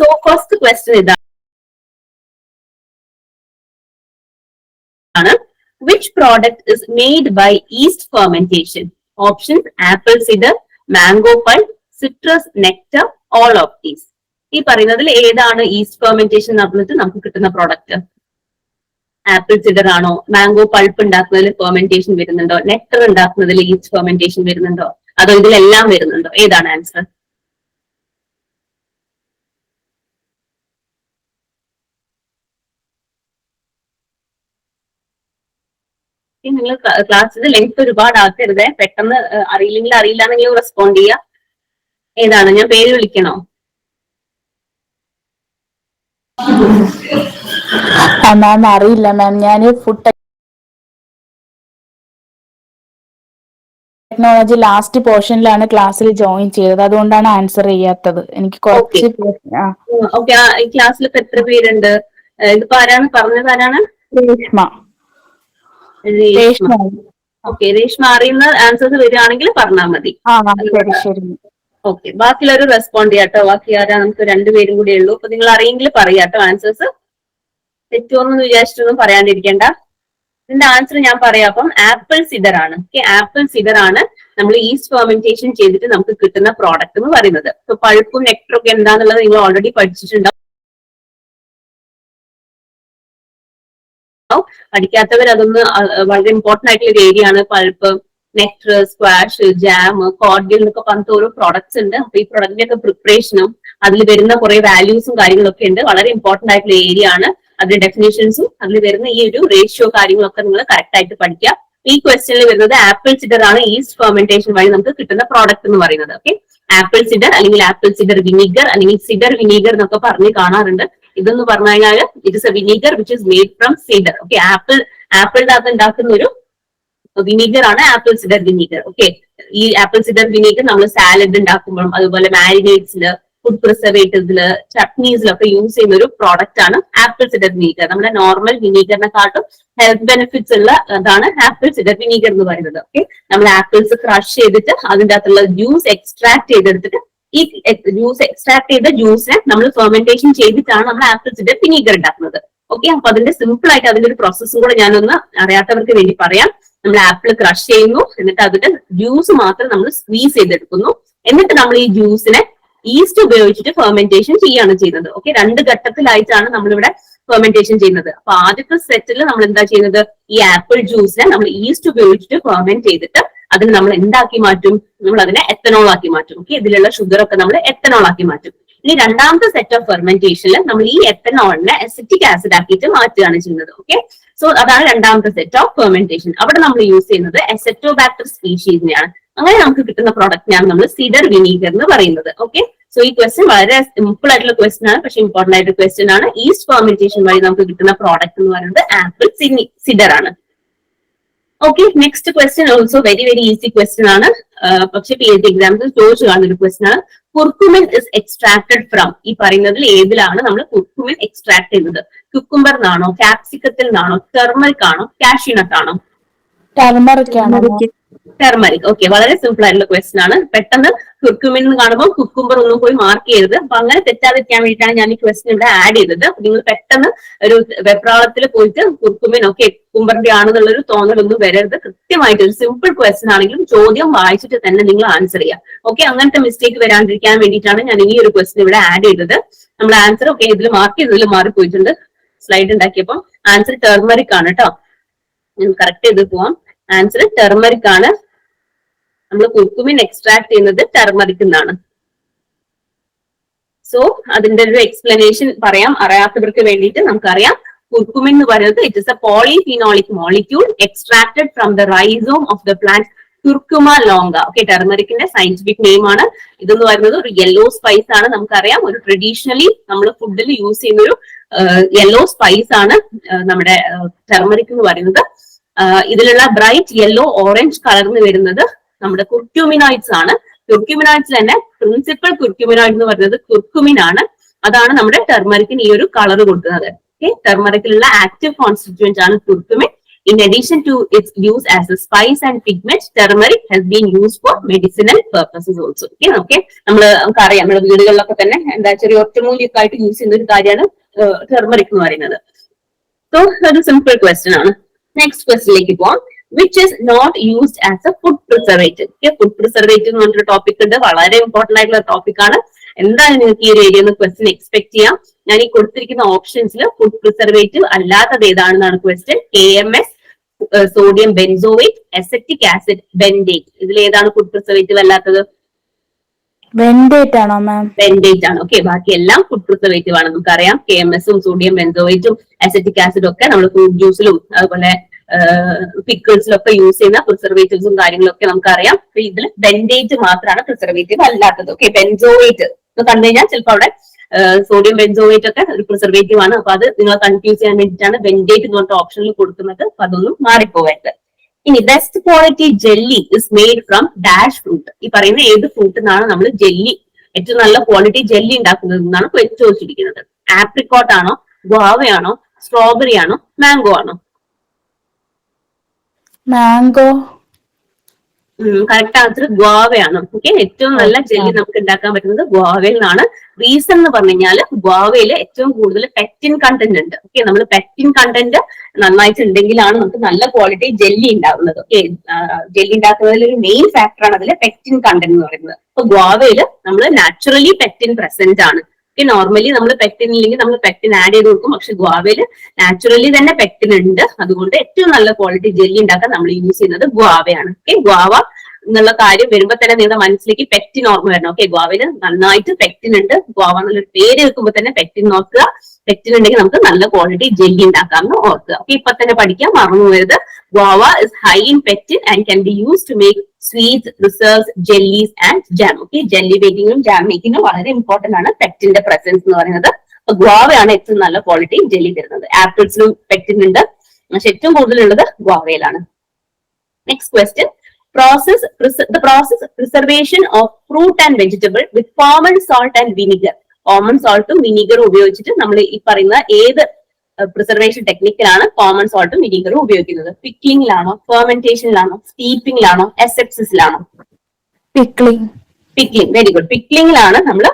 So first question ഇതാണ്, which product is made by yeast fermentation? Options: apple cider, mango pulp, citrus nectar, all of these. ഈ പറയുന്നതിൽ ഏതാണ് east fermentation നടന്നിട്ട് നമുക്ക് കിട്ടുന്ന product? Apple cider ആണോ? Mango pulp ഉണ്ടാക്കുന്നതിൽ fermentation വരുന്നുണ്ടോ? Nectar ഉണ്ടാക്കുന്നതിൽ east fermentation വരുന്നുണ്ടോ? അതോ ഇതിലെല്ലാം വരുന്നുണ്ടോ? ഏതാണ് ആൻസർ? നിങ്ങൾ ക്ലാസ്സിൽ ലെങ്ത് ഒരുപാട് ആക്കരുത്. പെട്ടെന്ന് അറിയില്ലെങ്കിൽ അറിയില്ല എന്നെങ്കിലും റെസ്പോണ്ട് ചെയ്യുക. ഏതാണ്? ഞാൻ പേര് വിളിക്കണോ? മാം അറിയില്ല മാം. ഞാൻ ഫുഡ് ടെക്നോളജി ലാസ്റ്റ് പോർഷനിലാണ് ക്ലാസ്സിൽ ജോയിൻ ചെയ്തത്, അതുകൊണ്ടാണ് ആൻസർ ചെയ്യാത്തത്. എനിക്ക് കുറച്ച് ഓക്കെ. ഈ ക്ലാസ്സിൽ ഇപ്പൊ എത്ര പേരുണ്ട്? ഇതിപ്പോ ആരാണ് പറഞ്ഞത്? ആരാണ്? രേഷ്മ. ഓക്കെ, രേഷ്മ അറിയുന്ന ആൻസേഴ്സ് വരികയാണെങ്കിൽ പറഞ്ഞാൽ മതി. ഓക്കെ, ബാക്കിയുള്ളവർ റെസ്പോണ്ട് ചെയ്യാട്ടോ. ബാക്കി ആരാ? നമുക്ക് രണ്ടുപേരും കൂടെ ഉള്ളൂ. അപ്പൊ നിങ്ങൾ അറിയെങ്കിൽ പറയാട്ടോ ആൻസേഴ്സ്. തെറ്റുമെന്ന് വിചാരിച്ചിട്ടൊന്നും പറയാണ്ടിരിക്കേണ്ട. ഇതിന്റെ ആൻസർ ഞാൻ പറയാം. അപ്പം ആപ്പിൾ സിഡർ ആണ്. ആപ്പിൾ സിഡർ ആണ് നമ്മൾ ഈസ്റ്റ് ഫെർമെന്റേഷൻ ചെയ്തിട്ട് നമുക്ക് കിട്ടുന്ന പ്രോഡക്റ്റ് എന്ന് പറയുന്നത്. ഇപ്പൊ പഴുപ്പും നെക്ടറും ഒക്കെ എന്താന്നുള്ളത് നിങ്ങൾ ഓൾറെഡി പഠിച്ചിട്ടുണ്ടാവും. പഠിക്കാത്തവർ അതൊന്ന് വളരെ ഇമ്പോർട്ടന്റ് ആയിട്ടുള്ള ഒരു ഏരിയ ആണ്. Pulp, nectar, squash, jam, cordial എന്നൊക്കെ പറഞ്ഞിട്ട് ഓരോ പ്രോഡക്ട്സ് ഉണ്ട്. അപ്പൊ ഈ പ്രൊഡക്റ്റിന്റെ ഒക്കെ പ്രിപ്പറേഷനും അതിൽ വരുന്ന കുറെ വാല്യൂസും കാര്യങ്ങളൊക്കെ ഉണ്ട്. വളരെ ഇമ്പോർട്ടന്റ് ആയിട്ടുള്ള ഏരിയ ആണ്. അതിന്റെ ഡെഫിനേഷൻസും അതിൽ വരുന്ന ഈ ഒരു റേഷ്യോ കാര്യങ്ങളൊക്കെ നിങ്ങൾ കറക്റ്റ് ആയിട്ട് പഠിക്കുക. ഈ ക്വസ്റ്റ്യനിൽ വരുന്നത് ആപ്പിൾ സിഡർ ആണ് ഈസ്റ്റ് ഫെർമെന്റേഷൻ വഴി നമുക്ക് കിട്ടുന്ന പ്രോഡക്റ്റ് എന്ന് പറയുന്നത്. ഓക്കെ, ആപ്പിൾ സിഡർ അല്ലെങ്കിൽ ആപ്പിൾ സിഡർ വിനീഗർ അല്ലെങ്കിൽ സിഡർ വിനീഗർ എന്നൊക്കെ പറഞ്ഞ് കാണാറുണ്ട്. ഇതെന്ന് പറഞ്ഞു കഴിഞ്ഞാൽ it is A vinegar which is made from cider. Okay, ആപ്പിളിന്റെ അകത്ത് ഉണ്ടാക്കുന്ന ഒരു വിനീഗർ ആണ് ആപ്പിൾ സിഡർ വിനീഗർ. ഓക്കെ, ഈ ആപ്പിൾ സിഡർ വിനീഗർ നമ്മൾ സാലഡ് ഉണ്ടാക്കുമ്പോഴും അതുപോലെ മാരിനേറ്റ്സില്, ഫുഡ് പ്രിസർവേറ്റീവ്സില്, ചട്നീസിലൊക്കെ യൂസ് ചെയ്യുന്ന ഒരു പ്രോഡക്റ്റ് ആണ് ആപ്പിൾ സിഡർ വിനീഗർ. നമ്മുടെ നോർമൽ വിനീഗറിനെക്കാട്ടും ഹെൽത്ത് ബെനിഫിറ്റ്സ് ഉള്ള അതാണ് ആപ്പിൾ സിഡർ വിനീഗർ എന്ന് പറയുന്നത്. ഓക്കെ, നമ്മൾ ആപ്പിൾസ് ക്രഷ് ചെയ്തിട്ട് അതിന്റെ അകത്തുള്ള ജ്യൂസ് എക്സ്ട്രാക്ട് ചെയ്തെടുത്തിട്ട് ഈ ജ്യൂസ് എക്സ്ട്രാക്ട് ചെയ്ത ജ്യൂസിനെ നമ്മൾ ഫെർമെന്റേഷൻ ചെയ്തിട്ടാണ് നമ്മൾ ആപ്പിൾ സിഡർ വിനീഗർ ഉണ്ടാക്കുന്നത്. ഓക്കെ, അപ്പൊ അതിന്റെ സിമ്പിൾ ആയിട്ട് അതിന്റെ ഒരു പ്രോസസ്സും കൂടെ ഞാനൊന്ന് അറിയാത്തവർക്ക് വേണ്ടി പറയാം. നമ്മൾ ആപ്പിൾ ക്രഷ് ചെയ്യുന്നു, എന്നിട്ട് അതിന്റെ ജ്യൂസ് മാത്രം നമ്മൾ സ്ക്വീസ് ചെയ്തെടുക്കുന്നു. എന്നിട്ട് നമ്മൾ ഈ ജ്യൂസിനെ ഈസ്റ്റ് ഉപയോഗിച്ചിട്ട് ഫെർമെന്റേഷൻ ചെയ്യാണ് ചെയ്യുന്നത്. ഓക്കെ, രണ്ട് ഘട്ടത്തിലായിട്ടാണ് നമ്മളിവിടെ ഫെർമെന്റേഷൻ ചെയ്യുന്നത്. അപ്പൊ ആദ്യത്തെ സെറ്റിൽ നമ്മൾ എന്താ ചെയ്യുന്നത്? ഈ ആപ്പിൾ ജ്യൂസിനെ നമ്മൾ ഈസ്റ്റ് ഉപയോഗിച്ചിട്ട് ഫെർമെന്റ് ചെയ്തിട്ട് അതിന് നമ്മൾ എന്താക്കി മാറ്റും? നമ്മൾ അതിനെ എത്തനോൾ ആക്കി മാറ്റും. ഓക്കെ, ഇതിലുള്ള ഷുഗർ ഒക്കെ നമ്മൾ എത്തനോൾ ആക്കി മാറ്റും. ഇനി രണ്ടാമത്തെ സെറ്റ് ഓഫ് ഫെർമെന്റേഷനിൽ നമ്മൾ ഈ എത്തനോളിനെ അസിറ്റിക് ആസിഡ് ആക്കിയിട്ട് മാറ്റുകയാണ് ചെയ്യുന്നത്. ഓക്കെ, സോ അതാണ് രണ്ടാമത്തെ സെറ്റ് ഓഫ് ഫെർമെന്റേഷൻ. അവിടെ നമ്മൾ യൂസ് ചെയ്യുന്നത് അസെറ്റോബാക്ടർ സ്പീഷീസിനെയാണ്. അങ്ങനെ നമുക്ക് കിട്ടുന്ന പ്രോഡക്റ്റിനാണ് നമ്മൾ സിഡർ വിനീഗർ എന്ന് പറയുന്നത്. ഓക്കെ, സോ ഈ ക്വസ്റ്റ്യൻ വളരെ സിമ്പിൾ ആയിട്ടുള്ള ക്വസ്റ്റ്യൻ ആണ്, പക്ഷെ ഇമ്പോർട്ടന്റ് ആയിട്ടുള്ള ക്വസ്റ്റ്യൻ ആണ്. ഈസ്റ്റ് ഫെർമെന്റേഷൻ വഴി നമുക്ക് കിട്ടുന്ന പ്രോഡക്റ്റ് എന്ന് പറയുന്നത് ആപ്പിൾ സിഡർ ആണ്. Okay, next question also very very easy question ആണ്. പക്ഷെ PhD എക്സാംസിൽ ചോദിച്ചു കാണുന്ന ഒരു ക്വസ്റ്റ്യൻ ആണ്. കുർക്കുമിൻ ഇസ് എക്സ്ട്രാക്ടഡ് ഫ്രം, ഈ പറയുന്നതിൽ ഏതിലാണ് നമ്മൾ കുർക്കുമിൻ എക്സ്ട്രാക്ട് ചെയ്യുന്നത്? കുക്കുംബർ നിന്നാണോ, ക്യാപ്സിക്കത്തിൽ നിന്നാണോ, ടെർമറിക് ആണോ, കാഷ്യൂനട്ട് ആണോ? ടെർമറിക്. ഓക്കെ, വളരെ സിമ്പിൾ ആയിട്ടുള്ള ക്വസ്റ്റ്യൻ ആണ്. പെട്ടെന്ന് കുർക്കുമിൻ എന്ന് കാണുമ്പോൾ കുക്കുംബർ ഒന്നും പോയി മാർക്ക് ചെയ്യരുത്. അപ്പൊ അങ്ങനെ തെറ്റാതിരിക്കാൻ വേണ്ടിയിട്ടാണ് ഞാൻ ഈ ക്വസ്റ്റ്യൻ ഇവിടെ ആഡ് ചെയ്തത്. നിങ്ങൾ പെട്ടെന്ന് ഒരു വെപ്രാളത്തിൽ പോയിട്ട് കുർക്കുമിൻ ഒക്കെ കുക്കുംബറിന്റെ ആണെന്നുള്ളൊരു തോന്നലൊന്നും വരരുത്. കൃത്യമായിട്ട് ഒരു സിമ്പിൾ ക്വസ്റ്റ്യൻ ആണെങ്കിലും ചോദ്യം വായിച്ചിട്ട് തന്നെ നിങ്ങൾ ആൻസർ ചെയ്യാം. ഓക്കെ, അങ്ങനത്തെ മിസ്റ്റേക്ക് വരാണ്ടിരിക്കാൻ വേണ്ടിയിട്ടാണ് ഞാൻ ഈ ഒരു ക്വസ്റ്റ്യൻ ഇവിടെ ആഡ് ചെയ്തത്. നമ്മൾ ആൻസർ ഒക്കെ ഇതിൽ മാർക്ക് ചെയ്തതിൽ മാറിപ്പോയിട്ടുണ്ട്. സ്ലൈഡ് ഉണ്ടാക്കിയപ്പോൾ ആൻസർ ടെർമറിക് ആണ് കേട്ടോ. കറക്റ്റ് ചെയ്ത് പോവാം. ആൻസർ ടെർമറിക് ആണ്. നമ്മൾ കുർക്കുമിൻ എക്സ്ട്രാക്ട് ചെയ്യുന്നത് ടെർമറിക് എന്നാണ്. സോ അതിന്റെ ഒരു എക്സ്പ്ലനേഷൻ പറയാം അറിയാത്തവർക്ക് വേണ്ടിയിട്ട്. നമുക്കറിയാം കുർക്കുമിൻ എന്ന് പറയുന്നത് it is a polyphenolic molecule extracted from the rhizome of the plant curcuma longa. Okay, ടെർമറിക്കിന്റെ സയന്റിഫിക് നെയിം ആണ്. ഇതെന്ന് പറയുന്നത് ഒരു യെല്ലോ സ്പൈസ് ആണ്. നമുക്കറിയാം ഒരു ട്രഡീഷണലി നമ്മൾ ഫുഡിൽ യൂസ് ചെയ്യുന്ന ഒരു യെല്ലോ സ്പൈസ് ആണ് നമ്മുടെ ടെർമറിക് എന്ന് പറയുന്നത്. ഇതിലുള്ള ബ്രൈറ്റ് യെല്ലോ ഓറഞ്ച് കളർന്ന് വരുന്നത് നമ്മുടെ കുർക്യൂമിനോയിഡ്സ് ആണ്. കുർക്യൂമിനോയിഡ്സ് തന്നെ പ്രിൻസിപ്പൽ കുർക്യൂമിനോയിഡ് എന്ന് പറയുന്നത് കുർക്കുമിൻ ആണ്. അതാണ് നമ്മുടെ ടെർമറിക്കിന് ഈ ഒരു കളർ കൊടുക്കുന്നത്. ഓക്കെ, ടെർമറിക്കിലുള്ള ആക്റ്റീവ് കോൺസ്റ്റിറ്റ്യൂവന്റ് ആണ് curcumin. In addition to its use as a spice and pigment, turmeric has been used for medicinal purposes also. Okay, നമുക്കറിയാം നമ്മുടെ വീടുകളിലൊക്കെ തന്നെ എന്താ ചെറിയ ഒറ്റമൂലിയൊക്കെ ആയിട്ട് യൂസ് ചെയ്യുന്ന ഒരു കാര്യമാണ് ടെർമറിക് എന്ന് പറയുന്നത്. സോ ഒരു സിമ്പിൾ ക്വസ്റ്റ്യൻ ആണ്. നെക്സ്റ്റ് ക്വസ്റ്റ്യനിലേക്ക് പോവാം. Which is not used as a food preservative. Food preservative എന്ന് പറഞ്ഞൊരു ടോപ്പിക് ഉണ്ട്, വളരെ ഇമ്പോർട്ടന്റ് ആയിട്ടുള്ള ടോപ്പിക് ആണ്. എന്താണ് നിങ്ങൾക്ക് ഈ ഒരു ഏരിയ ക്വസ്റ്റ്യൻ എക്സ്പെക്ട് ചെയ്യാം? ഞാൻ ഈ കൊടുത്തിരിക്കുന്ന ഓപ്ഷൻസിൽ ഫുഡ് പ്രിസർവേറ്റീവ് അല്ലാത്തത് ഏതാണെന്നാണ് question. KMS, sodium benzoate, acetic acid, ബെൻഡേറ്റ്. ഇതിൽ ഏതാണ് ഫുഡ് പ്രിസർവേറ്റീവ് അല്ലാത്തത്? ബെൻഡേറ്റ് ആണോ മാം? ബെൻഡേറ്റ് ആണ്. ഓക്കെ, ബാക്കി എല്ലാം ഫുഡ് പ്രിസർവേറ്റീവ് ആണ്. നമുക്കറിയാം KMS-ഉം സോഡിയം ബെൻസോയേറ്റും അസെറ്റിക് ആസിഡും ഒക്കെ നമ്മൾ ഫ്രൂട്ട് ജ്യൂസിലും അതുപോലെ പിക്കിൾസിലൊക്കെ യൂസ് ചെയ്യുന്ന പ്രിസർവേറ്റീവ്സും കാര്യങ്ങളൊക്കെ നമുക്കറിയാം. ഇതിൽ ബെൻഡേറ്റ് മാത്രമാണ് പ്രിസർവേറ്റീവ് അല്ലാത്തത്. ഓക്കെ, ബെൻസോയേറ്റ് കണ്ടു കഴിഞ്ഞാൽ ചിലപ്പോൾ അവിടെ സോഡിയം ബെൻസോയേറ്റ് ഒക്കെ ഒരു പ്രിസർവേറ്റീവ് ആണ്. അപ്പൊ അത് നിങ്ങൾ കൺഫ്യൂസ് ചെയ്യാൻ വേണ്ടിയിട്ടാണ് ബെൻഡേറ്റ് എന്ന് പറഞ്ഞ ഓപ്ഷനിൽ കൊടുക്കുന്നത്. അപ്പൊ അതൊന്നും മാറിപ്പോകരുത്. ഇനി best quality jelly is made from dash fruit. ഈ പറയുന്ന ഏത് ഫ്രൂട്ടിൽ നിന്നാണ് നമ്മൾ ജെല്ലി, ഏറ്റവും നല്ല ക്വാളിറ്റി ജെല്ലി ഉണ്ടാക്കുന്നത് എന്നാണ് ചോദിച്ചിരിക്കുന്നത്. ആപ്രിക്കോട്ട് ആണോ, ഗുവാവയാണോ, സ്ട്രോബെറി ആണോ, മാംഗോ ആണോ? മാംഗോ. കറക്റ്റ് ആൻസർ ഗുവാവയാണ്. ഓക്കെ, ഏറ്റവും നല്ല ജെല്ലി നമുക്ക് ഉണ്ടാക്കാൻ പറ്റുന്നത് ഗുവാവയിൽ നിന്നാണ്. റീസൺ എന്ന് പറഞ്ഞു കഴിഞ്ഞാൽ ഗുവാവയിൽ ഏറ്റവും കൂടുതൽ പെക്റ്റിൻ കണ്ടന്റ് ഉണ്ട്. ഓക്കെ, നമ്മൾ പെക്റ്റിൻ കണ്ടന്റ് നന്നായിട്ട് ഉണ്ടെങ്കിലാണ് നമുക്ക് നല്ല ക്വാളിറ്റി ജെല്ലി ഉണ്ടാകുന്നത്. ഓക്കെ, ജെല്ലി ഉണ്ടാക്കുന്നതിൽ ഒരു മെയിൻ ഫാക്ടറാണ് അതിൽ പെക്റ്റിൻ കണ്ടന്റ് എന്ന് പറയുന്നത്. അപ്പൊ ഗുവാവയിൽ നമ്മൾ നാച്ചുറലി പെക്റ്റിൻ പ്രസന്റ് ആണ്. നോർമലി നമ്മൾ പെക്റ്റിൻ ഇല്ലെങ്കിൽ നമ്മൾ പെക്റ്റിൻ ആഡ് ചെയ്ത് കൊടുക്കും. പക്ഷെ ഗുവാവയിൽ നാച്ചുറലി തന്നെ പെക്റ്റിൻ ഉണ്ട്. അതുകൊണ്ട് ഏറ്റവും നല്ല ക്വാളിറ്റി ജെല്ലി ഉണ്ടാക്കാൻ നമ്മൾ യൂസ് ചെയ്യുന്നത് ഗുവാവയാണ്. ഓക്കെ, ഗുവാവ എന്നുള്ള കാര്യം വരുമ്പോൾ തന്നെ നിങ്ങളുടെ മനസ്സിലേക്ക് പെക്റ്റിൻ ഓർമ്മ വരണം. ഓക്കെ, ഗുവാവയിൽ നന്നായിട്ട് പെക്റ്റിൻ ഉണ്ട്. ഗുവാവ എന്നുള്ളൊരു പേര് കേൾക്കുമ്പോൾ തന്നെ പെക്റ്റിൻ നോക്കുക. പെക്റ്റിൻ ഉണ്ടെങ്കിൽ നമുക്ക് നല്ല ക്വാളിറ്റി ജെല്ലി ഉണ്ടാക്കാമെന്ന് ഓർക്കുക. ഓക്കെ, ഇപ്പൊ തന്നെ പഠിക്കാൻ മറന്നു പോയത്. Guava is high in pectin and can be use to make sweets, reserves, jellies and jam. Okay, jelly മേക്കിങ്ങും ജാം മേക്കിങ്ങും വളരെ ഇമ്പോർട്ടന്റ് ആണ് പെക്റ്റിന്റെ പ്രസൻസ് എന്ന് പറയുന്നത്. ഗുവാവയാണ് ഏറ്റവും നല്ല ക്വാളിറ്റി ജെല്ലി തരുന്നത്. ആപ്പിൾസിലും പെക്റ്റിൻ ഉണ്ട്, പക്ഷെ ഏറ്റവും കൂടുതലുള്ളത് ഗുവാവയിലാണ്. Next question. The process preservation of fruit and vegetable with common salt and vinegar. Common സോൾട്ടും വിനീഗറും ഉപയോഗിച്ചിട്ട് നമ്മൾ ഈ പറയുന്ന ഏത് പ്രിസർവേഷൻ ടെക്നിക്കിലാണ് കോമൺ സോൾട്ടും വിനീഗറും ഉപയോഗിക്കുന്നത്? പിക്ലിംഗിലാണോ, ഫെർമെന്റേഷനിലാണോ, സ്റ്റീപ്പിംഗിലാണോ, അസെപ്സിസിലാണോ? പിക്ലിംഗ്. Pickling, very good. പിക്ലിംഗിലാണ് നമ്മൾ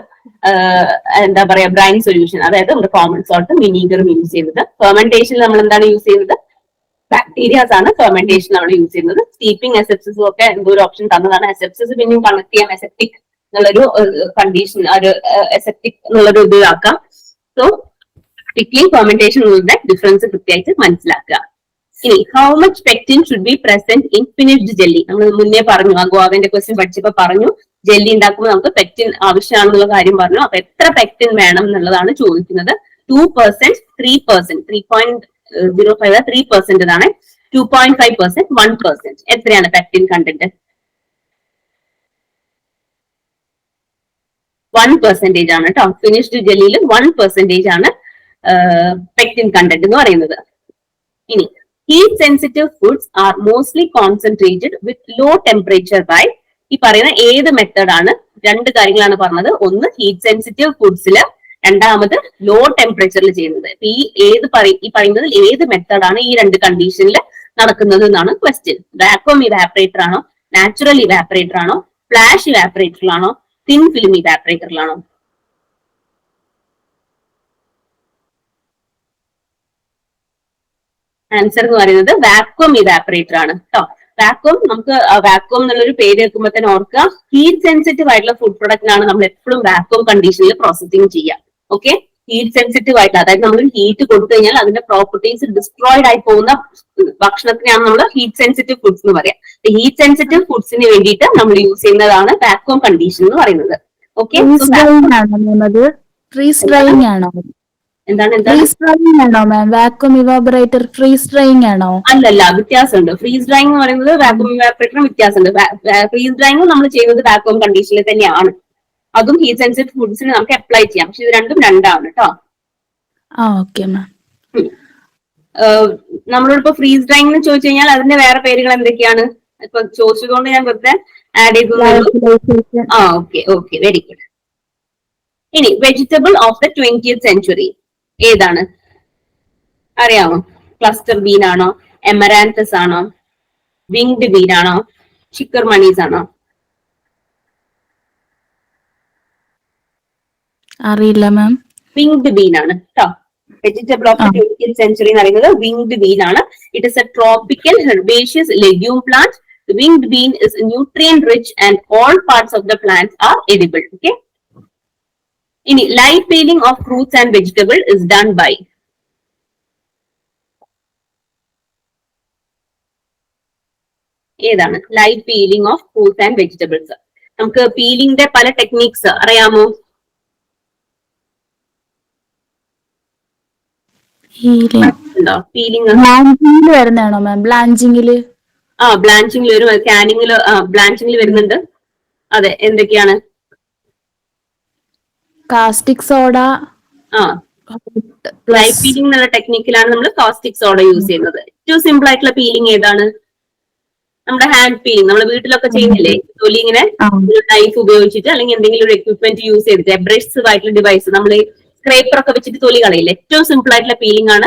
എന്താ പറയാ ബ്രൈൻ സൊല്യൂഷൻ, അതായത് നമ്മുടെ കോമൺ സോൾട്ടും വിനീഗറും യൂസ് ചെയ്യുന്നത്. ഫെർമെന്റേഷനിൽ നമ്മൾ എന്താണ് യൂസ് ചെയ്യുന്നത്? ബാക്ടീരിയാസ് ആണ് ഫെർമെന്റേഷൻ നമ്മൾ യൂസ് ചെയ്യുന്നത്. സ്റ്റീപ്പിംഗ്, അസെപ്സിസും ഒക്കെ എന്തോ ഒരു ഓപ്ഷൻ തന്നതാണ്. അസെപ്സിസ് പിന്നെയും കണക്ട് ചെയ്യാം, അസെപ്റ്റിക് എന്നുള്ളൊരു കണ്ടീഷൻ, ഒരു അസെപ്റ്റിക് എന്നുള്ളൊരു ഇതിലാക്കാം. സോ പിക്ലിംഗ്, ഫെർമെന്റേഷൻ ഉള്ള ഡിഫറൻസ് കൃത്യമായിട്ട് മനസ്സിലാക്കുക. ഇനി how much pectin should be present in finished jelly? നമ്മൾ മുന്നേ പറഞ്ഞു, ആ ഗോവന്റെ ക്വസ്റ്റ്യൻ പഠിച്ചപ്പോ പറഞ്ഞു ജെല്ലി ഉണ്ടാക്കുമ്പോൾ നമുക്ക് പെക്റ്റിൻ ആവശ്യമാണെന്നുള്ള കാര്യം പറഞ്ഞു. അപ്പൊ എത്ര പെക്റ്റിൻ വേണം എന്നുള്ളതാണ് ചോദിക്കുന്നത്. 2%, 3%, 3.05 3% ഇതാണ്. 2.5%, 1%. എത്രയാണ് പെക്റ്റിൻ കണ്ടന്റ്? 1% ആണ് കേട്ടോ. ഫിനിഷ്ഡ് ജെല്ലിയിൽ 1% ആണ് പെക്റ്റിൻ കണ്ടന്റ് എന്ന് പറയുന്നത്. ഇനി heat sensitive foods are mostly concentrated with low temperature by. ഈ പറയുന്ന ഏത് മെത്തേഡാണ്? രണ്ട് കാര്യങ്ങളാണ് പറഞ്ഞത്. ഒന്ന് ഹീറ്റ് സെൻസിറ്റീവ് ഫുഡ്സിൽ, രണ്ടാമത് ലോ ടെമ്പറേച്ചറിൽ ചെയ്യുന്നത്. ഈ പറയുന്നതിൽ ഏത് മെത്തേഡാണ് ഈ രണ്ട് കണ്ടീഷനിൽ നടക്കുന്നത് എന്നാണ് ക്വസ്റ്റ്യൻ. വാക്വം ഇവാപറേറ്റർ ആണോ, നാച്ചുറൽ ഇവാപറേറ്റർ ആണോ, ഫ്ലാഷ് ഇവാപറേറ്ററിലാണോ, തിൻ ഫിലിം ഇവാപറേറ്ററിലാണോ? ആൻസർ എന്ന് പറയുന്നത് വാക്വം ഇവാപറേറ്റർ ആണ് കേട്ടോ. വാക്വം, നമുക്ക് വാക്വം എന്നുള്ളൊരു പേര് കേൾക്കുമ്പോൾ തന്നെ ഓർക്കുക, ഹീറ്റ് സെൻസിറ്റീവ് ആയിട്ടുള്ള ഫുഡ് പ്രൊഡക്റ്റിനാണ് നമ്മൾ എപ്പോഴും വാക്വം കണ്ടീഷനിൽ പ്രോസസിങ് ചെയ്യുക. ഓക്കെ, ഹീറ്റ് സെൻസിറ്റീവ് ആയിട്ടുള്ള, അതായത് നമ്മൾ ഹീറ്റ് കൊടുത്തു കഴിഞ്ഞാൽ അതിന്റെ പ്രോപ്പർട്ടീസ് ഡിസ്ട്രോയിഡ് ആയി പോകുന്ന ഭക്ഷണത്തിനാണ് നമ്മൾ ഹീറ്റ് സെൻസിറ്റീവ് ഫുഡ്സ് എന്ന് പറയാം. ഹീറ്റ് സെൻസിറ്റീവ് ഫുഡ്സിന് വേണ്ടിയിട്ട് നമ്മൾ യൂസ് ചെയ്യുന്നതാണ് വാക്വം കണ്ടീഷൻ എന്ന് പറയുന്നത്. Okay, vacuum evaporator freeze drying ആണോ? അല്ലല്ല, വ്യത്യാസമുണ്ട്. ഫ്രീസ് ഡ്രൈയിങ് എന്ന് പറയുന്നത് വാക്വം ഇവാപറേറ്ററും വ്യത്യാസമുണ്ട്. ഫ്രീസ് ഡ്രൈയിങ് നമ്മൾ ചെയ്യുന്നത് വാക്വം കണ്ടീഷനിൽ തന്നെയാണ്. അതും ഹീറ്റ് സെൻസിറ്റീവ് ഫുഡ്സിന് നമുക്ക് അപ്ലൈ ചെയ്യാം. പക്ഷെ ഇത് രണ്ടും രണ്ടാണ് കേട്ടോ. നമ്മളോടിപ്പോ ഫ്രീസ് ഡ്രൈയിങ് എന്ന് ചോദിച്ചു കഴിഞ്ഞാൽ അതിന്റെ വേറെ പേരുകൾ എന്തൊക്കെയാണ്? ഇപ്പൊ ചോദിച്ചതുകൊണ്ട് ഞാൻ വെറുതെ ആഡ് ചെയ്തു. Okay, very good. ഇനി vegetable of the 20th century ഏതാണ്? അറിയാമോ? ക്ലസ്റ്റർ ബീൻ ആണോ, എമറാന്തസ് ആണോ, വിങ്ഡ് ബീൻ ആണോ, ചിക്കർമണീസ് ആണോ? അറിയില്ല മാം. വിങ്ഡ് ബീൻ ആണ് കേട്ടോ. Vegetable of the 20th century എന്ന് പറയുന്നത് വിങ്ഡ് ബീൻ ആണ്. It is a tropical herbaceous legume plant. Winged bean is nutrient rich and all parts of the plant are edible. Okay. ഇനി live peeling of fruits and vegetable is done by. ഏതാണ് live peeling of fruits and vegetables? നമുക്ക് പീലിംഗിന്റെ പല techniques അറിയാമോ? ബ്ലാഞ്ചിങ്ങിൽ വരുന്നതാണോ മാം? ബ്ലാഞ്ചിങ്ങില് ബ്ലാഞ്ചിങ്ങിൽ വരും, കാനിങ്ങിൽ ബ്ലാഞ്ചിങ്ങിൽ വരുന്നുണ്ട്. അതെ, എന്തൊക്കെയാണ്? Caustic soda. ലൈവ് പീലിംഗ് എന്നുള്ള ടെക്നിക്കിലാണ് നമ്മൾ കാസ്റ്റിക് സോഡ യൂസ് ചെയ്യുന്നത്. ഏറ്റവും സിമ്പിൾ ആയിട്ടുള്ള പീലിംഗ് ഏതാണ്? നമ്മുടെ ഹാൻഡ് പീലിംഗ്. നമ്മൾ വീട്ടിലൊക്കെ ചെയ്യുന്നില്ലേ, തൊലി ഇങ്ങനെ നൈഫ് ഉപയോഗിച്ചിട്ട് അല്ലെങ്കിൽ എന്തെങ്കിലും ഒരു എക്വിപ്മെന്റ് യൂസ് ചെയ്തിട്ട് അബ്രേസീവ് ആയിട്ടുള്ള ഡിവൈസ്, നമ്മൾ സ്ക്രേപ്പർ ഒക്കെ വെച്ചിട്ട് തൊലി കളയില്ലേ, ഏറ്റവും സിമ്പിൾ ആയിട്ടുള്ള പീലിംഗ് ആണ്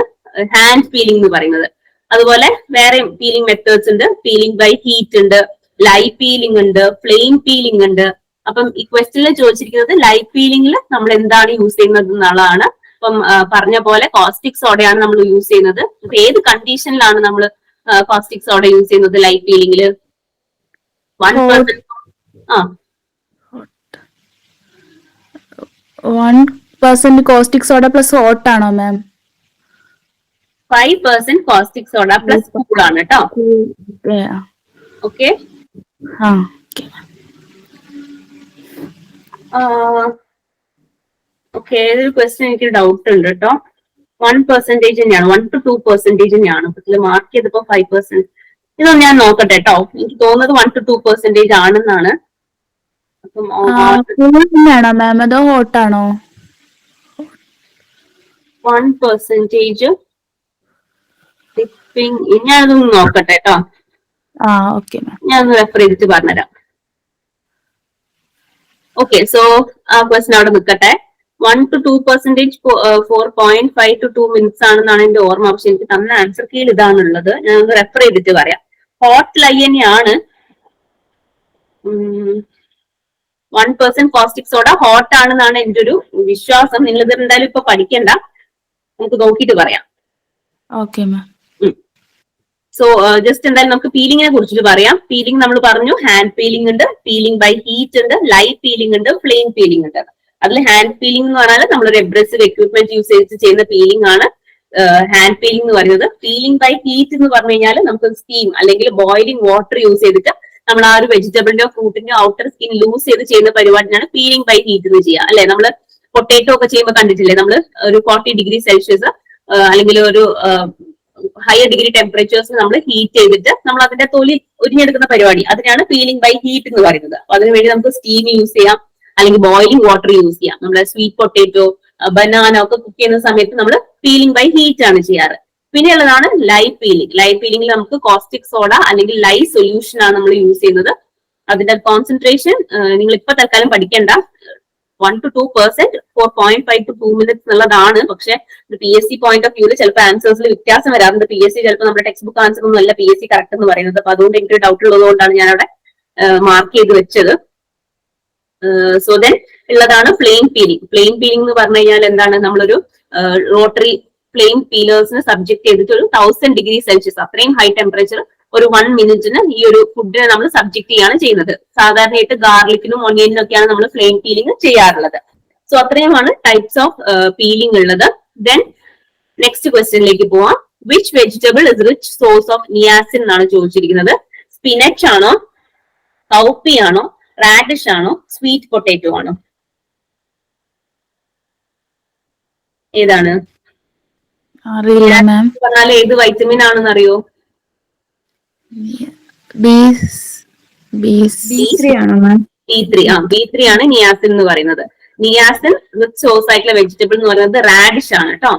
ഹാൻഡ് പീലിംഗ് എന്ന് പറയുന്നത്. അതുപോലെ വേറെ പീലിംഗ് മെത്തേഡ്സ് ഉണ്ട്. പീലിംഗ് ബൈ ഹീറ്റ് ഉണ്ട്, ലൈവ് പീലിംഗ് ഉണ്ട്, ഫ്ലെയിം പീലിംഗ് ഉണ്ട്. അപ്പം ഈ ക്വസ്റ്റ്യനിൽ ചോദിച്ചിരിക്കുന്നത് ലൈവ് പീലിംഗിൽ നമ്മൾ എന്താണ് യൂസ് ചെയ്യുന്നത് എന്നുള്ളതാണ്. അപ്പം പറഞ്ഞ പോലെ കോസ്റ്റിക് സോഡയാണ് നമ്മൾ യൂസ് ചെയ്യുന്നത്. ഏത് കണ്ടീഷനിലാണ് നമ്മൾ കോസ്റ്റിക് സോഡ യൂസ് ചെയ്യുന്നത് ലൈവ് പീലിംഗിൽ? 1% കോസ്റ്റിക് സോഡ പ്ലസ് ഹോട്ട് ആണോ ma'am? 5% caustic soda plus cool ആണ് കേട്ടോ. ഓക്കെ. ഓക്കെ, ഏതൊരു ക്വസ്റ്റ്യൻ എനിക്ക് ഡൗട്ട് ഉണ്ട് കേട്ടോ. 1% തന്നെയാണ്, 1 to 2% തന്നെയാണ്. ഇതിൽ മാർക്ക് ചെയ്തപ്പോ 5%. ഇതൊന്നും ഞാൻ നോക്കട്ടെ കേട്ടോ. എനിക്ക് തോന്നുന്നത് 1 to 2% ആണെന്നാണ്. അപ്പം മാം അതോ ഹോട്ടാണോ? 1% ഞാനതൊന്ന് നോക്കട്ടെ കേട്ടോ. ഞാനൊന്ന് റെഫർ ചെയ്തിട്ട് പറഞ്ഞുതരാം. ഓക്കെ, സോ ആ ക്വസ്റ്റ്യൻ അവിടെ നിൽക്കട്ടെ. 1 to 2% 4.5 to 2 minutes ആണെന്നാണ് എന്റെ ഓർമ്മ. പക്ഷെ എനിക്ക് തന്ന ആൻസർ കീഴിൽ ഇതാണുള്ളത്. ഞാൻ ഒന്ന് റെഫർ ചെയ്തിട്ട് പറയാം. ഹോട്ട് ലൈനാണ് 1% കോസ്റ്റിക് സോഡ ഹോട്ട് ആണെന്നാണ് എന്റെ ഒരു വിശ്വാസം. നിങ്ങൾ ഇത് എന്തായാലും ഇപ്പൊ പഠിക്കണ്ട, നമുക്ക് നോക്കിയിട്ട് പറയാം. Okay ma'am. സോ ജസ്റ്റ് എന്തായാലും നമുക്ക് പീലിംഗിനെ കുറിച്ചിട്ട് പറയാം. പീലിംഗ് നമ്മൾ പറഞ്ഞു, ഹാൻഡ് പീലിംഗ് ഉണ്ട്, പീലിംഗ് ബൈ ഹീറ്റ് ഉണ്ട്, ലൈവ് പീലിംഗ് ഉണ്ട്, ഫ്ലെയിം പീലിംഗ് ഉണ്ട്. അതിൽ ഹാൻഡ് പീലിംഗ് എന്ന് പറഞ്ഞാൽ നമ്മളൊരു എബ്രസീവ് എക്വിപ്മെന്റ് യൂസ് ചെയ്ത് ചെയ്യുന്ന പീലിംഗ് ആണ് ഹാൻഡ് പീലിംഗ് എന്ന് പറയുന്നത്. പീലിംഗ് ബൈ ഹീറ്റ് എന്ന് പറഞ്ഞു കഴിഞ്ഞാൽ നമുക്ക് സ്റ്റീം അല്ലെങ്കിൽ ബോയിലിംഗ് വാട്ടർ യൂസ് ചെയ്തിട്ട് നമ്മൾ ആ ഒരു വെജിറ്റബിളിന്റെയോ ഫ്രൂട്ടിന്റെയോ ഔട്ടർ സ്കിൻ ലൂസ് ചെയ്ത് ചെയ്യുന്ന പരിപാടിയാണ് പീലിംഗ് ബൈ ഹീറ്റ് എന്ന് ചെയ്യുക, അല്ലെ? നമ്മൾ പൊട്ടേറ്റോ ഒക്കെ ചെയ്യുമ്പോൾ കണ്ടിട്ടില്ലേ, നമ്മൾ ഒരു 40 degree Celsius അല്ലെങ്കിൽ ഒരു ഹയർ ഡിഗ്രി ടെമ്പറേച്ചേഴ്സ് നമ്മൾ ഹീറ്റ് ചെയ്തിട്ട് നമ്മൾ അതിന്റെ തൊലി ഉരിഞ്ഞെടുക്കുന്ന പരിപാടി, അതിനാണ് പീലിംഗ് ബൈ ഹീറ്റ് എന്ന് പറയുന്നത്. അപ്പൊ അതിനുവേണ്ടി നമുക്ക് സ്റ്റീം യൂസ് ചെയ്യാം അല്ലെങ്കിൽ ബോയിലിംഗ് വാട്ടർ യൂസ് ചെയ്യാം. നമ്മുടെ സ്വീറ്റ് പൊട്ടേറ്റോ, ബനാന ഒക്കെ കുക്ക് ചെയ്യുന്ന സമയത്ത് നമ്മൾ പീലിംഗ് ബൈ ഹീറ്റ് ആണ് ചെയ്യാറ്. പിന്നെയുള്ളതാണ് ലൈവ് പീലിംഗ്. ലൈവ് പീലിംഗിൽ നമുക്ക് കോസ്റ്റിക് സോഡ അല്ലെങ്കിൽ ലൈവ് സൊല്യൂഷൻ ആണ് നമ്മൾ യൂസ് ചെയ്യുന്നത്. അതിന്റെ കോൺസെൻട്രേഷൻ നിങ്ങൾ ഇപ്പൊ തൽക്കാലം പഠിക്കേണ്ട. 1 to 2%, 4.5 to 2 minutes എന്നുള്ളതാണ്. പക്ഷെ PSC പോയിന്റ് ഓഫ് വ്യൂല് ചിലപ്പോൾ ആൻസേഴ്സിൽ വ്യത്യാസം വരാറുണ്ട്. PSC ചിലപ്പോൾ നമ്മുടെ ടെക്സ്റ്റ് ബുക്ക് ആൻസർ ഒന്നും അല്ല PSC കറക്റ്റ് എന്ന് പറയുന്നത്. അപ്പൊ അതുകൊണ്ട് എനിക്ക് ഡൗട്ട് ഉള്ളത് കൊണ്ടാണ് ഞാൻ അവിടെ മാർക്ക് ചെയ്ത് വെച്ചത്. സോ ദെൻ ഉള്ളതാണ് ഫ്ലെയിം പീലിംഗ്. ഫ്ലെയിം പീലിംഗ് എന്ന് പറഞ്ഞു കഴിഞ്ഞാൽ എന്താണ്, നമ്മളൊരു റോട്ടറി ഫ്ലെയിം പീലേഴ്സിന് സബ്ജക്ട് ചെയ്തിട്ട് ഒരു 1000 degree Celsius അത്രയും ഹൈ ടെമ്പറേച്ചർ ഒരു 1 minute ഈ ഒരു ഫുഡിനെ നമ്മൾ സബ്ജക്ട് ചെയ്യാണ് ചെയ്യുന്നത്. സാധാരണയായിട്ട് ഗാർലിക്കിനും ഒനിയനിനും ഒക്കെയാണ് നമ്മൾ ഫ്ലെയിം പീലിംഗ് ചെയ്യാറുള്ളത്. സോ അത്രയുമാണ് ടൈപ്സ് ഓഫ് പീലിംഗ് ഉള്ളത്. ദെൻ നെക്സ്റ്റ് ക്വസ്റ്റ്യനിലേക്ക് പോവാം. Which vegetable is rich source of niacin എന്നാണ് ചോദിച്ചിരിക്കുന്നത്. സ്പിനച്ച് ആണോ, കൗപ്പി ആണോ, റാഡിഷ് ആണോ, സ്വീറ്റ് പൊട്ടേറ്റോ ആണോ? ഏതാണ്? പറഞ്ഞാൽ ഏത് വൈറ്റമിൻ ആണെന്ന് അറിയോ? B3 ആണോ മാം? B3 ആണ് നിയാസിൻ എന്ന് പറയുന്നത്. നിയാസിൻ റിച്ച് സോഴ്സ് ആയിട്ടുള്ള വെജിറ്റബിൾ എന്ന് പറയുന്നത് റാഡിഷ് ആണ് കേട്ടോ.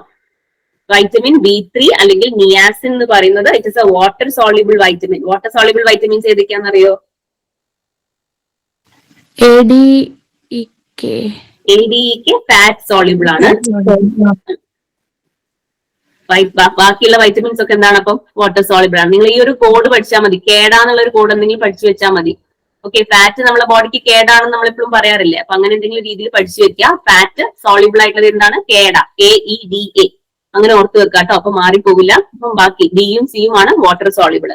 വൈറ്റമിൻ B3 അല്ലെങ്കിൽ നിയാസിൻ എന്ന് പറയുന്നത് it is A water soluble vitamin. Water soluble vitamins ഏതൊക്കെയാണെന്ന് അറിയോ? ADEK ഫാറ്റ് സോളിബിൾ ആണ്. ബാക്കിയുള്ള വൈറ്റമിൻസ് ഒക്കെ എന്താണ് അപ്പം വാട്ടർ സോളിബിൾ ആണ്. നിങ്ങൾ ഈ ഒരു കോഡ് പഠിച്ചാൽ മതി, കേടാന്നുള്ള ഒരു കോഡ് എന്തെങ്കിലും പഠിച്ചു വെച്ചാൽ മതി. ഓക്കെ, ഫാറ്റ് നമ്മളെ ബോഡിക്ക് കേടാണെന്ന് നമ്മൾ എപ്പോഴും പറയാറില്ലേ, അപ്പൊ അങ്ങനെ എന്തെങ്കിലും രീതിയിൽ പഠിച്ചു വെക്കുക. ഫാറ്റ് സോളിബിൾ ആയിട്ടുള്ളത് എന്താണ്? കേട, KEDA, അങ്ങനെ ഓർത്ത് വെക്കുക കേട്ടോ, അപ്പൊ മാറിപ്പോകില്ല. അപ്പം ബാക്കി ഡിയും സിയും ആണ് വാട്ടർ സോളിബിൾ.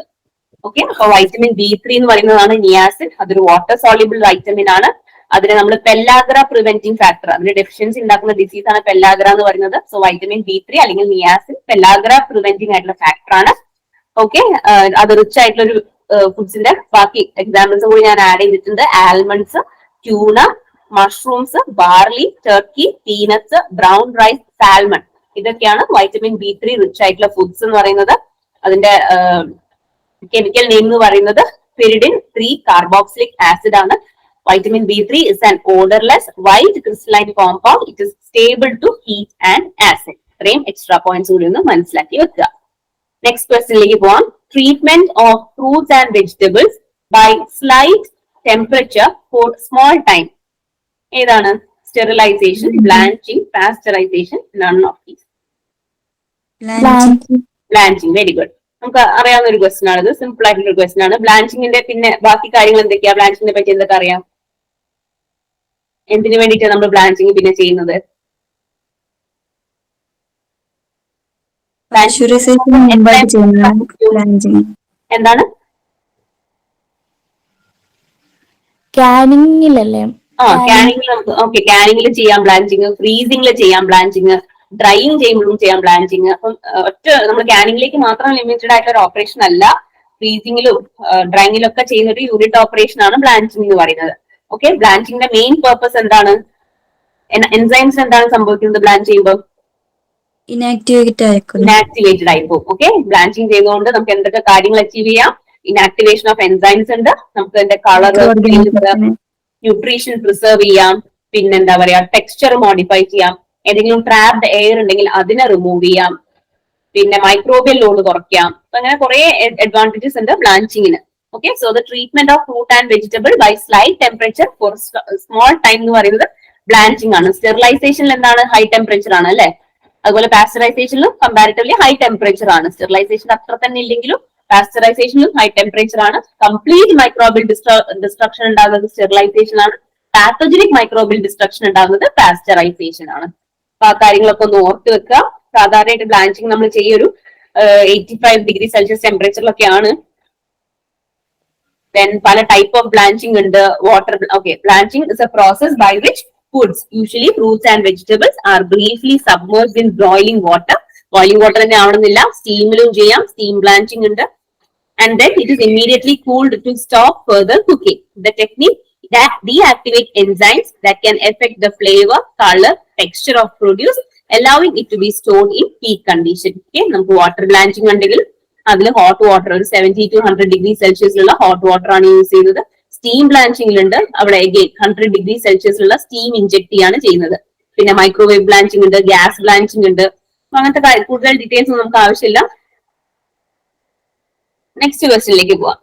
ഓക്കെ, അപ്പൊ വൈറ്റമിൻ B3 എന്ന് പറയുന്നതാണ് നിയാസിൻ. അതൊരു വാട്ടർ സോളിബിൾ വൈറ്റമിൻ ആണ്. അതിനെ നമ്മൾ പെല്ലാഗ്ര പ്രിവെന്റിംഗ് ഫാക്ടർ, അതിന്റെ ഡെഫിഷ്യൻസി ഉണ്ടാക്കുന്ന ഡിസീസ് ആണ് പെല്ലാഗ്ര എന്ന് പറയുന്നത്. സോ വൈറ്റമിൻ B3 അല്ലെങ്കിൽ നിയാസിൻ പെല്ലാഗ്ര പ്രിവെന്റിംഗ് ആയിട്ടുള്ള ഫാക്ടർ ആണ്. ഓക്കെ, അത് റിച്ച് ആയിട്ടുള്ള ഒരു ഫുഡ്സിന്റെ ബാക്കി എക്സാമ്പിൾസ് കൂടി ഞാൻ ആഡ് ചെയ്തിട്ടുണ്ട്. Almonds, tuna, mushrooms, barley, turkey, peanuts, brown rice, salmon, ഇതൊക്കെയാണ് വൈറ്റമിൻ B3 റിച്ച് ആയിട്ടുള്ള ഫുഡ്സ് എന്ന് പറയുന്നത്. അതിന്റെ കെമിക്കൽ നെയിം എന്ന് പറയുന്നത് pyridine 3 കാർബോക്സിലിക് ആസിഡ് ആണ്. Vitamin B3 is an odorless white crystalline compound. It is stable to heat and acid. ഇത്രയും extra points കൂടി ഒന്ന് മനസ്സിലാക്കി വെക്കുക. നെക്സ്റ്റ് ക്വസ്റ്റ്യനിലേക്ക് പോവാം. Treatment of fruits and vegetables by slight temperature for small time. ഏതാണ്? Sterilisation, blanching, pasteurisation, none of these. Blanching, very good. നമുക്ക് അറിയാവുന്ന ഒരു ക്വസ്റ്റൻ ആണ് ഇത്, സിമ്പിൾ ആയിട്ടുള്ള ഒരു ക്വസ്റ്റൻ ആണ്. ബ്ലാഞ്ചിങ്ങിന്റെ പിന്നെ ബാക്കി കാര്യങ്ങൾ എന്തൊക്കെയാ? ബ്ലാഞ്ചിങ്ങിനെ പറ്റി എന്തൊക്കെ അറിയാം? എന്തിനു വേണ്ടിയിട്ടാണ് നമ്മൾ ബ്ലാഞ്ചിങ് പിന്നെ ചെയ്യുന്നത്? എന്താണ്? കാനിങ്ങിലല്ലേ? കാനിങ്ങിൽ നമുക്ക് കാനിങ്ങിൽ ചെയ്യാം ബ്ലാഞ്ചിങ്, ഫ്രീസിംഗിൽ ചെയ്യാം ബ്ലാഞ്ചിങ്, ഡ്രൈയിങ് ചെയ്യുമ്പോഴും ചെയ്യാം ബ്ലാഞ്ചിങ്. അപ്പം ഒറ്റ നമ്മൾ കാനിങ്ങിലേക്ക് മാത്രം ലിമിറ്റഡ് ആയിട്ടുള്ള ഒരു ഓപ്പറേഷൻ അല്ല, ഫ്രീസിംഗിലും ഡ്രൈയിങ്ങിലും ഒക്കെ ചെയ്യുന്ന ഒരു യൂണിറ്റ് ഓപ്പറേഷൻ ആണ് ബ്ലാഞ്ചിങ് എന്ന് പറയുന്നത്. ഓക്കെ, ബ്ലാഞ്ചിങ്ങിന്റെ മെയിൻ പർപ്പസ് എന്താണ്? എൻസൈംസ് എന്താണ് സംഭവിക്കുന്നത് ബ്ലാഞ്ച് ചെയ്യുമ്പോൾ? ഇനാക്ടിവേറ്റഡ് ആയി പോകും. ഓക്കെ, ബ്ലാഞ്ചിങ് ചെയ്തുകൊണ്ട് നമുക്ക് എന്തൊക്കെ കാര്യങ്ങൾ അച്ചീവ് ചെയ്യാം? ഇനാക്ടിവേഷൻ ഓഫ് എൻസൈംസ് ഉണ്ട്, നമുക്ക് അതിന്റെ കളർ, ന്യൂട്രീഷൻ പ്രിസർവ് ചെയ്യാം, പിന്നെ എന്താ പറയാ ടെക്സ്ചർ മോഡിഫൈ ചെയ്യാം, ഏതെങ്കിലും ട്രാപ്ഡ് എയർ ഉണ്ടെങ്കിൽ അതിനെ റിമൂവ് ചെയ്യാം, പിന്നെ മൈക്രോബിയൽ ലോഡ് കുറയ്ക്കാം. അപ്പൊ അങ്ങനെ കുറെ അഡ്വാൻറ്റേജസ് ഉണ്ട് ബ്ലാഞ്ചിങ്ങിന്. Okay, so the treatment of fruit and vegetable by slight temperature for small time എന്ന് പറയുന്നത് ബ്ലാഞ്ചിങ് ആണ്. സ്റ്റെറിലൈസേഷനിൽ എന്താണ്? ഹൈ ടെമ്പറേച്ചർ ആണ് അല്ലെ. അതുപോലെ പാസ്ചറൈസേഷനിലും കമ്പാരിറ്റീവ്ലി ഹൈ ടെമ്പറേച്ചർ ആണ്. സ്റ്റെറിലൈസേഷൻ അത്ര തന്നെ ഇല്ലെങ്കിലും പാസ്ചറൈസേഷനിലും ഹൈ ടെമ്പറേച്ചർ ആണ്. കംപ്ലീറ്റ് മൈക്രോബിയൽ ഡിസ്ട്രക്ഷൻ ഉണ്ടാകുന്നത് സ്റ്റെറിലൈസേഷൻ ആണ്. പാത്തോജനിക് മൈക്രോബിയൽ ഡിസ്ട്രക്ഷൻ ഉണ്ടാകുന്നത് പാസ്ചറൈസേഷൻ ആണ്. അപ്പൊ ആ കാര്യങ്ങളൊക്കെ ഒന്ന് ഓർത്ത് വെക്കുക. സാധാരണയായിട്ട് ബ്ലാഞ്ചിങ് നമ്മൾ ചെയ്യൊരു 85 ഡിഗ്രി സെൽഷ്യസ് ടെമ്പറേച്ചറിലൊക്കെയാണ്. ദെൻ പല ടൈപ്പ് ഓഫ് ബ്ലാഞ്ചിങ് ഉണ്ട്. Water, okay, blanching is a process by which foods, usually fruits and vegetables, are briefly submerged in boiling water. Boiling water തന്നെ ആവണമെന്നില്ല, സ്റ്റീമിലും ചെയ്യാം, സ്റ്റീം ബ്ലാഞ്ചിങ് ഉണ്ട്. And then it is immediately cooled to stop further cooking. The technique that deactivate enzymes that can affect the flavor, color, texture of produce, allowing it to be stored in peak condition. Okay, നമുക്ക് water blanching ഉണ്ടെങ്കിൽ അതിൽ hot water ഒരു 70 to 100 degree സെൽഷ്യസിലുള്ള hot water ആണ് use ചെയ്യുന്നത്. Steam ബ്ലാഞ്ചിങ്ങിലുണ്ട്, അവിടെ again 100 degree സെൽഷ്യസിലുള്ള steam inject ചെയ്യാണ് ചെയ്യുന്നത്. പിന്നെ മൈക്രോവേവ് ബ്ലാഞ്ചിങ് ഉണ്ട്, ഗ്യാസ് ബ്ലാഞ്ചിങ് ഉണ്ട്. അങ്ങനത്തെ കൂടുതൽ ഡീറ്റെയിൽസ് ഒന്നും നമുക്ക് ആവശ്യമില്ല. നെക്സ്റ്റ് ക്വസ്റ്റ്യനിലേക്ക് പോവാം.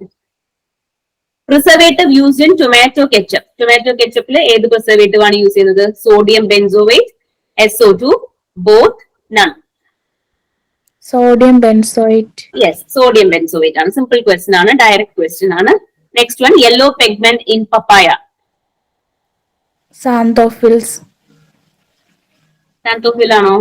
Preservative used in tomato ketchup. Tomato കെച്ചപ്പിൽ ഏത് പ്രിസർവേറ്റീവ് ആണ് യൂസ് ചെയ്യുന്നത്? Sodium benzoate, SO2, both, none. Sodium benzoate. Yes, sodium benzoate ആണ്. സിമ്പിൾ ക്വസ്റ്റ്യൻ ആണ്, ഡയറക്റ്റ് ക്വസ്റ്റ്യൻ ആണ്. Next one, yellow pigment in papaya. Xanthophylls. Xanthophyll ആണോ?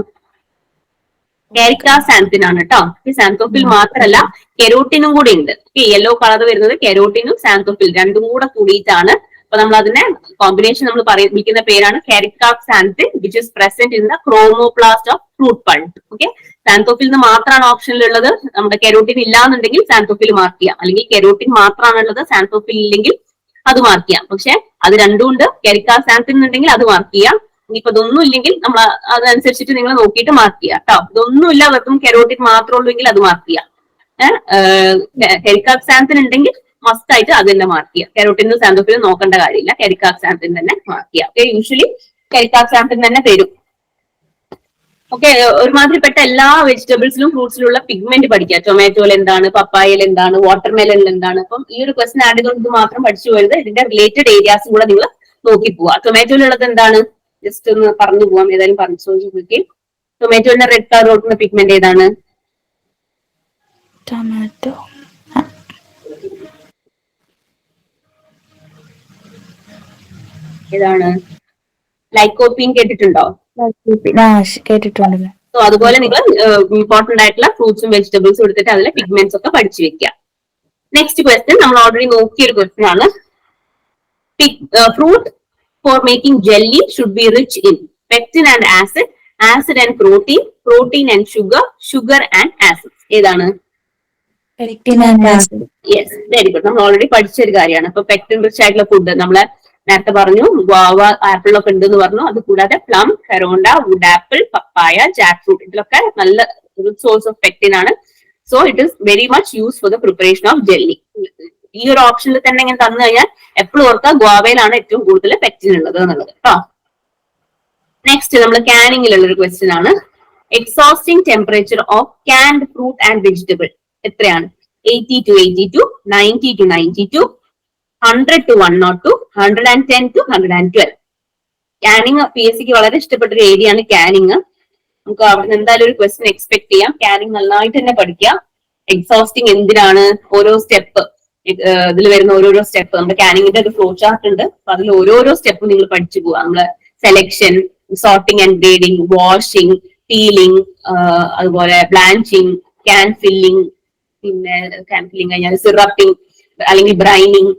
കാരിക്കാസാന്തിൻ ആണ് കേട്ടോ. സാന്തോഫിൽ മാത്രമല്ല കെരോട്ടിനും കൂടി ഉണ്ട്. യെല്ലോ കളർ വരുന്നത് കെരോട്ടിനും സാന്തോഫിൽ രണ്ടും കൂടെ കൂടിയിട്ടാണ്. അപ്പൊ നമ്മൾ അതിനെ കോമ്പിനേഷൻ നമ്മൾ വിളിക്കുന്ന പേരാണ് caricaxanthin, which is present in the chromoplast of fruit pulp. Okay, xanthophyll നിന്ന് മാത്രമാണ് ഓപ്ഷനിലുള്ളത്. നമ്മുടെ കെരോട്ടിൻ ഇല്ലാന്നുണ്ടെങ്കിൽ സാന്തോഫിൽ മാർക്ക് ചെയ്യാം, അല്ലെങ്കിൽ കെരോട്ടിൻ മാത്രമാണുള്ളത് സാന്തോഫിൽ ഇല്ലെങ്കിൽ അത് മാർക്ക് ചെയ്യാം. പക്ഷെ അത് രണ്ടും ഉണ്ട്. കാരിക്കാസാന്തിൻ ഉണ്ടെങ്കിൽ അത് മാർക്ക് ചെയ്യാം. ഇനിയിപ്പോ ഇതൊന്നും ഇല്ലെങ്കിൽ നമ്മൾ അതനുസരിച്ചിട്ട് നിങ്ങൾ നോക്കിയിട്ട് മാർക്ക് ചെയ്യാം കേട്ടോ. ഇതൊന്നുമില്ല, വെറും കെരോട്ടിൻ മാത്രമേ ഉള്ളൂവെങ്കിൽ അത് മാർക്ക് ചെയ്യാം. കാരിക്കാസാന്തിൻ ഉണ്ടെങ്കിൽ മസ്റ്റ് ആയിട്ട് അത് തന്നെ മാർക്ക് ചെയ്യാം. കെരോട്ടിനും സാന്തോഫിനും നോക്കേണ്ട കാര്യമില്ല, കാരിക്കാസാന്തിൻ തന്നെ മാർക്ക് ചെയ്യാം. ഓക്കെ, യൂഷ്വലി കാരിക്കാസാന്തിൻ തന്നെ തരും. ഓക്കെ, ഒരുമാതിരിപ്പെട്ട എല്ലാ വെജിറ്റബിൾസിലും ഫ്രൂട്ട്സിലുള്ള പിഗ്മെന്റ് പഠിക്കുക. ടൊമാറ്റോയിൽ എന്താണ്, പപ്പായയിൽ എന്താണ്, വാട്ടർമെലണിൽ എന്താണ്. അപ്പം ഈ ഒരു ക്വസ്റ്റൻ ആഡ് ചെയ്തുകൊണ്ട് മാത്രം പഠിച്ചു പോയത്, ഇതിന്റെ റിലേറ്റഡ് ഏരിയാസും കൂടെ നിങ്ങൾ നോക്കി പോവാ. ടൊമാറ്റോയിലുള്ളത് എന്താണ് ജസ്റ്റ് ഒന്ന് പറഞ്ഞു പോവാം, ഏതായാലും പറഞ്ഞു നോക്കി. ടൊമാറ്റോയുടെ റെഡ് കളർ കൊടുക്കുന്ന പിഗ്മെന്റ് ഏതാണ്? ടൊമാറ്റോ ഏതാണ്? ലൈക്കോപ്പീൻ കേട്ടിട്ടുണ്ടോ? കേട്ടിട്ടുണ്ട്. സോ അതുപോലെ നിങ്ങൾ ഇമ്പോർട്ടന്റ് ആയിട്ടുള്ള ഫ്രൂട്ട്സും വെജിറ്റബിൾസും എടുത്തിട്ട് അതിലെ പിഗ്മെന്റ്സ് ഒക്കെ പഠിച്ചു വെക്കുക. നെക്സ്റ്റ് ക്വസ്റ്റ്യൻ നമ്മൾ ഓൾറെഡി നോക്കിയ ഒരു ക്വസ്റ്റ്യൻ ആണ്. Fruit for making jelly should be rich in pectin and acid, acid and protein, protein and sugar, sugar and acid. ഏതാണ്? Yes, very good. നമ്മൾ ഓൾറെഡി പഠിച്ചൊരു കാര്യമാണ്. അപ്പൊ പെക്റ്റിൻ റിച്ച് ആയിട്ടുള്ള ഫുഡ് നമ്മളെ നേരത്തെ പറഞ്ഞു, ഗോവ, ആപ്പിൾ ഒക്കെ ഉണ്ട് എന്ന് പറഞ്ഞു. അത് കൂടാതെ plum, karonda, wood apple, papaya, jackfruit, ഇതിലൊക്കെ നല്ല സോഴ്സ് ഓഫ് പെക്റ്റിൻ ആണ്. So it is very much use for the preparation of jelly. ഈ ഒരു ഓപ്ഷനിൽ തന്നെ ഇങ്ങനെ തന്നു കഴിഞ്ഞാൽ എപ്പോഴും ഓർക്കുക ഗോവയിലാണ് ഏറ്റവും കൂടുതൽ പെക്റ്റിൻ ഉള്ളത് എന്നുള്ളത് കേട്ടോ. നെക്സ്റ്റ് നമ്മൾ കാനിങ്ങിലുള്ള ഒരു ക്വസ്റ്റ്യൻ ആണ്. Exhausting temperature of Kant fruit and vegetable എത്രയാണ്? 80 to 82, 90 to 92, 100 to 102, 110 to 112. Canning PSCക്ക് വളരെ ഇഷ്ടപ്പെട്ട ഒരു ഏരിയ ആണ് കാനിങ്. നമുക്ക് അവിടെ എന്തായാലും ഒരു ക്വസ്റ്റ്യൻ എക്സ്പെക്ട് ചെയ്യാം. കാനിങ് നന്നായിട്ട് തന്നെ പഠിക്കുക. എക്സോസ്റ്റിംഗ് എന്തിനാണ്, ഓരോ സ്റ്റെപ്പ്, ഇതിൽ വരുന്ന ഓരോരോ സ്റ്റെപ്പ്, നമ്മുടെ കാനിങ്ങിന്റെ ഒരു ഫ്ലോ ചാർട്ട് ഉണ്ട്. അപ്പൊ അതിൽ ഓരോരോ സ്റ്റെപ്പ് നിങ്ങൾ പഠിച്ചു പോവുക. നമ്മള് selection, sorting and grading, washing, peeling, അതുപോലെ ബ്ലാഞ്ചിങ്, ക്യാൻ ഫില്ലിംഗ്, പിന്നെ ക്യാൻ ഫില്ലിംഗ് കഴിഞ്ഞാൽ സിറപ്പിംഗ് അല്ലെങ്കിൽ brining,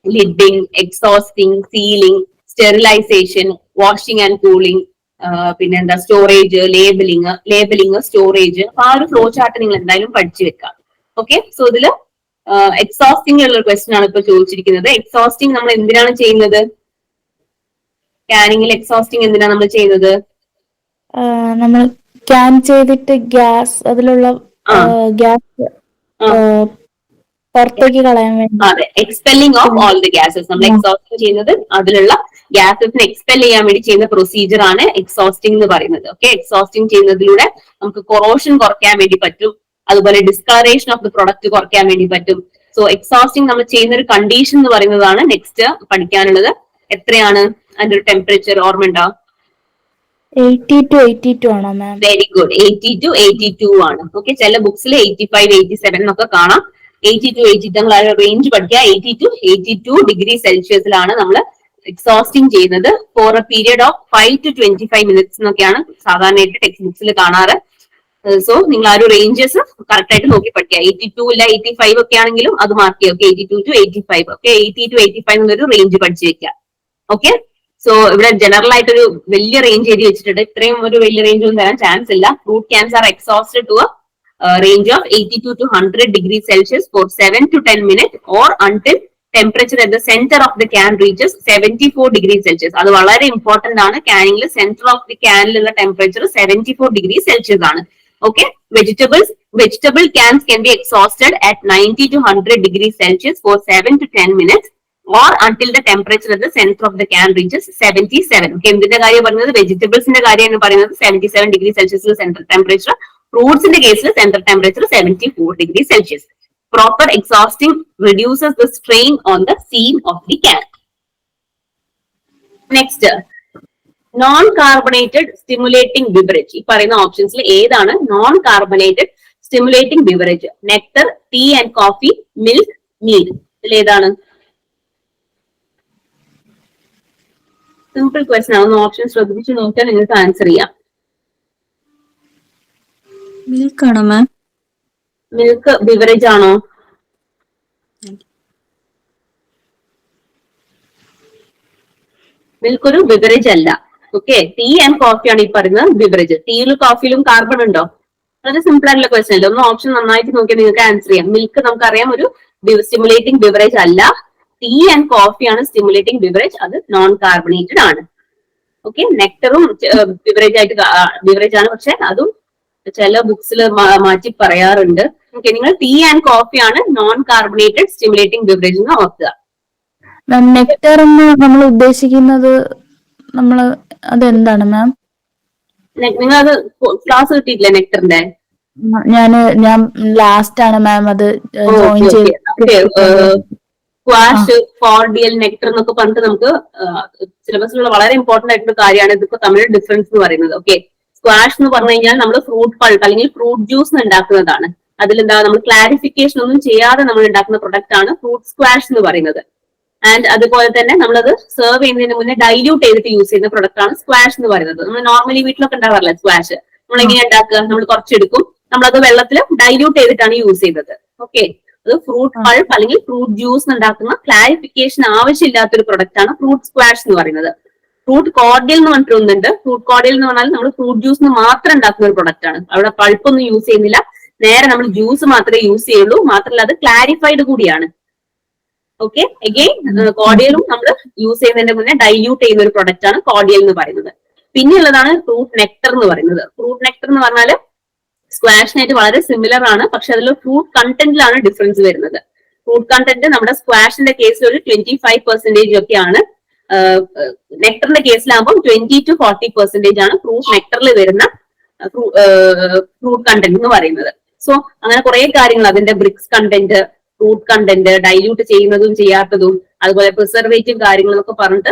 lidding, exhausting, sealing, sterilisation, washing and cooling, പിന്നെ എന്താ സ്റ്റോറേജ്, ലേബലിംഗ്, സ്റ്റോറേജ്. അപ്പൊ ആ ഒരു ഫ്ലോ ചാർട്ട് നിങ്ങൾ എന്തായാലും പഠിച്ചു വെക്കാം. ഓക്കെ, സോ ഇതില് എക്സോസ്റ്റിംഗ് ഉള്ള ക്വസ്റ്റ്യൻ ആണ് ഇപ്പൊ ചോദിച്ചിരിക്കുന്നത്. എക്സോസ്റ്റിംഗ് നമ്മൾ എന്തിനാണ് ചെയ്യുന്നത്? കാനിങ്ങിൽ എക്സോസ്റ്റിംഗ് എന്തിനാണ് നമ്മൾ ചെയ്യുന്നത്? നമ്മൾ ക്യാൻ ചെയ്തിട്ട് ഗ്യാസ്, അതിലുള്ള ഗ്യാസ് പുറത്തേക്ക് കളയാൻ വേണ്ടി. അതെ, expelling of all the gases. നമ്മൾ എക്സോസ്റ്റ് ചെയ്യുന്നത് അതിലുള്ള ഗ്യാസസിനെ എക്സ്പെൽ ചെയ്യാൻ വേണ്ടി ചെയ്യുന്ന പ്രൊസീജിയർ ആണ് എക്സോസ്റ്റിംഗ് എന്ന് പറയുന്നത്. ഓക്കെ, എക്സോസ്റ്റിംഗ് ചെയ്യുന്നതിലൂടെ നമുക്ക് കൊറോഷൻ കുറയ്ക്കാൻ വേണ്ടി പറ്റും. അതുപോലെ ഡിസ്കളറേഷൻ ഓഫ് ദി പ്രൊഡക്റ്റ് കുറയ്ക്കാൻ വേണ്ടി പറ്റും. സോ എക്സോസ്റ്റിംഗ് നമ്മൾ ചെയ്യുന്ന ഒരു കണ്ടീഷൻ എന്ന് പറയുന്നതാണ് നെക്സ്റ്റ് പഠിക്കാനുള്ളത്. എത്രയാണ് അതിന്റെ ഒരു ടെമ്പറേച്ചർ ഓർമ്മയുണ്ടോ? 80 to 82 ആണോ മാം? വെരി ഗുഡ്, 80 to 82 ആണ്. ഓക്കെ, ചില ബുക്സിൽ 85, 87 എന്നൊക്കെ കാണാം. 80 to 82 നമ്മൾ ആ റേഞ്ച് പഠിക്കുക. 80 to 82 ഡിഗ്രി സെൽഷ്യസിലാണ് നമ്മൾ എക്സോസ്റ്റിംഗ് ചെയ്യുന്നത്. For a period of 5 to 25 minutes എന്നൊക്കെയാണ് സാധാരണയായിട്ട് ടെക്സ്റ്റ് ബുക്സിൽ കാണാറ്. സോ നിങ്ങൾ ആ ഒരു റേഞ്ചസ് കറക്റ്റ് ആയിട്ട് നോക്കി പഠിക്കുക. 82 ഇല്ല 85 ഒക്കെ ആണെങ്കിലും അത് മാർക്ക് ചെയ്യുക. 82 to 85. ഓക്കെ, 80 to 85 എന്നൊരു റേഞ്ച് പഠിച്ചു വെക്കുക. ഓക്കെ, സോ ഇവിടെ ജനറൽ ആയിട്ടൊരു വലിയ റേഞ്ച് എഴുതി വെച്ചിട്ടുണ്ട്. ഇത്രയും ഒരു വലിയ റേഞ്ച് ഒന്നും തരാൻ ചാൻസ് ഇല്ല. Fruit cans are exhausted to range of 82 to 100 degrees Celsius for 7 to 10 minutes or until temperature at the center of the can reaches 74 degrees Celsius. അത് വളരെ ഇമ്പോർട്ടന്റ് ആണ്. കാനിങ്ങിൽ സെന്റർ ഓഫ് ദി കാനിലുള്ള temperature 74 degrees Celsius ആണ്. Okay, vegetable cans can be exhausted at 90 to 100 degrees Celsius for 7 to 10 minutes or until the temperature at the center of the can reaches 77. Okay, എന്തിന്റെ കാര്യം പറയുന്നത്? വെജിറ്റബിൾസിന്റെ കാര്യമാണ് പറയുന്നത്. 77 degrees Celsius central temperature. ഫ്രൂട്ട്സിന്റെ കേസിൽ central temperature 74 degrees Celsius. Proper exhausting reduces the strain on the seam of the can. Next, non-carbonated stimulating beverage. ഈ പറയുന്ന ഓപ്ഷൻസിൽ ഏതാണ് non carbonated stimulating beverage? Nectar, tea and coffee, milk, mead. ഇതിൽ ഏതാണ്? Simple question ആണ്. Option ശ്രദ്ധിച്ചു നോക്കിയാൽ നിങ്ങൾക്ക് ആൻസർ ചെയ്യാം. മിൽക്ക് ആണോ മാം? മിൽക്ക് ബിവറേജ് ആണോ? മിൽക്ക് ഒരു ബിവറേജ് അല്ല. ഓക്കെ, ടീ ആൻഡ് കോഫിയാണ് ഈ പറയുന്നത് ബിവറേജ്. ടീയിലും കോഫിയിലും കാർബൺ ഉണ്ടോ? വളരെ സിമ്പിൾ ആയിട്ടുള്ള ക്വസ്റ്റൻ അല്ലേ. ഒന്ന് ഓപ്ഷൻ നന്നായിട്ട് നോക്കിയാൽ നിങ്ങൾക്ക് ആൻസർ ചെയ്യാം. മിൽക്ക് നമുക്കറിയാം ഒരു സ്റ്റിമുലേറ്റിംഗ് ബിവറേജ് അല്ല. ടീ ആൻഡ് കോഫിയാണ് സ്റ്റിമുലേറ്റിംഗ് ബിവറേജ്. അത് നോൺ കാർബണേറ്റഡ് ആണ്. ഓക്കെ, നെക്ടറും ബിവറേജ് ആണ്, പക്ഷെ അതും ചില ബുക്സിൽ മാറ്റി പറയാറുണ്ട്. ഓക്കെ, നിങ്ങൾ ടീ ആൻഡ് കോഫി ആണ് നോൺ കാർബണേറ്റഡ് സ്റ്റിമുലേറ്റിംഗ് ബിവറേജ് എന്ന് ഓർക്കുക. നെക്ടർ എന്ന് നമ്മൾ ഉദ്ദേശിക്കുന്നത് അതെന്താണ് മാം? നിങ്ങൾ അത് ക്ലാസ് കിട്ടിയിട്ടില്ലേ നെക്ടറിന്റെ? ഞാൻ ലാസ്റ്റ് ആണ് മാം അത് ജോയിൻ ചെയ്ത്. സ്ക്വാഷ്, കോർഡിയൽ, നെക്ടർ എന്നൊക്കെ പറഞ്ഞിട്ട് നമുക്ക് സിലബസിലുള്ള വളരെ ഇമ്പോർട്ടന്റ് ആയിട്ടുള്ള കാര്യമാണ്. ഇതിപ്പോ തമ്മിൽ ഡിഫറൻസ് എന്ന് പറയുന്നത്. ഓക്കെ, സ്ക്വാഷ് എന്ന് പറഞ്ഞു കഴിഞ്ഞാൽ നമ്മൾ ഫ്രൂട്ട് പൾപ്പ് അല്ലെങ്കിൽ ഫ്രൂട്ട് ജ്യൂസ് ഉണ്ടാക്കുന്നതാണ്. അതിലെന്താ നമ്മൾ ക്ലാരിഫിക്കേഷൻ ഒന്നും ചെയ്യാതെ നമ്മൾ ഉണ്ടാക്കുന്ന പ്രൊഡക്റ്റ് ആണ് ഫ്രൂട്ട് സ്ക്വാഷ് എന്ന് പറയുന്നത്. ആൻഡ് അതുപോലെ തന്നെ നമ്മളത് സെർവ് ചെയ്യുന്നതിന് മുന്നേ ഡൈല്യൂട്ട് ചെയ്തിട്ട് യൂസ് ചെയ്യുന്ന പ്രൊഡക്റ്റ് ആണ് സ്ക്വാഷ് എന്ന് പറയുന്നത്. നമ്മൾ നോർമലി വീട്ടിലൊക്കെ ഉണ്ടാവാറില്ല സ്ക്വാഷ്. നമ്മൾ എങ്ങനെ ഉണ്ടാക്കുക? നമ്മൾ കുറച്ചെടുക്കും, നമ്മളത് വെള്ളത്തിൽ ഡൈല്യൂട്ട് ചെയ്തിട്ടാണ് യൂസ് ചെയ്യുന്നത്. ഓക്കെ, അത് ഫ്രൂട്ട് പൾപ്പ് അല്ലെങ്കിൽ ഫ്രൂട്ട് ജ്യൂസ് ഉണ്ടാക്കുന്ന ക്ലാരിഫിക്കേഷൻ ആവശ്യമില്ലാത്തൊരു പ്രൊഡക്റ്റ് ആണ് ഫ്രൂട്ട് സ്ക്വാഷ് എന്ന് പറയുന്നത്. ഫ്രൂട്ട് കോർഡിയൽ എന്ന് പറഞ്ഞിട്ട് ഒന്നുണ്ട്. ഫ്രൂട്ട് കോർഡിയൽ എന്ന് പറഞ്ഞാൽ നമ്മൾ ഫ്രൂട്ട് ജ്യൂസ് മാത്രം ഉണ്ടാക്കുന്ന ഒരു പ്രൊഡക്റ്റ് ആണ്. അവിടെ പൾപ്പൊന്നും യൂസ് ചെയ്യുന്നില്ല, നേരെ നമ്മൾ ജ്യൂസ് മാത്രമേ യൂസ് ചെയ്യുള്ളൂ. മാത്രമല്ല അത് ക്ലാരിഫൈഡ് കൂടിയാണ്. ഓക്കെ, അഗെയിൻ കോർഡിയലും നമ്മൾ യൂസ് ചെയ്യുന്നതിന്റെ മുന്നേ ഡൈല്യൂട്ട് ചെയ്യുന്ന ഒരു പ്രൊഡക്റ്റ് ആണ് കോർഡിയൽ എന്ന് പറയുന്നത്. പിന്നെയുള്ളതാണ് ഫ്രൂട്ട് നെക്ടർ എന്ന് പറയുന്നത്. ഫ്രൂട്ട് നെക്ടർ എന്ന് പറഞ്ഞാൽ സ്ക്വാഷിനായിട്ട് വളരെ സിമിലർ ആണ്, പക്ഷെ അതിൽ ഫ്രൂട്ട് കണ്ടന്റിലാണ് ഡിഫറൻസ് വരുന്നത്. ഫ്രൂട്ട് കണ്ടന്റ് നമ്മുടെ സ്ക്വാഷിന്റെ കേസിൽ ഒരു 25% ഒക്കെയാണ്. നെക്ടറിന്റെ കേസിലാകുമ്പോൾ 20 to 40% ആണ് ഫ്രൂട്ട് നെക്ടറിൽ വരുന്ന ഫ്രൂട്ട് കണ്ടന്റ് എന്ന് പറയുന്നത്. സോ അങ്ങനെ കുറെ കാര്യങ്ങൾ, അതിന്റെ brix content, fruit content, dilute ചെയ്യുന്നതും ചെയ്യാത്തതും, അതുപോലെ പ്രിസർവേറ്റീവ് കാര്യങ്ങളൊക്കെ പറഞ്ഞിട്ട്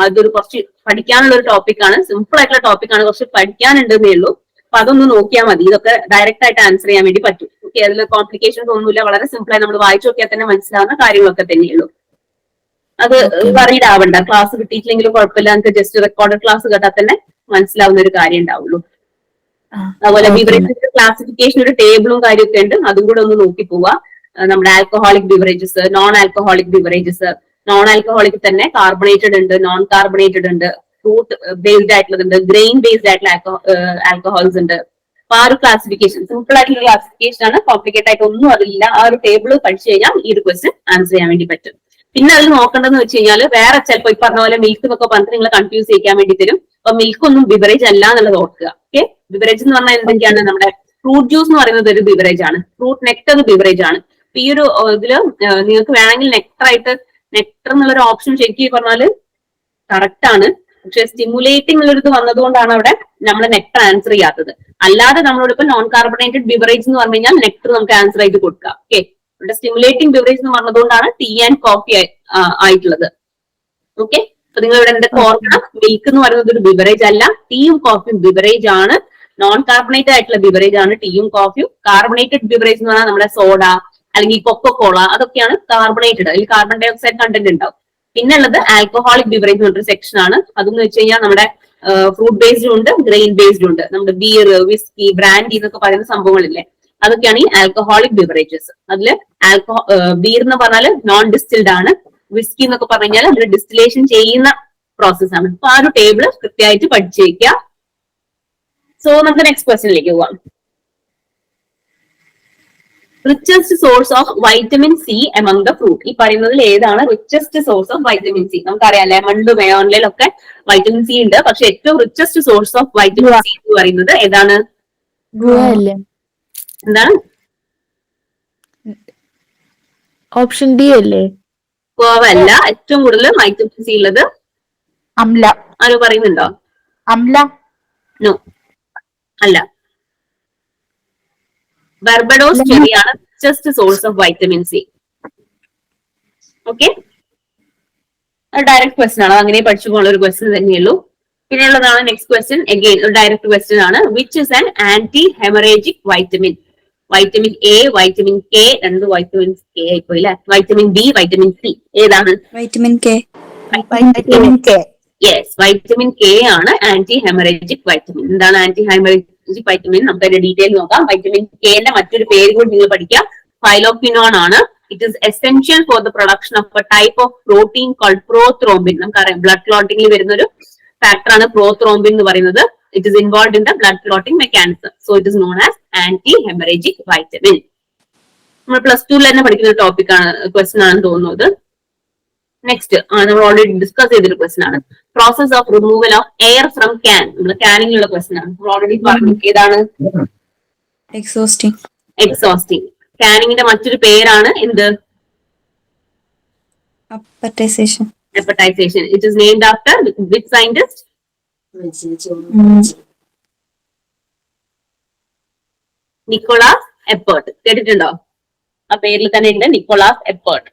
അതൊരു കുറച്ച് പഠിക്കാനുള്ള ഒരു ടോപ്പിക്കാണ്. സിമ്പിൾ ആയിട്ടുള്ള ടോപ്പിക്കാണ്, കുറച്ച് പഠിക്കാനുണ്ടെന്നേ ഉള്ളൂ. അപ്പൊ അതൊന്ന് നോക്കിയാൽ മതി. ഇതൊക്കെ ഡയറക്റ്റ് ആയിട്ട് ആൻസർ ചെയ്യാൻ വേണ്ടി പറ്റും. ഓക്കെ, അതിൽ കോംപ്ലിക്കേഷൻസ് ഒന്നുമില്ല, വളരെ സിമ്പിൾ ആയി നമ്മൾ വായിച്ചു നോക്കിയാൽ തന്നെ മനസ്സിലാവുന്ന കാര്യങ്ങളൊക്കെ തന്നെയുള്ളൂ. അത് വറീഡ് ആവണ്ട, ക്ലാസ് കിട്ടിയിട്ടില്ലെങ്കിലും കുഴപ്പമില്ല, നമുക്ക് ജസ്റ്റ് റെക്കോർഡഡ് ക്ലാസ് കേട്ടാൽ തന്നെ മനസ്സിലാവുന്ന ഒരു കാര്യം ഉണ്ടാവുള്ളൂ. അതുപോലെ ബിവറേജസിന്റെ ക്ലാസിഫിക്കേഷൻ ഒരു ടേബിളും കാര്യമൊക്കെ ഉണ്ട്, അതും കൂടെ ഒന്ന് നോക്കി പോവുക. നമ്മുടെ alcoholic beverages, non alcoholic beverages, non alcoholic തന്നെ കാർബണേറ്റഡ് ഉണ്ട്, നോൺ കാർബണേറ്റഡ് ഉണ്ട്, ഫ്രൂട്ട് ബേസ്ഡ് ആയിട്ടുള്ളതുണ്ട്, ഗ്രെയിൻ ബേസ്ഡ് ആയിട്ടുള്ള ആൽക്കഹോൾസ് ഉണ്ട്. അപ്പൊ ആ ഒരു ക്ലാസിഫിക്കേഷൻ സിമ്പിൾ ആയിട്ടുള്ള ക്ലാസിഫിക്കേഷൻ ആണ്, കോംപ്ലിക്കേറ്റ് ആയിട്ട് ഒന്നും അതില്ല. ആ ഒരു ടേബിൾ പഠിച്ചു കഴിഞ്ഞാൽ ഈ ഒരു ക്വസ്റ്റ്യൻ ആൻസർ ചെയ്യാൻ വേണ്ടി പറ്റും. പിന്നെ അതിൽ നോക്കേണ്ടതെന്ന് വെച്ച് കഴിഞ്ഞാൽ വേറെ ചിലപ്പോൾ ഈ പറഞ്ഞ പോലെ മിൽക്ക് എന്നൊക്കെ പറഞ്ഞിട്ട് നിങ്ങളെ കൺഫ്യൂസ് ചെയ്യിക്കാൻ വേണ്ടി തരും. അപ്പൊ മിൽക്ക് ഒന്നും ബിവറേജ് അല്ല എന്നുള്ളത് ഓർക്കുക. ഓക്കെ, ബിവറേജ് എന്ന് പറഞ്ഞാൽ എന്തൊക്കെയാണ്? നമ്മുടെ ഫ്രൂട്ട് ജ്യൂസ് എന്ന് പറയുന്നത് ഒരു ബിവറേജ് ആണ്, ഫ്രൂട്ട് നെക്ടർ ബിവറേജ് ആണ്. അപ്പൊ ഈ ഒരു ഇതില് നിങ്ങൾക്ക് വേണമെങ്കിൽ നെക്ടർ എന്നുള്ളൊരു ഓപ്ഷൻ ചെക്ക് ചെയ്ത് പറഞ്ഞാൽ കറക്റ്റ് ആണ്. പക്ഷെ സ്റ്റിമുലേറ്റിംഗ് ഉള്ളൊരു ഇത് വന്നതുകൊണ്ടാണ് അവിടെ നമ്മൾ നെക്ടർ ആൻസർ ചെയ്യാത്തത്. അല്ലാതെ നമ്മളോട് ഇപ്പൊ നോൺ കാർബണേറ്റഡ് ബിവറേജ് എന്ന് പറഞ്ഞു കഴിഞ്ഞാൽ നെക്ടർ നമുക്ക് ആൻസർ ആയിട്ട് കൊടുക്കാം. ഓക്കെ, ഇവിടെ സ്റ്റിമുലേറ്റിംഗ് ബിവറേജ് എന്ന് പറഞ്ഞതുകൊണ്ടാണ് ടീ ആൻഡ് കോഫി ആയിട്ടുള്ളത്. ഓക്കെ, അപ്പൊ നിങ്ങൾ ഇവിടെ എന്തൊക്കെ ഓർക്കണം? മിൽക്ക് എന്ന് പറയുന്നത് ഒരു ബിവറേജ് അല്ല, ടീയും കോഫിയും ബിവറേജ് ആണ്. നോൺ കാർബണേറ്റഡ് ആയിട്ടുള്ള ബിവറേജ് ആണ് ടീയും കോഫിയും. കാർബണേറ്റഡ് ബിവറേജ് എന്ന് പറഞ്ഞാൽ നമ്മുടെ സോഡ അല്ലെങ്കിൽ കൊക്കോകോള, അതൊക്കെയാണ് കാർബണേറ്റഡ്, അതിൽ കാർബൺ ഡൈ ഓക്സൈഡ് കണ്ടന്റ് ഉണ്ടാവും. പിന്നെ ഉള്ളത് ആൽക്കഹോളിക് ബിവറേജ് എന്നൊരു സെക്ഷൻ ആണ്. അതെന്ന് വെച്ച് കഴിഞ്ഞാൽ നമ്മുടെ ഫ്രൂട്ട് ബേസ്ഡും ഉണ്ട്, ഗ്രെയിൻ ബേസ്ഡും ഉണ്ട്. നമ്മുടെ ബിയർ, വിസ്കി, ബ്രാൻഡി എന്നൊക്കെ പറയുന്ന സംഭവങ്ങളില്ലേ, അതൊക്കെയാണ് ഈ ആൽക്കഹോളിക് ബിവറേജസ്. അതില് ബിയർ എന്ന് പറഞ്ഞാൽ നോൺ ഡിസ്റ്റിൽഡ് ആണ്. വിസ്കി എന്നൊക്കെ പറഞ്ഞു കഴിഞ്ഞാൽ അതിൽ ഡിസ്റ്റിലേഷൻ ചെയ്യുന്ന പ്രോസസ് ആണ്. അപ്പൊ ആ ഒരു ടേബിൾ കൃത്യമായിട്ട് പഠിച്ചു വെക്കുക. സോ നമുക്ക് നെക്സ്റ്റ് ക്വസ്റ്റ്യനിലേക്ക് പോവാം. Richest source of vitamin C among the fruit. ഈ പറയുന്നതിൽ ഏതാണ് richest source of vitamin C? നമുക്കറിയാം ലെമണിലും മേയോണിലും ഒക്കെ വൈറ്റമിൻ സി ഉണ്ട്, പക്ഷെ ഏറ്റവും richest source of vitamin C എന്ന് പറയുന്നത് ഏതാണ്? എന്താണ്? ഓപ്ഷൻ ഡി അല്ലേ? ഗോവ അല്ല. ഏറ്റവും കൂടുതൽ വൈറ്റമിൻ സി ഉള്ളത് അംല. ആരോ പറയുന്നുണ്ടോ? അംല. നോ, അല്ല. ബർബഡോസ് ചെറിയാണ് richest source of vitamin C. Okay, direct question ആണ്, അങ്ങനെ പഠിച്ചു പോകുന്ന ഒരു ക്വസ്റ്റൻ തന്നെയുള്ളൂ. പിന്നെയുള്ളതാണ് നെക്സ്റ്റ് ക്വസ്റ്റൻ. അഗെയിൻ ഒരു ഡയറക്റ്റ് ക്വസ്റ്റൻ ആണ്. Which is an anti haemorrhagic vitamin? Vitamin A, vitamin K, രണ്ട് വൈറ്റമിൻ കെ ആയിപ്പോയി അല്ലെ. വൈറ്റമിൻ ബി, വൈറ്റമിൻ സി, ഏതാണ്? Vitamin K. Yes, vitamin K ആണ് ആന്റി ഹെമറേജിക് വൈറ്റമിൻ. എന്താണ് ആന്റി ഹെമറേജിക് വൈറ്റമിൻ? നമുക്ക് അതിന്റെ ഡീറ്റെയിൽ നോക്കാം. വൈറ്റമിൻ കെന്റെ മറ്റൊരു പേര് കൂടി നിങ്ങൾ പഠിക്കുക, ഫൈലോക്വിനോൺ ആണ്. It is essential for the production of a type of protein called prothrombin. നമുക്കറിയാം ബ്ലഡ് ക്ലോട്ടിംഗിൽ വരുന്ന ഒരു ഫാക്ടർ ആണ് പ്രോത്രോംബിൻ എന്ന് പറയുന്നത്. It is involve in the blood clotting mechanism. So it is known as anti haemorrhagic vitamin. നമ്മൾ +2 തന്നെ പഠിക്കുന്ന ഒരു ടോപ്പിക് ആണ്, ക്വസ്റ്റൻ ആണെന്ന് തോന്നുന്നത്. നെക്സ്റ്റ് നമ്മൾ ഓൾറെഡി ഡിസ്കസ് ചെയ്തൊരു ക്വസ്റ്റൻ ആണ്. Process of removal of air from can. നമ്മൾ ക്യാനിങ്ങിലുള്ള ക്വസ്റ്റൻ ആണ്, നമ്മൾ ഓൾറെഡി പറഞ്ഞു. ഏതാണ്? എക്സോസ്റ്റിംഗ്. എക്സോസ്റ്റിംഗ്. ക്യാനിങ്ങിന്റെ മറ്റൊരു പേരാണ് എന്ത്? Appetization. Appetization. It is named after which scientist? Nicolas Appert. കേട്ടിട്ടുണ്ടോ? ആ പേരിൽ തന്നെ ഉണ്ട്, നിക്കോളാസ് എപ്പേർട്ട്.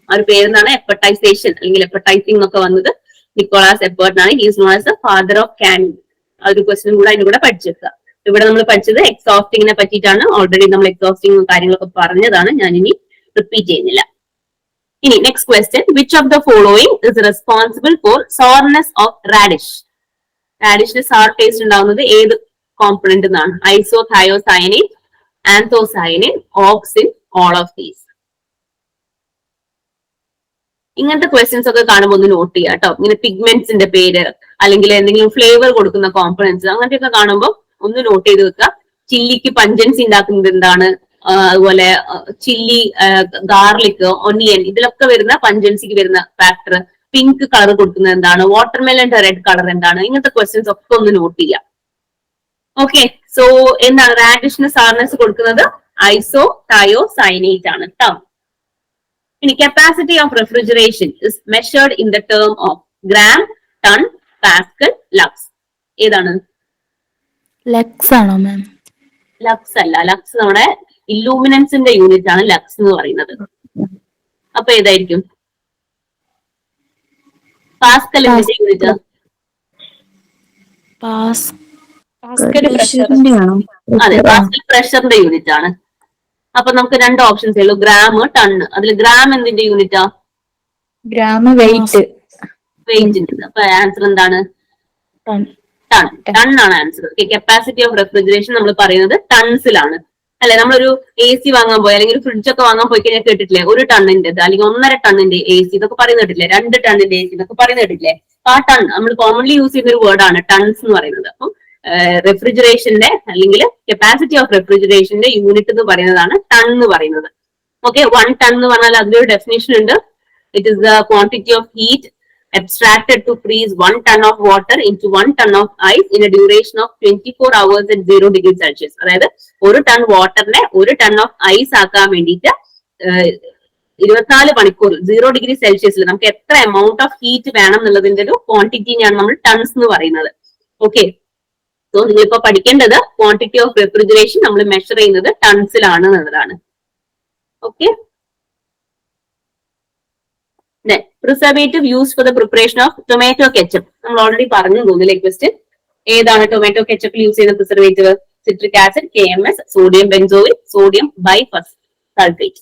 ആ ഒരു പേരിലാണ് എപ്പറ്റൈസേഷൻ അല്ലെങ്കിൽ എപ്പറ്റൈസിംഗ് എന്നൊക്കെ വന്നത്. നിക്കോളാസ് എപ്പേർട്ട് ആണ്. He is known as the father of canning. ആ ഒരു ക്വസ്റ്റ്യൻ കൂടെ അതിന്റെ കൂടെ പഠിച്ചെടുക്കുക. ഇവിടെ നമ്മൾ പഠിച്ചത് എക്സോസ്റ്റിങ്ങിനെ പറ്റിയിട്ടാണ്. ഓൾറെഡി നമ്മൾ എക്സോസ്റ്റിംഗ് കാര്യങ്ങളൊക്കെ പറഞ്ഞതാണ്, ഞാൻ ഇനി റിപ്പീറ്റ് ചെയ്യുന്നില്ല. ഇനി next question, which of the following is responsible for soreness of radish? റാഡിഷിന് സാർ ടേസ്റ്റ് ഉണ്ടാവുന്നത് ഏത് കോമ്പണന്റ് എന്നാണ്? Iso thiocyanin, anthocyanin, auxin, all of these. ഇങ്ങനത്തെ ക്വസ്റ്റ്യൻസ് ഒക്കെ കാണുമ്പോൾ ഒന്ന് നോട്ട് ചെയ്യുക കേട്ടോ. ഇങ്ങനെ പിഗ്മെന്റ്സിന്റെ പേര് അല്ലെങ്കിൽ എന്തെങ്കിലും ഫ്ലേവർ കൊടുക്കുന്ന കോമ്പണൻസ് അങ്ങനത്തെയൊക്കെ കാണുമ്പോൾ ഒന്ന് നോട്ട് ചെയ്ത് വെക്കുക. ചില്ലിക്ക് പഞ്ചൻസി ഉണ്ടാക്കുന്നത് എന്താണ്, അതുപോലെ ചില്ലി, ഗാർലിക്, ഒനിയൻ ഇതിലൊക്കെ വരുന്ന പഞ്ചൻസിക്ക് വരുന്ന ഫാക്ടർ, പിങ്ക് കളർ കൊടുക്കുന്നത് എന്താണ്, വാട്ടർമെലന്റെ റെഡ് കളർ എന്താണ്, ഇങ്ങനത്തെ ക്വസ്റ്റ്യൻസ് ഒക്കെ ഒന്ന് നോട്ട് ചെയ്യാം. ഓക്കെ, സോ എന്താണ് റാഡിഷിന് സാർനെസ് കൊടുക്കുന്നത്? ഐസോ തയോസയനേറ്റ് ആണ് കേട്ടോ. ഇനി capacity of refrigeration is measured in the term of gram, ton, pascal, lux. ഏതാണ്? ലക്സ് ആണോ മാം? ലക്സ് അല്ല, ലക്സ് നമ്മുടെ ഇല്ലൂമിനൻസിന്റെ യൂണിറ്റ് ആണ് ലക്സ് എന്ന് പറയുന്നത്. അപ്പൊ ഏതായിരിക്കും? പാസ്കലിന്റെ യൂണിറ്റ്? അതെ, പാസ്കൽ പ്രഷറിന്റെ യൂണിറ്റ് ആണ്. അപ്പൊ നമുക്ക് രണ്ട് ഓപ്ഷൻസ് ഉള്ളൂ, ഗ്രാം, ടൺ. അതിൽ ഗ്രാം എന്തിന്റെ യൂണിറ്റാ? Gram weight. വെയിറ്റിന്റെ. അപ്പൊ ആൻസർ എന്താണ്? ടൺ. ടൺ ആണ് ആൻസർ. കപ്പാസിറ്റി ഓഫ് റെഫ്രിജറേഷൻ നമ്മൾ പറയുന്നത് ടൺസിലാണ് അല്ലെ? നമ്മളൊരു AC വാങ്ങാൻ പോയി അല്ലെങ്കിൽ ഒരു ഫ്രിഡ്ജ് ഒക്കെ വാങ്ങാൻ പോയി കഴിഞ്ഞാൽ കേട്ടിട്ടില്ലേ, 1 ടണ്ണിന്റെ അല്ലെങ്കിൽ 1.5 ടണ്ണിന്റെ AC ഇതൊക്കെ പറയുന്നത് കേട്ടില്ലേ, 2 ടണ്ണിന്റെ AC ഇതൊക്കെ പറയുന്നത് കേട്ടില്ലേ? ആ ടൺ നമ്മൾ കോമൺലി യൂസ് ചെയ്യുന്ന ഒരു വേർഡാണ് ടൺസ് എന്ന് പറയുന്നത്. അപ്പം റെഫ്രിജറേഷന്റെ അല്ലെങ്കിൽ കപ്പാസിറ്റി ഓഫ് റെഫ്രിജറേഷന്റെ യൂണിറ്റ് എന്ന് പറയുന്നതാണ് ടൺ എന്ന് പറയുന്നത്. ഓക്കെ, 1 ടൺ എന്ന് പറഞ്ഞാൽ അതിലൊരു ഡെഫിനേഷൻ ഉണ്ട്. It is the quantity of heat abstracted to freeze 1 ton of water into 1 ton of ice in a duration of 24 hours at 0 degree Celsius. അതായത് 1 ton വാട്ടറിനെ 1 ton of ice ആക്കാൻ വേണ്ടിയിട്ട് 24 മണിക്കൂർ 0 degree സെൽഷ്യസിൽ നമുക്ക് എത്ര എമൗണ്ട് ഓഫ് ഹീറ്റ് വേണം എന്നുള്ളതിന്റെ ഒരു ക്വാണ്ടിറ്റിയാണ് നമ്മൾ ടൺസ് എന്ന് പറയുന്നത്. ഓക്കെ, സോ നിങ്ങളിപ്പോ പഠിക്കേണ്ടത് ക്വാണ്ടിറ്റി ഓഫ് റെഫ്രിജറേഷൻ നമ്മൾ മെഷർ ചെയ്യുന്നത് ടൺസിലാണ് എന്നുള്ളതാണ്. Okay, preservative use for the preparation of tomato ketchup. നമ്മൾ ഓൾറെഡി പറഞ്ഞു തോന്നില്ലേ ക്വസ്റ്റ്യൻ. ഏതാണ് ടൊമാറ്റോ കെച്ചപ്പിൽ യൂസ് ചെയ്യുന്ന preservative? Citric acid, KMS, sodium benzoate, sodium biphosphate.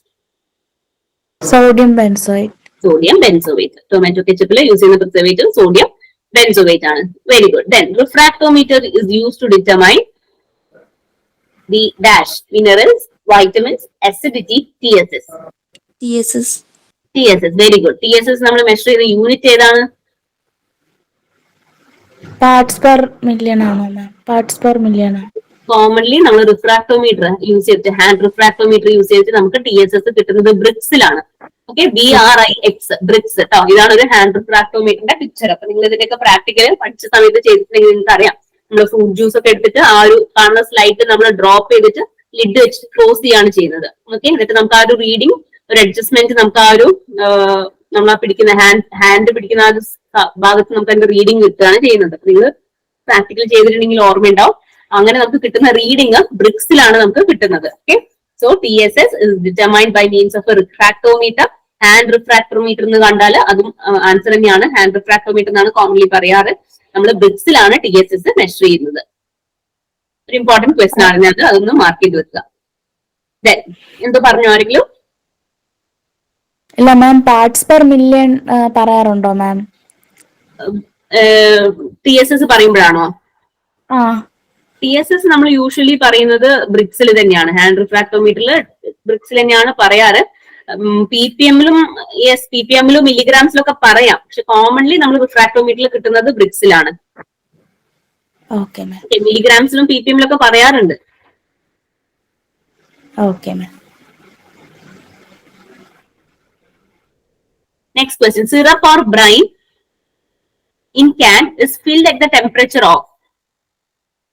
Sodium benzoate. Sodium benzoate. Tomato കെച്ചപ്പിൽ യൂസ് ചെയ്യുന്ന പ്രിസർവേറ്റീവ് സോഡിയം ബെൻസോയിറ്റ് ആണ്. Very good. Then refractometer is use to determine the dash minerals, vitamins, acidity, TSS. TSS, very good. TSS നമ്മൾ measure ചെയ്യുന്ന unit ഏതാണ്? Parts per million ആണോ ma'am? Parts per million. Commonly നമ്മൾ refractometer use ചെയ്തിട്ട്, hand refractometer use ചെയ്തിട്ട് നമുക്ക് TSS കിട്ടുന്നത് ബ്രിക്സിലാണ്. Okay, BRIX, BRICS കേട്ടോ. ഇതാണ് ഒരു ഹാൻഡ് റിഫ്രാക്ടോമീറ്ററിന്റെ പിക്ചർ. അപ്പൊ നിങ്ങൾ ഇതിന്റെയൊക്കെ പ്രാക്ടിക്കൽ പഠിച്ച സമയത്ത് ചെയ്തിട്ടുണ്ടെങ്കിൽ നിങ്ങൾക്ക് അറിയാം. നമ്മൾ ഫ്രൂട്ട് ജ്യൂസ് ഒക്കെ എടുത്തിട്ട് ആ ഒരു കാണുന്ന സ്ലൈഡ് നമ്മൾ ഡ്രോപ്പ് ചെയ്തിട്ട് ലിഡ് വെച്ച് ക്ലോസ് ചെയ്യാണ് ചെയ്യുന്നത്. ഓക്കെ, എന്നിട്ട് നമുക്ക് ആ ഒരു റീഡിംഗ്, ഒരു അഡ്ജസ്റ്റ്മെന്റ് നമുക്ക് ആ ഒരു നമ്മൾ ആ പിടിക്കുന്ന ഹാൻഡ് പിടിക്കുന്ന ആ ഒരു ഭാഗത്ത് നമുക്ക് അതിന്റെ റീഡിംഗ് കിട്ടുകയാണ് ചെയ്യുന്നത്. നിങ്ങൾ പ്രാക്ടിക്കൽ ചെയ്തിട്ടുണ്ടെങ്കിൽ ഓർമ്മയുണ്ടാവും. അങ്ങനെ നമുക്ക് കിട്ടുന്ന റീഡിംഗ് ബ്രിക്സിലാണ് നമുക്ക് കിട്ടുന്നത്. Okay, so TSS is determined by means of refractometer. Hand refractometer എന്ന് കണ്ടാൽ അതും ആൻസർ തന്നെയാണ്. ഹാൻഡ് റിഫ്രാക്ടോമീറ്റർ എന്നാണ് കോമൺലി പറയാറ്. നമ്മൾ ബ്രിക്സിലാണ് TSS മെഷർ ചെയ്യുന്നത്. ഒരു ഇമ്പോർട്ടന്റ് ക്വസ്റ്റൻ ആണ് അത്, അതൊന്ന് മാർക്ക് ചെയ്ത് വെക്കുക. എന്തോ പറഞ്ഞു ആരെങ്കിലും? ഇല്ല മാം, പാർട്സ് പെർ മില്യൺ പറയാറുണ്ടോ മാം? TSS പറയുമ്പോഴാണോ? ആ, TSS നമ്മൾ യൂഷ്വലി പറയുന്നത് ബ്രിക്സിൽ തന്നെയാണ്. ഹാൻഡ് റിഫ്രാക്ടോമീറ്ററിൽ ബ്രിക്സിൽ തന്നെയാണ് പറയാറ്. PPM-ലും PPM-ലും മില്ലിഗ്രാംസിലൊക്കെ പറയാം. പക്ഷെ കോമൺലി നമ്മൾ റിഫ്രാക്ടോമീറ്ററിൽ കിട്ടുന്നത് ബ്രിക്സിലാണ്. Okay ma'am. മില്ലിഗ്രാംസിലും PPM-ലും ഒക്കെ പറയാറുണ്ട്. Okay ma'am. Next question. Syrup or brine in can is filled at the temperature of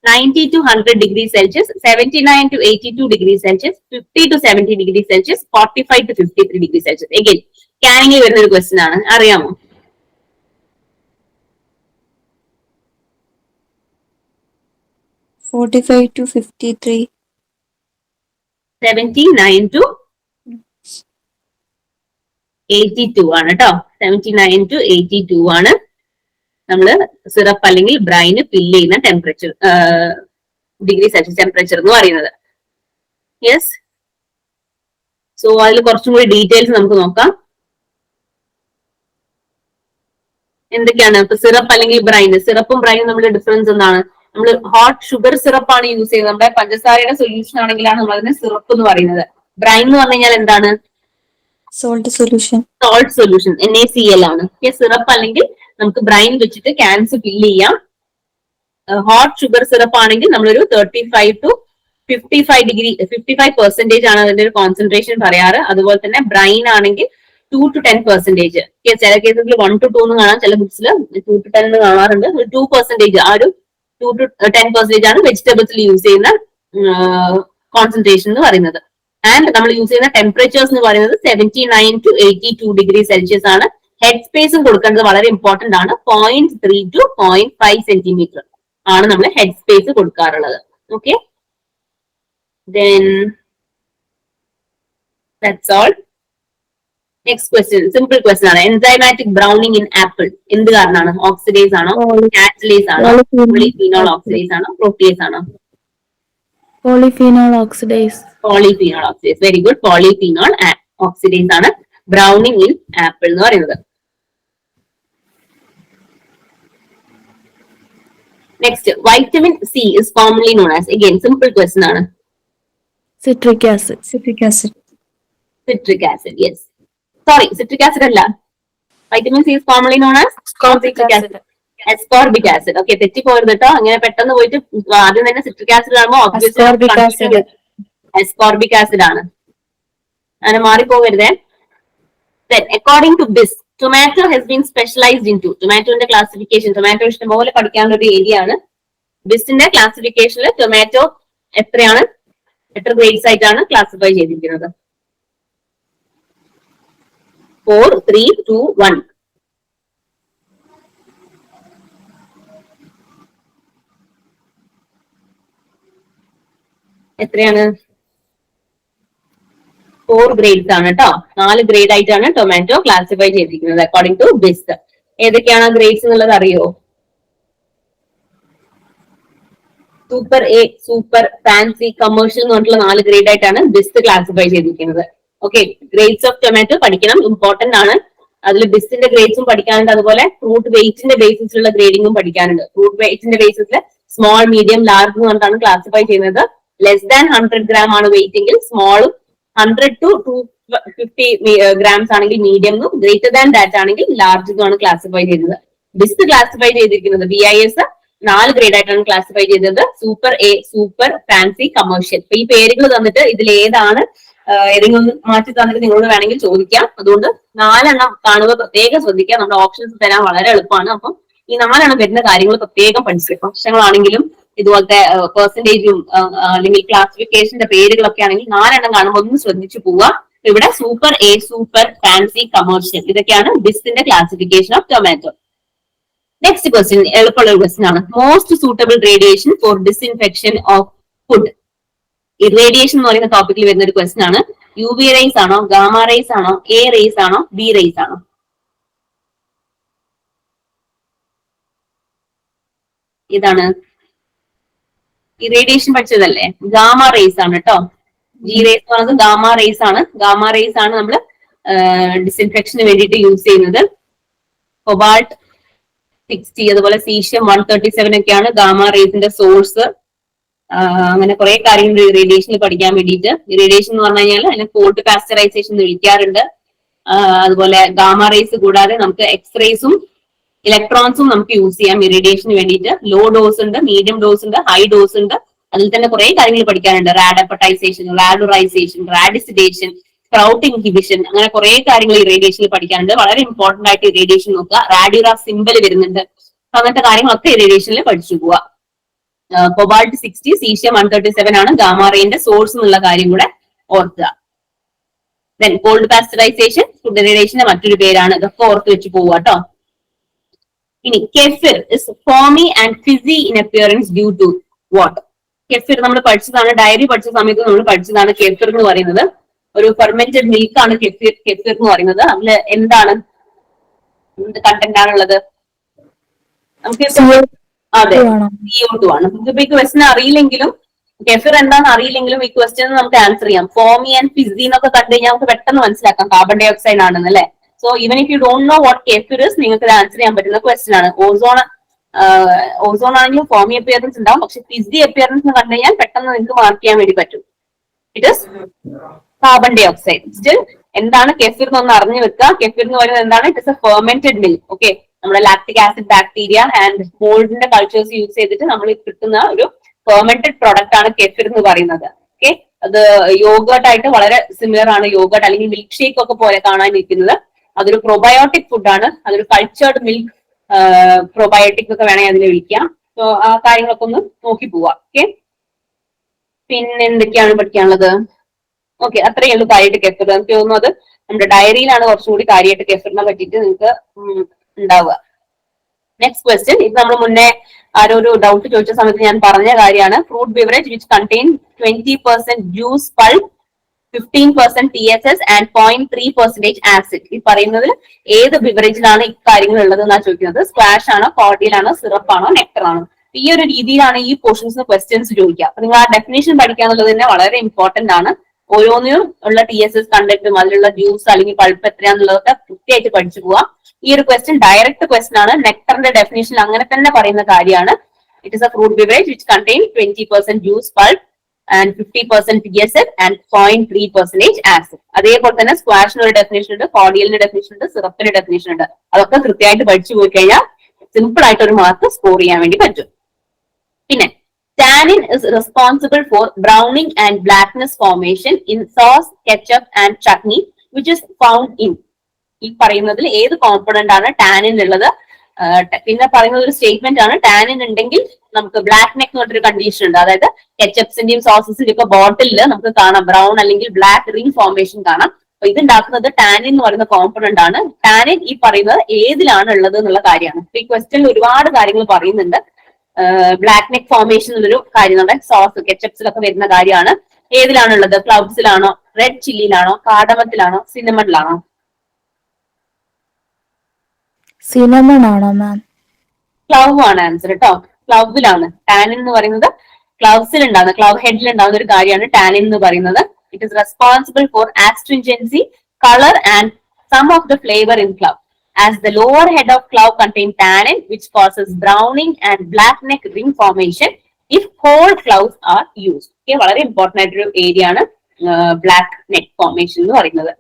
90 to 100 degrees Celsius, 79 to 82 degrees Celsius, 50 to 70 degrees Celsius, 45 to 53 degrees Celsius. Again, canning വരുന്ന ഒരു question ആണ്. അറിയാമോ? $45 to $53. 79 to 82 ആണ് കേട്ടോ. 79 to 82 ആണ്. നമ്മൾ syrup അല്ലെങ്കിൽ brine fill ചെയ്യുന്ന ടെമ്പറേച്ചർ ഡിഗ്രി സെൽഷ്യസ് ടെമ്പറേച്ചർ എന്ന് പറയുന്നത്. യെസ്, സോ അതിൽ കുറച്ചും കൂടി ഡീറ്റെയിൽസ് നമുക്ക് നോക്കാം. എന്തൊക്കെയാണ് ഇപ്പൊ സിറപ്പ് അല്ലെങ്കിൽ ബ്രൈന്? സിറപ്പും ബ്രൈനും നമ്മുടെ ഡിഫറൻസ് എന്താണ്? നമ്മൾ ഹോട്ട് ഷുഗർ സിറപ്പ് ആണ് യൂസ് ചെയ്യുന്നത്. നമ്മുടെ പഞ്ചസാരയുടെ സൊല്യൂഷൻ ആണെങ്കിലാണ് നമ്മൾ അതിനെ സിറപ്പ് എന്ന് പറയുന്നത്. ബ്രൈൻ എന്ന് പറഞ്ഞു കഴിഞ്ഞാൽ എന്താണ്? Salt solution. Salt solution, NaCl ആണ്. സിറപ്പ് അല്ലെങ്കിൽ നമുക്ക് ബ്രൈൻ വെച്ചിട്ട് ക്യാൻസ് ഫില്ല് ചെയ്യാം. ഹോട്ട് ഷുഗർ സിറപ്പ് ആണെങ്കിൽ നമ്മളൊരു 35 to 55% ആണ് അതിന്റെ ഒരു കോൺസെൻട്രേഷൻ പറയാറ്. അതുപോലെ തന്നെ ബ്രൈൻ ആണെങ്കിൽ 2 to 10%. ചില കേസുകളിൽ 1 to 2 എന്ന് കാണാം, ചില ബുക്സിൽ 2 to 10 എന്ന് കാണാറുണ്ട്. 2%, ആ ഒരു 2 to 10% ആണ് വെജിറ്റബിൾസിൽ യൂസ് ചെയ്യുന്ന കോൺസെൻട്രേഷൻ എന്ന് പറയുന്നത്. ആൻഡ് നമ്മൾ യൂസ് ചെയ്യുന്ന ടെമ്പറേച്ചേഴ്സ് എന്ന് പറയുന്നത് 79 to 82 ഡിഗ്രി സെൽഷ്യസ് ആണ്. ഹെഡ് സ്പേസും കൊടുക്കേണ്ടത് വളരെ ഇമ്പോർട്ടന്റ് ആണ്. 0.3 to 0.5 സെന്റിമീറ്റർ ആണ് നമ്മൾ ഹെഡ് സ്പേസ് കൊടുക്കാറുള്ളത്. Okay, then that's all. Next question, simple question ആണ്. എൻസൈമാറ്റിക് ബ്രൗണിംഗ് ഇൻ ആപ്പിൾ എന്ത് കാരണമാണ്? ഓക്സിഡേസ് ആണോ, കാറ്റലേസ് ആണോ, പോളിഫീനോൾ ഓക്സിഡേസ് ആണോ, പ്രോട്ടിയേസ് ആണോ? Polyphenol oxidase. Polyphenol oxidase, very good. Polyphenol oxidase ആണ് ബ്രൗണിംഗ് ഇൻ ആപ്പിൾ എന്ന് പറയുന്നത്. Next, vitamin C is commonly known as, again simple question ആണ്. Acid citric. Acid citric. Acid yes, sorry. Citric, acid ആസിഡ് അല്ല. Vitamin C is commonly known as citric acid, ascorbic acid. Okay, തെറ്റിപ്പോരുത് കേട്ടോ. അങ്ങനെ പെട്ടെന്ന് പോയിട്ട് ആദ്യം തന്നെ സിട്രിക് ആസിഡ് ആകുമ്പോൾ അസ്കോർബിക് ആസിഡ് ആണ്. അങ്ങനെ മാറിപ്പോകരുതേ. According to BIS, tomato has been specialised in two. ടൊമാറ്റോന്റെ ക്ലാസിഫിക്കേഷൻ, ടൊമാറ്റോ ഇഷ്ടംപോലെ പഠിക്കാനുള്ള ഒരു ഏരിയ ആണ്. ബിസിന്റെ ക്ലാസിഫിക്കേഷനിൽ ടൊമാറ്റോ എത്ര ഗ്രേഡ്സ് ആയിട്ടാണ് ക്ലാസിഫൈ ചെയ്തിരിക്കുന്നത്? 4, 3, 2, 1. എത്രയാണ്? 4 ഗ്രേഡ്സ് ആണ് കേട്ടോ. 4 ഗ്രേഡ് ആയിട്ടാണ് ടൊമാറ്റോ ക്ലാസിഫൈ ചെയ്തിരിക്കുന്നത് അക്കോർഡിംഗ് ടു ബിസ്. ഏതൊക്കെയാണ് ഗ്രേഡ്സ് എന്നുള്ളത് അറിയോ? Super A, super, fancy, commercial എന്ന് പറഞ്ഞിട്ടുള്ള 4 ഗ്രേഡ് ആയിട്ടാണ് ബിസ് ക്ലാസിഫൈ ചെയ്തിരിക്കുന്നത്. ഓക്കെ, ഗ്രേഡ്സ് ഓഫ് ടൊമാറ്റോ പഠിക്കണം, ഇമ്പോർട്ടന്റ് ആണ്. അതിൽ ബിസിന്റെ ഗ്രേഡ്സും പഠിക്കാനുണ്ട്. അതുപോലെ ഫ്രൂട്ട് വെയിറ്റിന്റെ ബേസിസിലുള്ള ഗ്രേഡിങ്ങും പഠിക്കാനുണ്ട്. ഫ്രൂട്ട് വെയിറ്റിന്റെ ബേസിസിൽ സ്മോൾ, മീഡിയം, ലാർജ് എന്ന് പറഞ്ഞിട്ടാണ് ക്ലാസിഫൈ ചെയ്യുന്നത്. ലെസ് ദാൻ 100 gram ആണ് വെയിറ്റ് എങ്കിൽ സ്മോളും, 100 to 250 grams ആണെങ്കിൽ മീഡിയം എന്നും, ഗ്രേറ്റർ ദാൻ ദാറ്റ് ആണെങ്കിൽ ലാർജ് എന്നുമാണ് ക്ലാസിഫൈ ചെയ്യുന്നത്. ബിസ് ക്ലാസിഫൈ ചെയ്തിരിക്കുന്നത് BIS 4 ഗ്രേഡ് ആയിട്ടാണ് ക്ലാസിഫൈ ചെയ്തത്. Super A, super, fancy, commercial. അപ്പൊ ഈ പേരുകൾ തന്നിട്ട് ഇതിൽ ഏതാണ് ഏതെങ്കിലും ഒന്ന് മാറ്റി തന്നിട്ട് നിങ്ങളോട് വേണമെങ്കിൽ ചോദിക്കാം. അതുകൊണ്ട് 4 എണ്ണം കാണുമ്പോൾ പ്രത്യേകം ശ്രദ്ധിക്കാം. നമ്മുടെ ഓപ്ഷൻസ് തരാൻ വളരെ എളുപ്പമാണ്. അപ്പം ഈ 4 എണ്ണം വരുന്ന കാര്യങ്ങൾ പ്രത്യേകം പഠിച്ചു. ഫംഗ്ഷനുകളാണെങ്കിലും ഇതുപോലത്തെ പെർസെന്റേജും അല്ലെങ്കിൽ ക്ലാസിഫിക്കേഷന്റെ പേരുകളൊക്കെ ആണെങ്കിൽ 4 എണ്ണം കാണുമ്പോൾ ഒന്ന് ശ്രദ്ധിച്ചു പോവുക. ഇവിടെ super A, super, fancy, commercial, ഇതൊക്കെയാണ് ബിസിന്റെ ക്ലാസിഫിക്കേഷൻ ഓഫ് ടൊമാറ്റോ. നെക്സ്റ്റ് ക്വസ്റ്റ്യൻ എളുപ്പമുള്ള ഒരു ക്വസ്റ്റ്യൻ ആണ്. Most suitable radiation for disinfection of food. ഈ റേഡിയേഷൻ എന്ന് പറയുന്ന ടോപ്പിക്കിൽ വരുന്ന ഒരു ക്വസ്റ്റ്യൻ ആണ്. UV റേസ് ആണോ, ഗാമ റേസ് ആണോ, A റേസ് ആണോ, B റേസ് ആണോ? ഇതാണ് ഈ റേഡിയേഷൻ പഠിച്ചതല്ലേ? ഗാമ റേസ് ആണ് കേട്ടോ. G റേസ് എന്ന് പറയുന്നത് ഗാമ റേസ് ആണ്. ഗാമ റേസ് ആണ് നമ്മൾ ഡിസ്ഇൻഫെക്ഷന് വേണ്ടിയിട്ട് യൂസ് ചെയ്യുന്നത്. കൊബാൾട്ട് 60, അതുപോലെ സീഷ്യം 137 ഒക്കെയാണ് ഗാമ റേസിന്റെ സോഴ്സ്. അങ്ങനെ കുറെ കാര്യങ്ങൾ റേഡിയേഷനിൽ പഠിക്കാൻ വേണ്ടിയിട്ട്. റേഡിയേഷൻ എന്ന് പറഞ്ഞു കഴിഞ്ഞാൽ അതിന് കോൾഡ് പാസ്ചറൈസേഷൻ എന്ന് വിളിക്കാറുണ്ട്. അതുപോലെ ഗാമ റേസ് കൂടാതെ നമുക്ക് എക്സ്റേസും ഇലക്ട്രോൺസും നമുക്ക് യൂസ് ചെയ്യാം റേഡിയേഷന് വേണ്ടിയിട്ട്. ലോ ഡോസ് ഉണ്ട്, മീഡിയം ഡോസ് ഉണ്ട്, ഹൈ ഡോസ് ഉണ്ട്. അതിൽ തന്നെ കുറെ കാര്യങ്ങൾ പഠിക്കാനുണ്ട്. റാഡപ്പറ്റൈസേഷൻ, റാഡുറൈസേഷൻ, റാഡിസിഡേഷൻ, സ്പ്രൗട്ട് ഇൻഹിബിഷൻ, അങ്ങനെ കുറെ കാര്യങ്ങൾ ഈ റേഡിയേഷനിൽ പഠിക്കാനുണ്ട്. വളരെ ഇമ്പോർട്ടന്റ് ആയിട്ട് റേഡിയേഷൻ നോക്കുക. റാഡിയുറ സിമ്പൽ വരുന്നുണ്ട്. അങ്ങനത്തെ കാര്യങ്ങളൊക്കെ റേഡിയേഷനിൽ പഠിച്ചു പോവുക. കൊബാൾട്ട് 60, സീഷ്യം 137 ആണ് ഗാമ റേന്റെ സോഴ്സ് എന്നുള്ള കാര്യം കൂടെ ഓർക്കുക. ദെൻ കോൾഡ് പാസ്ചറൈസേഷൻ ഫുഡ് റേഡിയേഷന്റെ മറ്റൊരു പേരാണ്. ഇതൊക്കെ ഓർത്ത് വെച്ച് പോവുക കേട്ടോ. ഇനി kefir is foamy and fizzy in appearance due to what? Kefir നമ്മൾ പഠിച്ചതാണ്, ഡയറി പഠിച്ച സമയത്ത് നമ്മൾ പഠിച്ചതാണ്. കെഫിർ എന്ന് പറയുന്നത് ഒരു ഫെർമെന്റഡ് മിൽക്ക് ആണ്. കെഫിർ എന്ന് പറയുന്നത് അതിൽ എന്താണ്, എന്ത് കണ്ടന്റ് ആണുള്ളത്? നമുക്ക് CO2 അതെ ആണോ? CO2 ആണ്. നമുക്കിപ്പോ ഈ ക്വസ്റ്റൻ അറിയില്ലെങ്കിലും കെഫിർ എന്താണെന്ന് അറിയില്ലെങ്കിലും ഈ ക്വസ്റ്റ്യൻ നമുക്ക് ആൻസർ ചെയ്യാം. ഫോമി ആൻഡ് ഫിസി എന്നൊക്കെ കണ്ടു കഴിഞ്ഞാൽ നമുക്ക് പെട്ടെന്ന് മനസ്സിലാക്കാം കാർബൺ ഡൈ ഓക്സൈഡ് ആണെന്ന് അല്ലേ. So even if you don't no what kefir is നിങ്ങൾക്ക് ഇത് ആൻസർ ചെയ്യാൻ പറ്റുന്ന ക്വസ്റ്റൻ ആണ്. ഓസോൺ ആണെങ്കിലും ഫോമി അപ്പിയറൻസ് ഉണ്ടാവും, പക്ഷെ ഫിസി അപ്പിയറൻസ് കണ്ടു കഴിഞ്ഞാൽ പെട്ടെന്ന് നിങ്ങൾക്ക് മാർക്ക് ചെയ്യാൻ വേണ്ടി പറ്റും. It is carbon dioxide. Still എന്താണ് കെഫിർ എന്നൊന്ന് അറിഞ്ഞു വെക്കുക. കെഫിർ എന്ന് പറയുന്നത് എന്താണ്? It is a fermented milk. Okay, നമ്മുടെ ലാക്ടിക് ആസിഡ് ബാക്ടീരിയ ആൻഡ് മോൾഡിന്റെ കൾച്ചേഴ്സ് യൂസ് ചെയ്തിട്ട് നമ്മൾ കിട്ടുന്ന ഒരു ഫെർമെന്റഡ് പ്രോഡക്റ്റ് ആണ് കെഫിർ എന്ന് പറയുന്നത്. ഓക്കെ, അത് യോഗേർട്ട് ആയിട്ട് വളരെ സിമിലർ ആണ്. യോഗേർട്ട് അല്ലെങ്കിൽ മിൽക്ക് ഷേക്ക് ഒക്കെ പോലെ കാണാനിരിക്കുന്നത്. അതൊരു പ്രൊബയോട്ടിക് ഫുഡാണ്. അതൊരു കൾച്ചേർഡ് മിൽക്ക് പ്രൊബയോട്ടിക് ഒക്കെ വേണമെങ്കിൽ അതിനെ വിളിക്കാം. സോ ആ കാര്യങ്ങളൊക്കെ ഒന്ന് നോക്കി പോവാം. ഓക്കെ, പിന്നെ എന്തൊക്കെയാണ് പഠിക്കാനുള്ളത്? ഓക്കെ, അത്രയേ ഉള്ളൂ കാര്യമായിട്ട് കെഫിർ. എനിക്ക് തോന്നുന്നു അത് നമ്മുടെ ഡയറിയിലാണ് കുറച്ചും കൂടി കാര്യമായിട്ട് കെഫിറിനെ പറ്റിയിട്ട് നിങ്ങൾക്ക് ഉണ്ടാവുക. നെക്സ്റ്റ് ക്വസ്റ്റ്യൻ, ഇത് നമ്മൾ മുന്നേ ആരോ ഒരു ഡൗട്ട് ചോദിച്ച സമയത്ത് ഞാൻ പറഞ്ഞ കാര്യമാണ്. Fruit beverage which contain 20% juice pulp, 15% TSS and 0.3% acid. ഈ പറയുന്നതിൽ ഏത് ബിവറേജിലാണ് ഇക്കാര്യങ്ങൾ ഉള്ളത് എന്നാണ് ചോദിക്കുന്നത്. സ്ക്വാഷ് ആണോ, കോർഡിയൽ ആണോ, സിറപ്പ് ആണോ, നെക്ടർ ആണോ? ഈ ഒരു രീതിയിലാണ് ഈ പോർഷൻസ് ക്വസ്റ്റ്യൻസ് ചോദിക്കുക. അപ്പൊ നിങ്ങൾ ആ ഡെഫിനേഷൻ പഠിക്കാന്നുള്ളത് തന്നെ വളരെ ഇമ്പോർട്ടന്റ് ആണ്. ഓരോന്നിനും ഉള്ള TSS കണ്ടന്റും അതിലുള്ള ജ്യൂസ് അല്ലെങ്കിൽ പൾപ്പ് എത്രയാന്നുള്ളതൊക്കെ കൃത്യമായിട്ട് പഠിച്ചു പോവാം. ഈ ഒരു ക്വസ്റ്റ്യൻ ഡയറക്റ്റ് ക്വസ്റ്റ്യൻ ആണ്. നെക്ടറിന്റെ ഡെഫിനേഷൻ അങ്ങനെ തന്നെ പറയുന്ന കാര്യമാണ്. It is A fruit beverage which contain 20% juice pulp and 50% TSS and 0.3% acid. അതേപോലെ തന്നെ സ്ക്വാഷിന് ഒരു ഡെഫിനേഷൻ ഉണ്ട്, കോർഡിയലിന്റെ ഡെഫിനേഷൻ ഉണ്ട്, സിറപ്പിന്റെ ഡെഫിനേഷൻ ഉണ്ട്. അതൊക്കെ കൃത്യമായിട്ട് പഠിച്ചു പോയി കഴിഞ്ഞാൽ സിമ്പിൾ ആയിട്ട് ഒരു മാർക്ക് സ്കോർ ചെയ്യാൻ വേണ്ടി പറ്റും. പിന്നെ tannin is responsible for browning and blackness formation in sauce, ketchup and chutney which is found in. ഈ പറയുന്നതിൽ ഏത് കോമ്പണന്റ് ആണ് ടാനിൻ ഉള്ളത്? പിന്നെ പറയുന്നത് ഒരു സ്റ്റേറ്റ്മെന്റ് ആണ്. ടാനിൻ ഉണ്ടെങ്കിൽ നമുക്ക് ബ്ലാക്ക് നെക്ക് എന്ന് പറഞ്ഞൊരു കണ്ടീഷൻ ഉണ്ട്. അതായത് കെച്ചപ്സിന്റെയും സോസസിന്റെയും ഒക്കെ ബോട്ടിലിൽ നമുക്ക് കാണാം ബ്രൗൺ അല്ലെങ്കിൽ ബ്ലാക്ക് റിംഗ് ഫോർമേഷൻ കാണാം. അപ്പൊ ഇതുണ്ടാക്കുന്നത് ടാനിൻ എന്ന് പറയുന്ന കോമ്പണന്റ് ആണ്. ടാനിൻ ഈ പറയുന്നത് ഏതിലാണ് ഉള്ളത് എന്നുള്ള കാര്യമാണ്. ഈ ക്വസ്റ്റ്യനിൽ ഒരുപാട് കാര്യങ്ങൾ പറയുന്നുണ്ട്. ബ്ലാക്ക് നെക്ക് ഫോർമേഷൻ എന്നൊരു കാര്യം നമ്മുടെ സോസ് കെച്ചപ്സിലൊക്കെ വരുന്ന കാര്യമാണ്. ഏതിലാണുള്ളത്? ക്ലൗഡ്സിലാണോ, റെഡ് ചില്ലിയിലാണോ, കാർഡമത്തിലാണോ, സിനമണിലാണോ? സിനമൺ ആണോ മാം? ക്ലവ് ആണ് ആൻസർ കേട്ടോ. ക്ലവിലാണ് ടാനിൻ എന്ന് പറയുന്നത്. ക്ലവ്സിൽ ഉണ്ടാകുന്ന ക്ലവ് ഹെഡിൽ ഉണ്ടാകുന്ന ഒരു കാര്യമാണ് ടാനിൻ എന്ന് പറയുന്നത്. It is responsible for astringency, colour and some of the flavour in clove. As the lower head of clove contain tannin which causes browning and black neck ring formation if whole cloves are used. Okay, വളരെ important ആയിട്ടൊരു area ആണ് black neck formation എന്ന് പറയുന്നത്.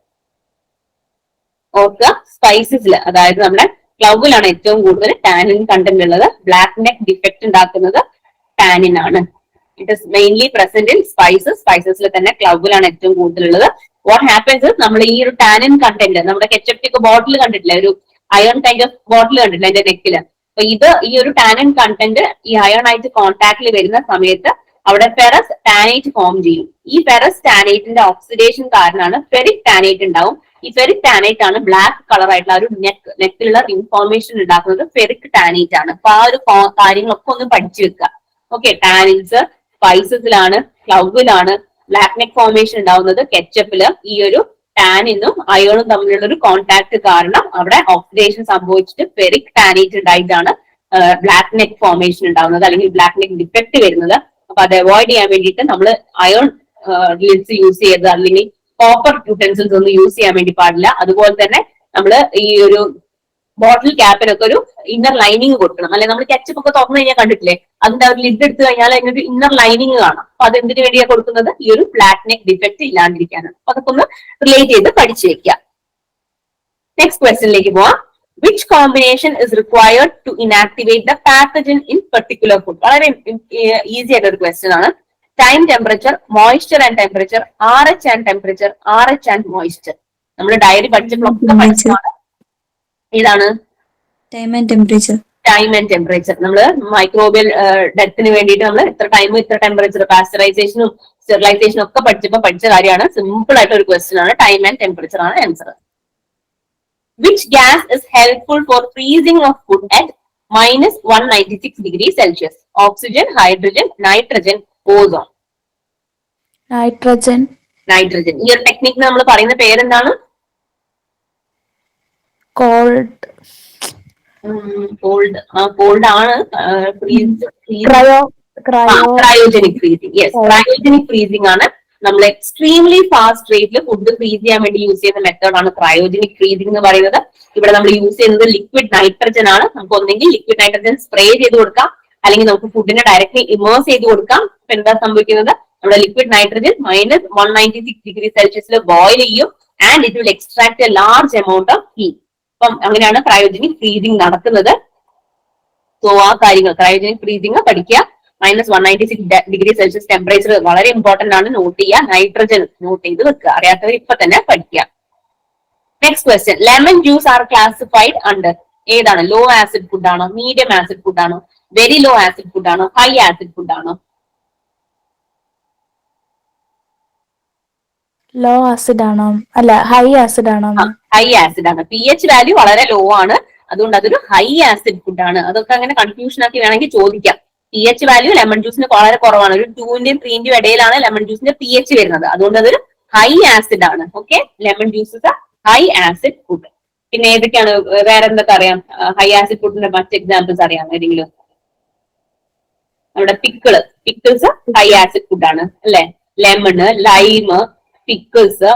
ഓർക്കുക, സ്പൈസസിൽ അതായത് നമ്മുടെ ക്ലൗവിലാണ് ഏറ്റവും കൂടുതൽ ടാനിൻ കണ്ടന്റ് ഉള്ളത്. ബ്ലാക്ക് നെക്ക് ഡിഫക്റ്റ് ഉണ്ടാക്കുന്നത് ടാനിൻ ആണ്. It is mainly present in spices. സ്പൈസസിൽ തന്നെ ക്ലൗവിലാണ് ഏറ്റവും കൂടുതലുള്ളത്. വാട്ട് ഹാപ്പൻസ്, നമ്മൾ ഈ ഒരു ടാനിൻ കണ്ടന്റ് നമ്മുടെ കെച്ചപ്പിന്റെ ബോട്ടിൽ കണ്ടിട്ടില്ല, ഒരു അയൺ കൈൻഡ് ഓഫ് ബോട്ടിൽ കണ്ടിട്ടില്ല അതിന്റെ നെക്കില്. അപ്പൊ ഈ ഒരു ടാനിൻ കണ്ടന്റ് ഈ അയൺ ആയിട്ട് കോൺടാക്റ്റിൽ വരുന്ന സമയത്ത് അവിടെ ഫെറസ് ടാനേറ്റ് ഫോം ചെയ്യും. ഈ ഫെറസ് ടാനേറ്റിന്റെ ഓക്സിഡേഷൻ കാരണമാണ് ഫെറിക് ടാനേറ്റ് ഉണ്ടാവും. ഈ ഫെറിക് ടാനേറ്റ് ആണ് ബ്ലാക്ക് കളർ ആയിട്ടുള്ള ഒരു നെക്കിലുള്ള ഇൻഫോർമേഷൻ ഉണ്ടാക്കുന്നത് ഫെറിക് ടാനേറ്റ് ആണ്. അപ്പൊ ആ ഒരു കാര്യങ്ങളൊക്കെ ഒന്ന് പഠിച്ചു വെക്കുക. ഓക്കെ, ടാനിൻസ് സ്പൈസസിലാണ്, ക്ലൗവിലാണ്. ബ്ലാക്ക് നെക്ക് ഫോർമേഷൻ ഉണ്ടാവുന്നത് കെച്ചപ്പില്. ഈ ഒരു ടാനിനും അയോണും തമ്മിലുള്ള ഒരു കോൺടാക്ട് കാരണം അവിടെ ഓക്സിഡേഷൻ സംഭവിച്ചിട്ട് ഫെറിക് ടാനേറ്റ് ഉണ്ടായിട്ടാണ് ബ്ലാക്ക് നെക്ക് ഫോർമേഷൻ ഉണ്ടാവുന്നത് അല്ലെങ്കിൽ ബ്ലാക്ക് നെക്ക് ഡിഫക്റ്റ് വരുന്നത്. അപ്പൊ അത് അവോയ്ഡ് ചെയ്യാൻ വേണ്ടിയിട്ട് നമ്മൾ അയോൺ ലിഡ്സ് യൂസ് ചെയ്ത് അല്ലെങ്കിൽ കോപ്പർ യൂട്ടൻസിൽസ് ഒന്നും യൂസ് ചെയ്യാൻ വേണ്ടി പാടില്ല. അതുപോലെ തന്നെ നമ്മൾ ഈ ഒരു ബോട്ടിൽ ക്യാപ്പിനൊക്കെ ഒരു ഇന്നർ ലൈനിങ് കൊടുക്കണം. അല്ലെങ്കിൽ നമ്മൾ കെച്ചപ്പ് ഒക്കെ തുറന്നു കഴിഞ്ഞാൽ കണ്ടിട്ടില്ലേ, അതിന്റെ ഒരു ലിഡ് എടുത്തു കഴിഞ്ഞാൽ അതിനൊരു ഇന്നർ ലൈനിങ് കാണാം. അപ്പൊ അത് എന്തിനു വേണ്ടിയാണ് കൊടുക്കുന്നത്? ഈ ഒരു ബ്ലാക്ക് നെക്ക് ഡിഫക്റ്റ് ഇല്ലാണ്ടിരിക്കാനാണ്. അപ്പൊ അതൊക്കെ ഒന്ന് റിലേറ്റ് ചെയ്ത് പഠിച്ചു വെക്കുക. നെക്സ്റ്റ് ക്വസ്റ്റ്യനിലേക്ക് പോവാം. Which combination is required to inactivate the pathogen in particular food? വളരെ ഈസി ആയിട്ട് ഒരു ക്വസ്റ്റ്യൻ ആണ്. Time temperature, moisture and temperature, RH and temperature, RH and moisture. നമ്മൾ ഡയറി പഠിച്ചപ്പോഴൊക്കെ പഠിച്ചതാണ്. ഇതാണ് time and temperature. Time and temperature. നമ്മൾ microbial ഡെത്തിന് വേണ്ടിയിട്ട് നമ്മൾ ഇത്ര ടൈം ഇത്ര ടെമ്പറേച്ചർ, പാസ്ചറൈസേഷനും സ്റ്റെറിലൈസേഷനും ഒക്കെ പഠിച്ചപ്പോൾ പഠിച്ച കാര്യമാണ്. സിമ്പിൾ ആയിട്ട് ഒരു ക്വസ്റ്റ്യൻ ആണ്. ടൈം ആൻഡ് ടെമ്പറേച്ചർ ആണ് answer. Which gas is helpful for freezing of food at -196°C? Oxygen, hydrogen, nitrogen, ozone. Nitrogen. Nitrogen. ഈ ഒരു ടെക്നിക്കിന് നമ്മൾ പറയുന്ന പേരെന്താണ്? കോൾഡ് കോൾഡ് ആണ്. Cryo cryogenic freezing. Yes, cryogenic freezing ആണ്. നമ്മൾ എക്സ്ട്രീംലി ഫാസ്റ്റ് റേറ്റിൽ ഫുഡ് ഫ്രീസ് ചെയ്യാൻ വേണ്ടി യൂസ് ചെയ്യുന്ന മെത്തേഡാണ് ക്രയോജനിക് ഫ്രീസിംഗ് എന്ന് പറയുന്നത്. ഇവിടെ നമ്മൾ യൂസ് ചെയ്യുന്നത് ലിക്വിഡ് നൈട്രജൻ ആണ്. നമുക്ക് ഒന്നെങ്കിൽ ലിക്വിഡ് നൈട്രജൻ സ്പ്രേ ചെയ്ത് കൊടുക്കാം, അല്ലെങ്കിൽ നമുക്ക് ഫുഡിനെ ഡയറക്ട്ലി ഇമേഴ്സ് ചെയ്ത് കൊടുക്കാം. ഇപ്പൊ എന്താ സംഭവിക്കുന്നത്, നമ്മുടെ ലിക്വിഡ് നൈട്രജൻ -196°C ബോയിൽ ചെയ്യും and it will extract A large amount of heat. അപ്പം അങ്ങനെയാണ് ക്രയോജനിക് ഫ്രീസിംഗ് നടക്കുന്നത്. സോ ആ കാര്യങ്ങൾ ക്രയോജനിക് ഫ്രീസിംഗ് പഠിക്കുക. -196°C ടെമ്പറേച്ചർ വളരെ ഇമ്പോർട്ടന്റ് ആണ്, നോട്ട് ചെയ്യുക. നൈട്രജൻ നോട്ട് ചെയ്ത് വെക്കുക. അറിയാത്തവർ ഇപ്പൊ തന്നെ പഠിക്കുക. Next question, lemon juice R classified under ഏതാണ്? ലോ ആസിഡ് ഫുഡ് ആണോ, മീഡിയം ആസിഡ് ഫുഡ് ആണോ, വെരി ലോ ആസിഡ് ഫുഡ് ആണോ, ഹൈ ആസിഡ് ഫുഡ് ആണോ? ലോ ആസിഡ് ആണോ, അല്ല ഹൈ ആസിഡ് ആണോ? ഹൈ ആസിഡ് ആണ്. pH വാല്യൂ വളരെ ലോ ആണ്, അതുകൊണ്ട് അതൊരു ഹൈ ആസിഡ് ഫുഡ് ആണ്. അതൊക്കെ അങ്ങനെ കൺഫ്യൂഷൻ ആക്കി വേണമെങ്കിൽ ചോദിക്കാം. pH വാല്യൂ ലെമൺ ജ്യൂസിന് വളരെ കുറവാണ്. ഒരു 2-ന്റെയും 3-ന്റെയും ഇടയിലാണ് ലെമൺ ജ്യൂസിന്റെ pH വരുന്നത്. അതുകൊണ്ട് അതൊരു ഹൈ ആസിഡ് ആണ്. Okay, lemon juice is A high acid food. പിന്നെ ഏതൊക്കെയാണ്, വേറെ എന്തൊക്കെ അറിയാം ഹൈ ആസിഡ് ഫുഡിന്റെ മറ്റ് എക്സാമ്പിൾസ് അറിയാം ഏതെങ്കിലും? നമ്മുടെ പിക്കിൾസ് ഹൈ ആസിഡ് ഫുഡാണ് അല്ലെ? ലെമണ്, ലൈമ്, പിക്കിൾസ്,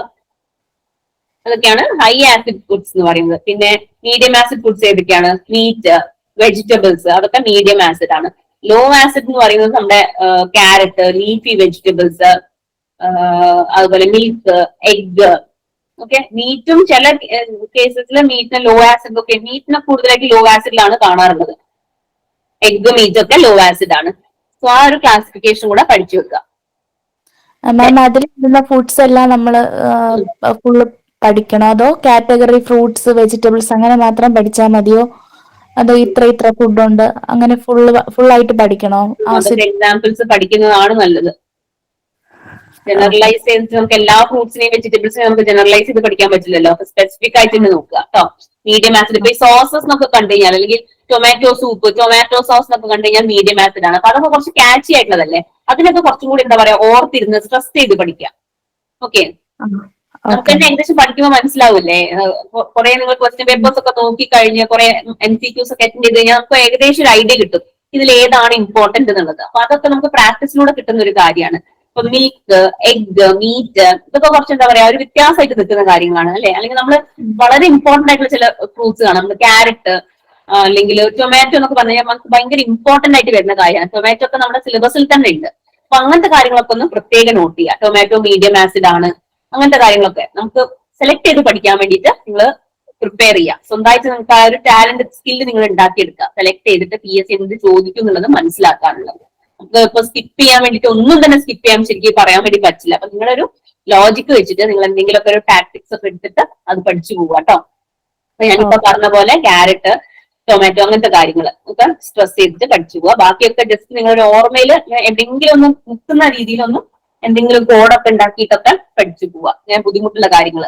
അതൊക്കെയാണ് ഹൈ ആസിഡ് ഫുഡ്സ് എന്ന് പറയുന്നത്. പിന്നെ മീഡിയം ആസിഡ് ഫുഡ്സ് ഏതൊക്കെയാണ്? മീറ്റ്, വെജിറ്റബിൾസ്, അതൊക്കെ മീഡിയം ആസിഡ് ആണ്. ലോ ആസിഡ് എന്ന് പറയുന്നത് നമ്മുടെ ക്യാരറ്റ്, ലീഫി വെജിറ്റബിൾസ്, അതുപോലെ മിൽക്ക്, എഗ്. ഓക്കെ, മീറ്റും ചില കേസസിൽ മീറ്റിന് ലോ ആസിഡ് ഒക്കെ, മീറ്റിനെ കൂടുതലായിട്ട് ലോ ആസിഡിലാണ് കാണാറുള്ളത്. എഗ്, മീറ്റ് ഒക്കെ ലോ ആസിഡ് ആണ്. സോ ആ ഒരു ക്ലാസിഫിക്കേഷൻ കൂടെ പഠിച്ചു വെക്കുക. മാം, അതിൽ വരുന്ന ഫുഡ്സ് എല്ലാം നമ്മൾ ഫുള്ള് പഠിക്കണോ, അതോ കാറ്റഗറി ഫ്രൂട്ട്സ്, വെജിറ്റബിൾസ് അങ്ങനെ മാത്രം പഠിച്ചാൽ മതിയോ, അതോ ഇത്ര ഫുഡ് അങ്ങനെ ഫുള്ളായിട്ട് പഠിക്കണോ? അതൊക്കെ എക്സാമ്പിൾസ് പഠിക്കുന്നതാണ് നല്ലത്. ജനറലൈസ് ചെയ്ത് നമുക്ക് എല്ലാ ഫ്രൂട്ട്സിനെയും വെജിറ്റബിൾസിനെയും നമുക്ക് ജനറലൈസ് ചെയ്ത് പഠിക്കാൻ പറ്റില്ലല്ലോ. അപ്പൊ സ്പെസിഫിക് ആയിട്ട് തന്നെ നോക്കുക കേട്ടോ. മീഡിയം ആസിഡ് ഇപ്പൊ ഈ സോസസ് എന്നൊക്കെ കണ്ടു കഴിഞ്ഞാൽ, അല്ലെങ്കിൽ ടൊമാറ്റോ സൂപ്പ്, ടൊമാറ്റോ സോസ് എന്നൊക്കെ കണ്ടു കഴിഞ്ഞാൽ മീഡിയം ആസിഡ് ആണ്. അപ്പൊ അതൊക്കെ കുറച്ച് ക്യാച്ചി ആയിട്ടുള്ളതല്ലേ, അതിനൊക്കെ കുറച്ചും കൂടി എന്താ പറയാ ഓർത്തിരുന്ന് സ്ട്രെസ് ചെയ്ത് പഠിക്കാം. ഓക്കെ, നമുക്ക് തന്നെ ഏകദേശം പഠിക്കുമ്പോൾ മനസ്സിലാവൂല്ലേ? കുറെ നിങ്ങൾ ക്വസ്റ്റ്യൻ പേപ്പേഴ്സ് ഒക്കെ നോക്കി കഴിഞ്ഞ് കുറെ MCQs ഒക്കെ അറ്റൻഡ് ചെയ്ത് കഴിഞ്ഞാൽ നമുക്ക് ഏകദേശം ഒരു ഐഡിയ കിട്ടും ഇതിൽ ഏതാണ് ഇമ്പോർട്ടന്റ് എന്നുള്ളത്. അപ്പൊ അതൊക്കെ നമുക്ക് പ്രാക്ടീസിലൂടെ കിട്ടുന്ന ഒരു കാര്യമാണ്. ഇപ്പൊ മിൽക്ക്, എഗ്, മീറ്റ്, ഇതൊക്കെ കുറച്ച് എന്താ പറയാ ഒരു വ്യത്യാസമായിട്ട് നിൽക്കുന്ന കാര്യങ്ങളാണ് അല്ലെ? അല്ലെങ്കിൽ നമ്മൾ വളരെ ഇമ്പോർട്ടന്റ് ആയിട്ടുള്ള ചില ഫ്രൂട്ട്സ് കാണാം. നമ്മൾ ക്യാരറ്റ് അല്ലെങ്കിൽ ടൊമാറ്റോ എന്നൊക്കെ പറഞ്ഞു കഴിഞ്ഞാൽ നമുക്ക് ഭയങ്കര ഇമ്പോർട്ടന്റ് ആയിട്ട് വരുന്ന കാര്യമാണ്. ടൊമാറ്റോ ഒക്കെ നമ്മുടെ സിലബസിൽ തന്നെ ഉണ്ട്. അപ്പൊ അങ്ങനത്തെ കാര്യങ്ങളൊക്കെ ഒന്ന് പ്രത്യേകം നോട്ട് ചെയ്യുക. ടൊമാറ്റോ മീഡിയം ആസിഡ് ആണ്, അങ്ങനത്തെ കാര്യങ്ങളൊക്കെ നമുക്ക് സെലക്ട് ചെയ്ത് പഠിക്കാൻ വേണ്ടിയിട്ട് നിങ്ങൾ പ്രിപ്പയർ ചെയ്യുക. സ്വന്തമായിട്ട് നിങ്ങൾക്ക് ആ ഒരു ടാലന്റ് സ്കില്ല് നിങ്ങൾ ഉണ്ടാക്കിയെടുക്കുക. സെലക്ട് ചെയ്തിട്ട് PSC എന്ത് ചോദിക്കും എന്നുള്ളത് മനസ്സിലാക്കാനുള്ളത്. നമുക്ക് ഇപ്പൊ സ്കിപ്പ് ചെയ്യാൻ വേണ്ടിയിട്ട് ഒന്നും തന്നെ സ്കിപ്പ് ചെയ്യാൻ ശരിക്കും പറയാൻ വേണ്ടി പറ്റില്ല. അപ്പൊ നിങ്ങളൊരു ലോജിക്ക് വെച്ചിട്ട് നിങ്ങൾ എന്തെങ്കിലുമൊക്കെ ഒരു ടാക്ടിക്സ് ഒക്കെ എടുത്തിട്ട് അത് പഠിച്ചു പോവുക കേട്ടോ. അപ്പൊ ഞാനിപ്പോ പറഞ്ഞ പോലെ ക്യാരറ്റ്, ടൊമാറ്റോ അങ്ങനത്തെ കാര്യങ്ങൾ ഒക്കെ സ്ട്രെസ് ചെയ്തിട്ട് പഠിച്ചു പോവുക. ബാക്കിയൊക്കെ ജസ്റ്റ് നിങ്ങളുടെ ഓർമ്മയിൽ എന്തെങ്കിലും ഒന്ന് നിൽക്കുന്ന രീതിയിലൊന്നും എന്തെങ്കിലും കോഡൊക്കെ ഉണ്ടാക്കിയിട്ടൊക്കെ പഠിച്ചു പോവുക. ഞാൻ ബുദ്ധിമുട്ടുള്ള കാര്യങ്ങൾ.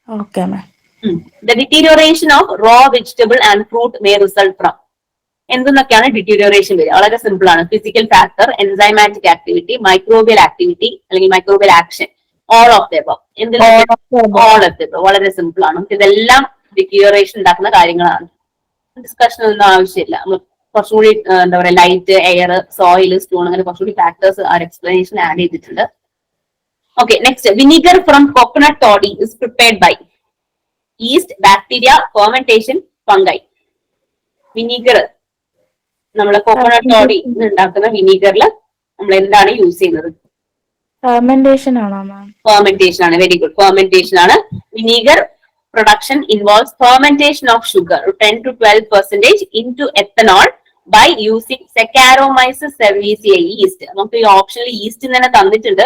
Okay ma'am. The deterioration of raw vegetable and fruit may result from എന്തെന്നൊക്കെയാണ് ഡിറ്റീരിയോറേഷൻ വരിക? വളരെ സിമ്പിൾ ആണ്. Physical factor, enzymatic activity, microbial activity അല്ലെങ്കിൽ microbial action, all of the above. All of the above വളരെ സിമ്പിൾ ആണ്. ഇതെല്ലാം ഡിറ്റീരിയോറേഷൻ ഉണ്ടാക്കുന്ന കാര്യങ്ങളാണ്. ഡിസ്കഷൻ ഒന്നും ആവശ്യമില്ല. നമ്മൾ കുറച്ചും കൂടി എന്താ പറയുക ലൈറ്റ്, എയർ, സോയിൽ, സ്റ്റോൺ അങ്ങനെ കുറച്ചുകൂടി ഫാക്ടേഴ്സ് ആ എക്സ്പ്ലനേഷൻ ആഡ് ചെയ്തിട്ടുണ്ട്. Okay, next, vinegar from coconut toddy is prepared by yeast, bacteria, fermentation, fungi. Vinegar നമ്മളെ കോക്കനട്ട് തോടി ഉണ്ടാക്കുന്ന വിനീഗറിൽ നമ്മൾ എന്താണ് യൂസ് ചെയ്യുന്നത്? ഫെർമെന്റേഷൻ ആണോ മാം? ഫെർമെന്റേഷൻ ആണ്. വെരി ഗുഡ്, ഫെർമെന്റേഷൻ ആണ്. Vinegar production involves fermentation of sugar 10 to 12% into ethanol by using Saccharomyces cerevisiae yeast. നമുക്ക് ഈ ഓപ്ഷനിൽ ഈസ്റ്റ് തന്നെ തന്നിട്ടുണ്ട്.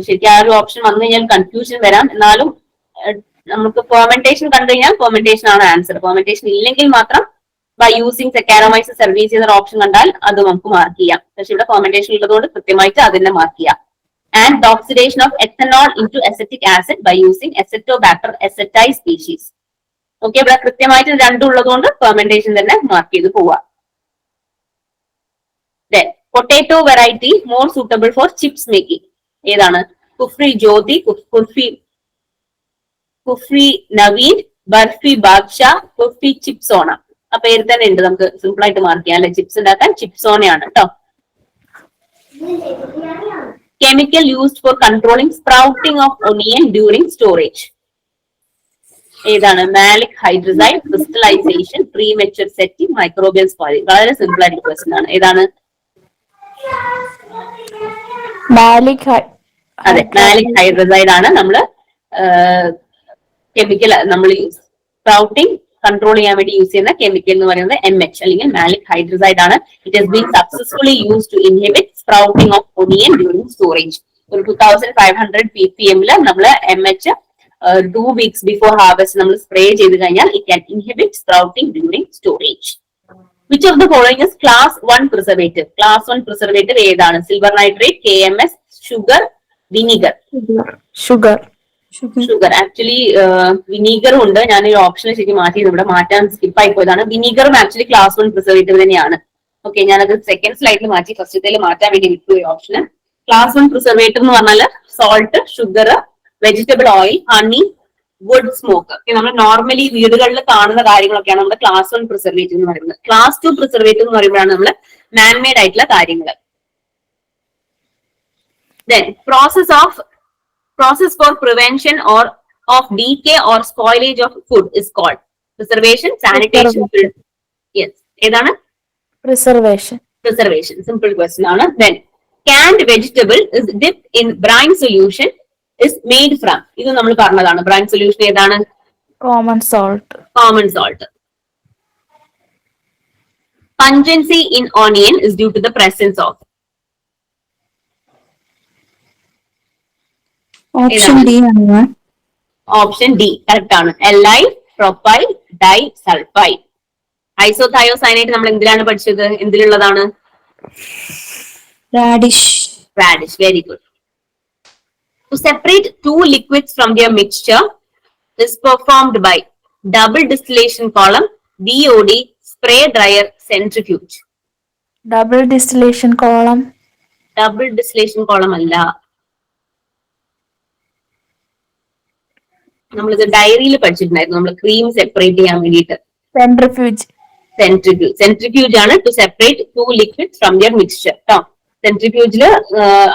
ശരിക്കും ആ ഒരു ഓപ്ഷൻ വന്നു കഴിഞ്ഞാൽ കൺഫ്യൂഷൻ വരാം. എന്നാലും നമുക്ക് ഫെർമെന്റേഷൻ കണ്ടു കഴിഞ്ഞാൽ ഫെർമെന്റേഷൻ ആണ് ആൻസർ. ഫെർമെന്റേഷൻ ഇല്ലെങ്കിൽ മാത്രം ബൈ യൂസിങ് Saccharomyces cerevisiae എന്ന ഓപ്ഷൻ കണ്ടാൽ അത് നമുക്ക് മാർക്ക് ചെയ്യാം. പക്ഷെ ഇവിടെ ഫെർമെന്റേഷൻ ഉള്ളതുകൊണ്ട് കൃത്യമായിട്ട് അതിനെ മാർക്ക് ചെയ്യാം. And the oxidation of ethanol into acetic acid by using Acetobacter aceti species. Okay, ഇവിടെ കൃത്യമായിട്ട് രണ്ടും ഉള്ളതുകൊണ്ട് ഫെർമെന്റേഷൻ തന്നെ മാർക്ക് ചെയ്ത് പോവാം. Then potato variety more suitable for chips making ഏതാണ്? കുഫ്രി ജ്യോതി, കുഫ്രി നവീൻ, ബർഫി, ബാദ്ഷ, കുഫി, ചിപ്സോണ. ആ പേര് തന്നെ ഉണ്ട്, നമുക്ക് സിമ്പിൾ ആയിട്ട് മാർക്ക് ചെയ്യാം അല്ലെ. ചിപ്സ് ഉണ്ടാക്കാൻ ചിപ്സോണയാണ് കേട്ടോ. Chemical used for controlling sprouting of onion during storage. ഏതാണ്? Maleic hydrazide, crystallization, premature setting, microbial spoiling. വളരെ സിമ്പിൾ ആയിട്ട് ക്വസ്റ്റൻ ആണ്. ഏതാണ്? അതെ, മാലിക് ഹൈഡ്രസൈഡ് ആണ് നമ്മള് കെമിക്കൽ നമ്മൾ സ്പ്രൗട്ടിംഗ് കൺട്രോൾ ചെയ്യാൻ വേണ്ടി യൂസ് ചെയ്യുന്ന കെമിക്കൽ എന്ന് പറയുന്നത് MH അല്ലെങ്കിൽ മാലിക് ഹൈഡ്രസൈഡ് ആണ്. It has been successfully use to inhibit sprouting of onion during storage. ഒരു 2500 ppm നമ്മൾ MH 2 weeks ബിഫോർ ഹാർവെസ്റ്റ് നമ്മൾ സ്പ്രേ ചെയ്ത് കഴിഞ്ഞാൽ it can inhibit sprouting during storage. Which of the following is class 1 preservative? Class 1 preservative ഏതാണ്? Silver nitrate, KMS, sugar, vinegar. Sugar. Actually വിനീഗറും ഉണ്ട്. ഞാൻ ഈ ഓപ്ഷനെ ശരിക്കും മാറ്റി, ഇവിടെ മാറ്റാൻ സ്കിപ്പ് ആയി പോയതാണ്. വിനീഗറും ആക്ച്വലി ക്ലാസ് 1 പ്രിസർവേറ്റീവ് തന്നെയാണ്. ഓക്കെ, ഞാനത് സെക്കൻഡ് സ്ലൈഡിൽ മാറ്റി ഫസ്റ്റത്തേൽ മാറ്റാൻ വേണ്ടി വിട്ടു ഈ ഓപ്ഷന്. ക്ലാസ് 1 പ്രിസർവേറ്റീവ് എന്ന് പറഞ്ഞാൽ salt, sugar, vegetable oil, honey, wood smoke. നമ്മൾ നോർമലി വീടുകളിൽ കാണുന്ന കാര്യങ്ങളൊക്കെയാണ് നമ്മുടെ ക്ലാസ് 1 പ്രിസർവേറ്റീവ് എന്ന് പറയുന്നത്. ക്ലാസ് 2 പ്രിസർവേറ്റീവ് എന്ന് പറയുമ്പോഴാണ് നമ്മൾ മാൻമെയ്ഡ് ആയിട്ടുള്ള കാര്യങ്ങൾ. Then process for prevention or of decay or spoilage of food is called preservation, sanitation. Yes, ഏതാണ്? Preservation. Simple question ആണ്. Then canned vegetable is dipped in brine solution is made from. ഇത് നമ്മൾ പറഞ്ഞതാണ്. brine solution ഏതാണ്? Common salt. Pungency in onion is due to the presence of. Option D correct ആണ്. Li, propyl, di, sulphide. Isothiocyanate നമ്മൾ എന്തിലാണ് പഠിച്ചത്? എന്തിലുള്ളതാണ്? Radish. Very good. To separate two liquids from their mixture is performed by double distillation column, DOD, spray dryer, centrifuge. Double distillation column അല്ല. നമ്മളിത് ഡയറിയിൽ പഠിച്ചിട്ടുണ്ടായിരുന്നു. നമ്മൾ cream separate ചെയ്യാൻ വേണ്ടിയിട്ട് സെൻട്രിഫ്യൂജ് ആണ് to separate two liquids from their mixture കേട്ടോ. സെൻട്രിഫ്യൂജില്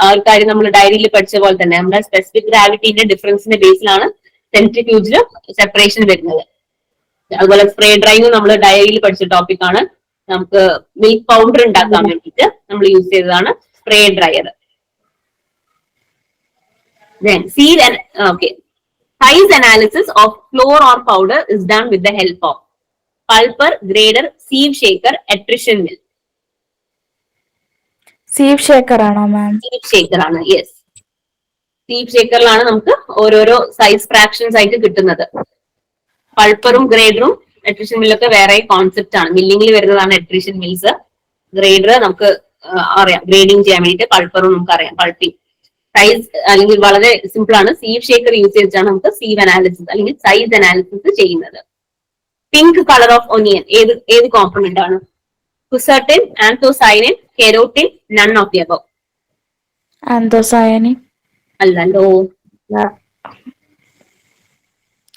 ആ ഒരു കാര്യം നമ്മൾ ഡയറിയിൽ പഠിച്ച പോലെ തന്നെ നമ്മുടെ സ്പെസിഫിക് ഗ്രാവിറ്റിന്റെ ഡിഫറൻസിന്റെ ബേസിലാണ് സെൻട്രിഫ്യൂജില് സെപ്പറേഷൻ വരുന്നത്. അതുപോലെ സ്പ്രേ ഡ്രൈങ് നമ്മൾ ഡയറിയിൽ പഠിച്ച ടോപ്പിക് ആണ്. നമുക്ക് മിൽക്ക് പൗഡർ ഉണ്ടാക്കാൻ വേണ്ടിയിട്ട് നമ്മൾ യൂസ് ചെയ്തതാണ് spray dryer. Size analysis of flour or powder is done with the help of pulper, grader, sieve shaker, attrition mill. Sieve shaker ആണോ മാം? Sieve shaker ആണ്. യെസ്, sieve shakerലാണ് നമുക്ക് ഓരോരോ സൈസ് ഫ്രാക്ഷൻസ് ആയിട്ട് കിട്ടുന്നത്. പൾപ്പറും ഗ്രേഡറും attrition mill ഒക്കെ വേറെ concept ആണ്. മില്ലിംഗിൽ വരുന്നതാണ് attrition mills. ഗ്രേഡർ നമുക്ക് അറിയാം ഗ്രേഡിംഗ് ചെയ്യാൻ വേണ്ടിയിട്ട്. പൾപ്പറും നമുക്ക് അറിയാം പൾപ്പിംഗ്. സൈസ് അല്ലെങ്കിൽ വളരെ സിമ്പിൾ ആണ്. സീവ് ഷേക്കർ യൂസ് ചെയ്തിട്ടാണ് നമുക്ക് സീവ് അനാലിസിസ് അല്ലെങ്കിൽ സൈസ് അനാലിസിസ് ചെയ്യുന്നത്. പിങ്ക് കളർ ഓഫ് ഒനിയൻ ഏത് കോമ്പണന്റ് ആണ്? Quercetin, anthocyanin, carotene, none of the above. Anthocyanin അല്ലല്ലോ.